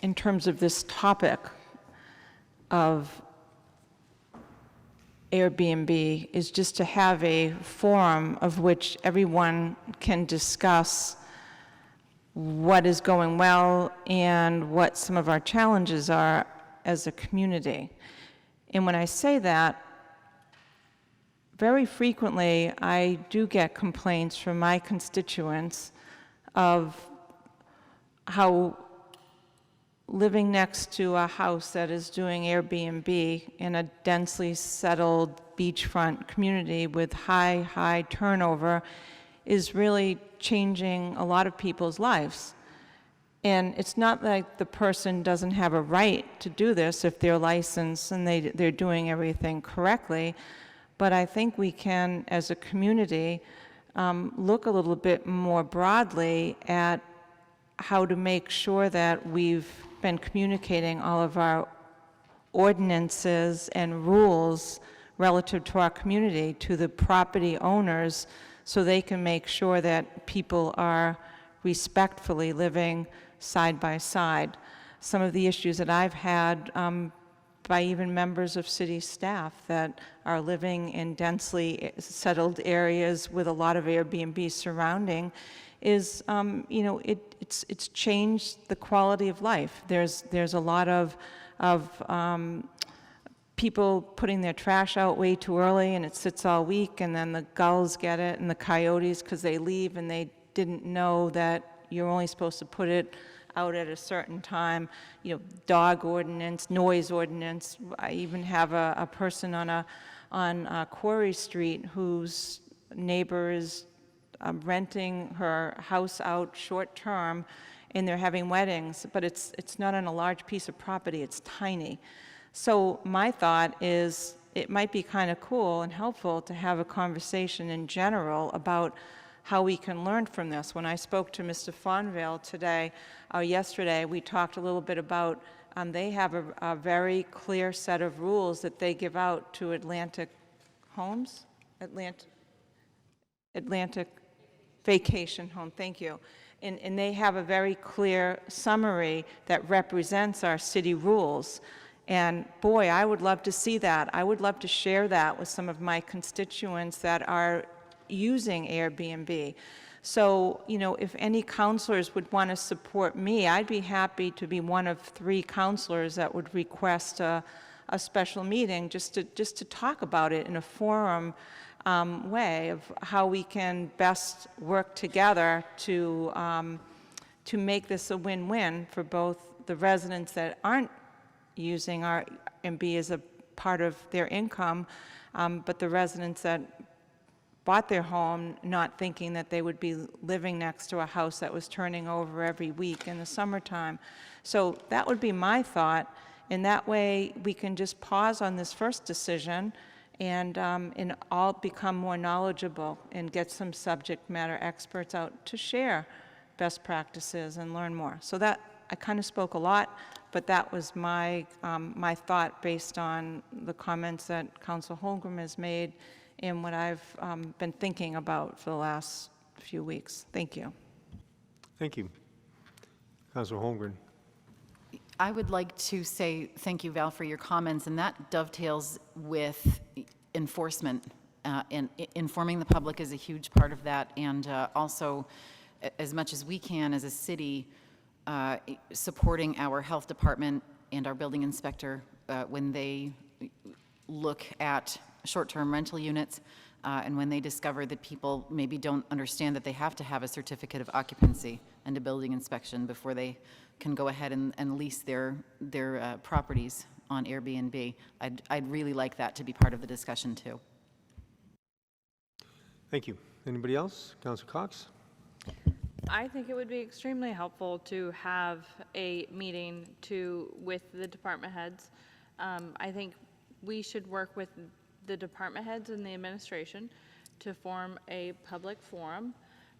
in terms of this topic of Airbnb is just to have a forum of which everyone can discuss what is going well and what some of our challenges are as a community. And when I say that, very frequently, I do get complaints from my constituents of how living next to a house that is doing Airbnb in a densely settled beachfront community with high turnover is really changing a lot of people's lives. And it's not like the person doesn't have a right to do this if they're licensed and they're doing everything correctly. But I think we can, as a community, look a little bit more broadly at how to make sure that we've been communicating all of our ordinances and rules relative to our community to the property owners so they can make sure that people are respectfully living side by side. Some of the issues that I've had by even members of city staff that are living in densely settled areas with a lot of Airbnb surrounding is, it's changed the quality of life. There's a lot of people putting their trash out way too early and it sits all week, and then the gulls get it and the coyotes because they leave and they didn't know that you're only supposed to put it out at a certain time. Dog ordinance, noise ordinance. I even have a person on Quarry Street whose neighbor is renting her house out short-term, and they're having weddings, but it's not on a large piece of property, it's tiny. So my thought is it might be kind of cool and helpful to have a conversation in general about how we can learn from this. When I spoke to Mr. Fonville today, or yesterday, we talked a little bit about, they have a very clear set of rules that they give out to Atlantic Homes, Atlantic Vacation Home, thank you. And they have a very clear summary that represents our city rules. And boy, I would love to see that. I would love to share that with some of my constituents that are using Airbnb. So, you know, if any counselors would want to support me, I'd be happy to be one of 3 counselors that would request a special meeting just to talk about it in a forum way of how we can best work together to make this a win-win for both the residents that aren't using our Airbnb as a part of their income, but the residents that bought their home not thinking that they would be living next to a house that was turning over every week in the summertime. So that would be my thought, and that way we can just pause on this first decision and all become more knowledgeable and get some subject matter experts out to share best practices and learn more. So that, I kind of spoke a lot, but that was my, my thought based on the comments that Councilor Holmgren has made and what I've been thinking about for the last few weeks. Thank you. Thank you. Councilor Holmgren. I would like to say thank you, Val, for your comments, and that dovetails with enforcement. And informing the public is a huge part of that, and also, as much as we can as a city, supporting our health department and our building inspector when they look at short-term rental units and when they discover that people maybe don't understand that they have to have a certificate of occupancy and a building inspection before they can go ahead and lease their properties on Airbnb. I'd really like that to be part of the discussion too. Thank you. Anybody else? Councilor Cox? I think it would be extremely helpful to have a meeting with the department heads. I think we should work with the department heads and the administration to form a public forum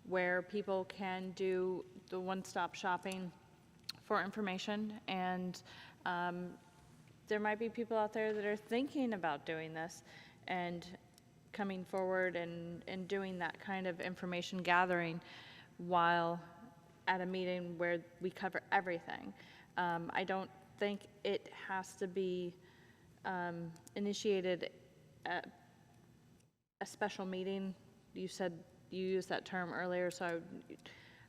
where people can do the one-stop shopping for information, and there might be people out there that are thinking about doing this and coming forward and doing that kind of information gathering while at a meeting where we cover everything. I don't think it has to be initiated at a special meeting. You said you used that term earlier, so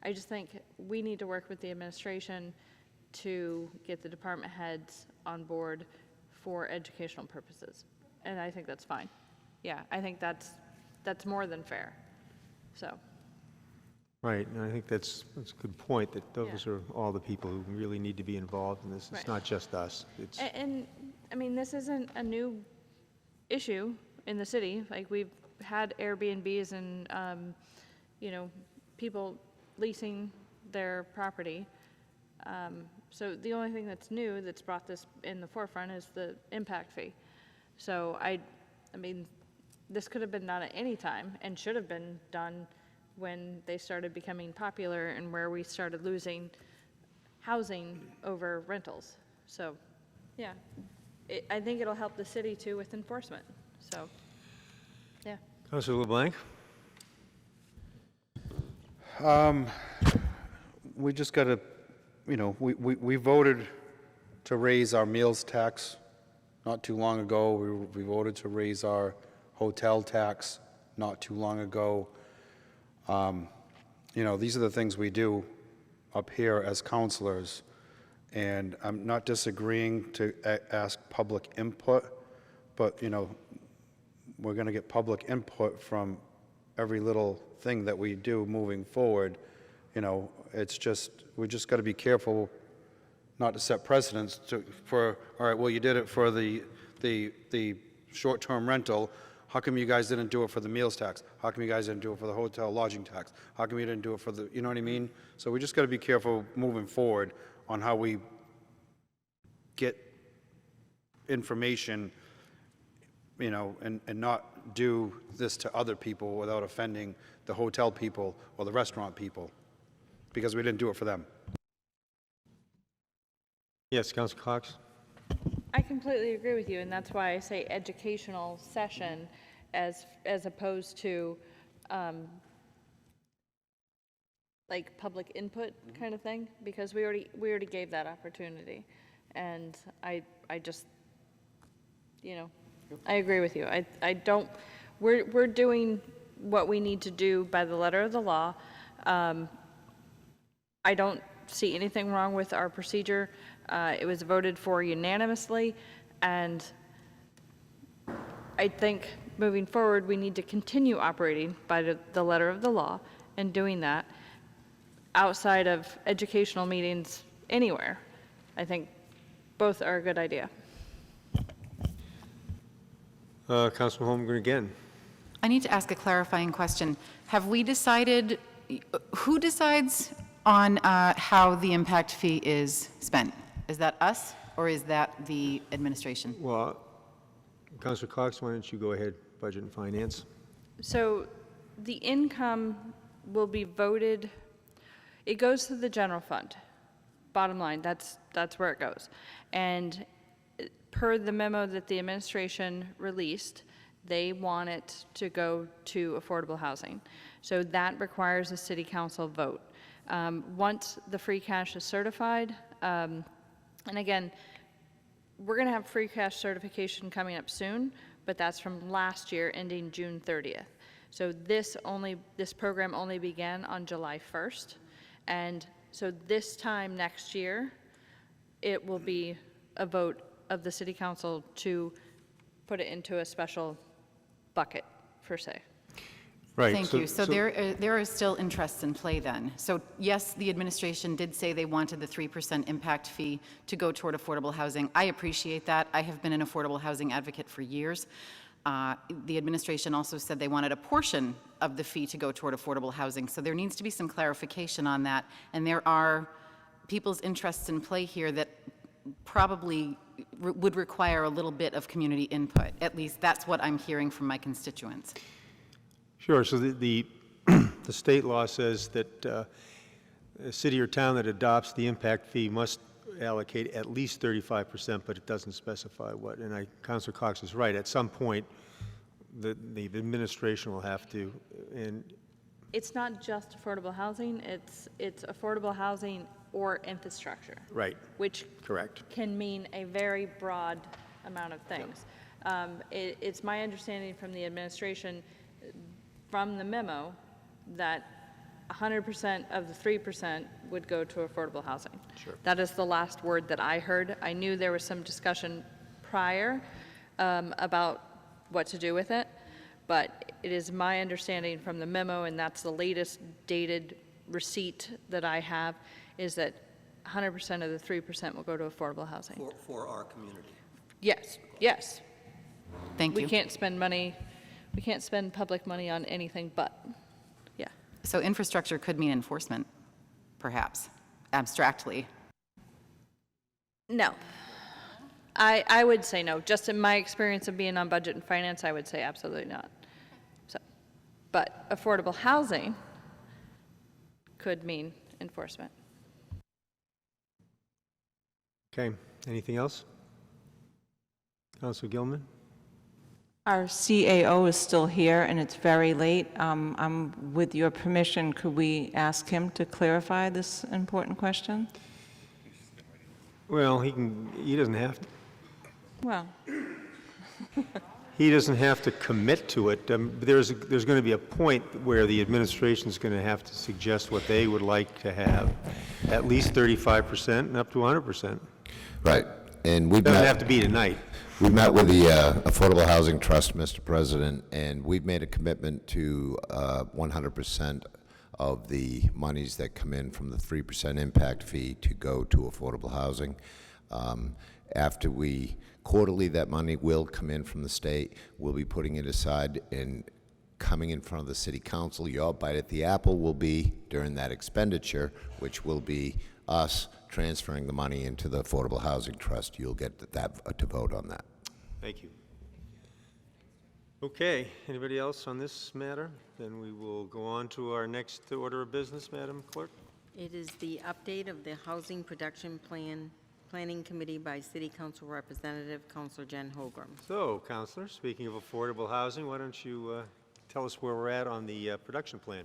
I just think we need to work with the administration to get the department heads on board for educational purposes, and I think that's fine. Yeah, I think that's more than fair. So. Right, and I think that's a good point, that those are all the people who really need to be involved in this. It's not just us. It's and I mean, this isn't a new issue in the city. Like, we've had Airbnbs and, you know, people leasing their property. So the only thing that's new that's brought this in the forefront is the impact fee. So I mean, this could have been done at any time and should have been done when they started becoming popular and where we started losing housing over rentals. So, yeah, I think it'll help the city too with enforcement. So, yeah. Councilor LeBlanc? We just got to, you know, we voted to raise our meals tax not too long ago. We voted to raise our hotel tax not too long ago. You know, these are the things we do up here as counselors, and I'm not disagreeing to ask public input, but, you know, we're going to get public input from every little thing that we do moving forward. You know, it's just, we just got to be careful not to set precedents for, all right, well, you did it for the short-term rental. How come you guys didn't do it for the meals tax? How come you guys didn't do it for the hotel lodging tax? How come you didn't do it for the, you know what I mean? So we just got to be careful moving forward on how we get information, you know, and not do this to other people without offending the hotel people or the restaurant people, because we didn't do it for them. Yes, Councilor Cox? I completely agree with you, and that's why I say educational session as opposed to like public input kind of thing, because we already gave that opportunity, and I just, you know, I agree with you. I don't. We're doing what we need to do by the letter of the law. I don't see anything wrong with our procedure. It was voted for unanimously, and I think moving forward we need to continue operating by the letter of the law and doing that outside of educational meetings anywhere. I think both are a good idea. Councilman Holmgren again. I need to ask a clarifying question. Have we decided, who decides on how the impact fee is spent? Is that us, or is that the administration? Well, Councilor Cox, why don't you go ahead, Budget and Finance? So the income will be voted, it goes to the general fund. Bottom line, that's where it goes. And per the memo that the administration released, they want it to go to affordable housing. So that requires a city council vote. Once the free cash is certified, and again, we're going to have free cash certification coming up soon, but that's from last year ending June 30th. So this program only began on July 1st. And so this time next year, it will be a vote of the city council to put it into a special bucket, per se. Right. Thank you. So there are still interests in play then. So yes, the administration did say they wanted the 3% impact fee to go toward affordable housing. I appreciate that. I have been an affordable housing advocate for years. The administration also said they wanted a portion of the fee to go toward affordable housing. So there needs to be some clarification on that. And there are people's interests in play here that probably would require a little bit of community input. At least that's what I'm hearing from my constituents. Sure. So the state law says that a city or town that adopts the impact fee must allocate at least 35%, but it doesn't specify what. And Councilor Cox is right. At some point, the administration will have to. And It's not just affordable housing. It's affordable housing or infrastructure. Right. Which correct can mean a very broad amount of things. It's my understanding from the administration, from the memo, that 100% of the 3% would go to affordable housing. Sure. That is the last word that I heard. I knew there was some discussion prior about what to do with it, but it is my understanding from the memo, and that's the latest dated receipt that I have, is that 100% of the 3% will go to affordable housing. For our community. Yes, yes. Thank you. We can't spend public money on anything but, yeah. So infrastructure could mean enforcement, perhaps, abstractly. No. I would say no. Just in my experience of being on budget and finance, I would say absolutely not. So, but affordable housing could mean enforcement. okay. Anything else? Councilor Gilman? Our CAO is still here, and it's very late. With your permission, could we ask him to clarify this important question? Well, he doesn't have to. Well, He doesn't have to commit to it. There's going to be a point where the administration is going to have to suggest what they would like to have, at least 35% and up to 100%. Right. And we doesn't have to be tonight. We met with the Affordable Housing Trust, Mr. President, and we've made a commitment to 100% of the monies that come in from the 3% impact fee to go to affordable housing. After we quarterly, that money will come in from the state. We'll be putting it aside and coming in front of the city council. Your bite at the apple will be during that expenditure, which will be us transferring the money into the Affordable Housing Trust. You'll get that to vote on that. Thank you. Okay, anybody else on this matter? Then we will go on to our next order of business, Madam Clerk. It is the update of the Housing Production Planning Committee by City Council Representative, Councillor Jen Holgram. So, Councillor, speaking of affordable housing, why don't you tell us where we're at on the production plan?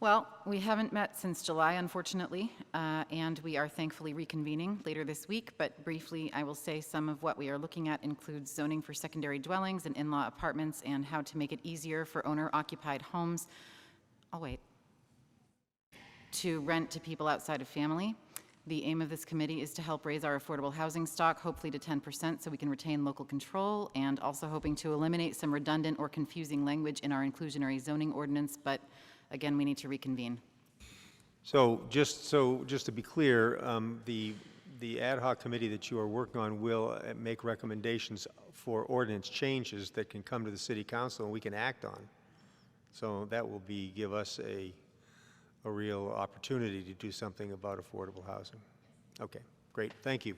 Well, we haven't met since July, unfortunately, and we are thankfully reconvening later this week, but briefly I will say some of what we are looking at includes zoning for secondary dwellings and in-law apartments and how to make it easier for owner-occupied homes, to rent to people outside of family. The aim of this committee is to help raise our affordable housing stock, hopefully to 10%, so we can retain local control, and also hoping to eliminate some redundant or confusing language in our inclusionary zoning ordinance, but again, we need to reconvene. So just to be clear, the ad hoc committee that you are working on will make recommendations for ordinance changes that can come to the city council and we can act on. So that will give us a real opportunity to do something about affordable housing. Okay, great, thank you.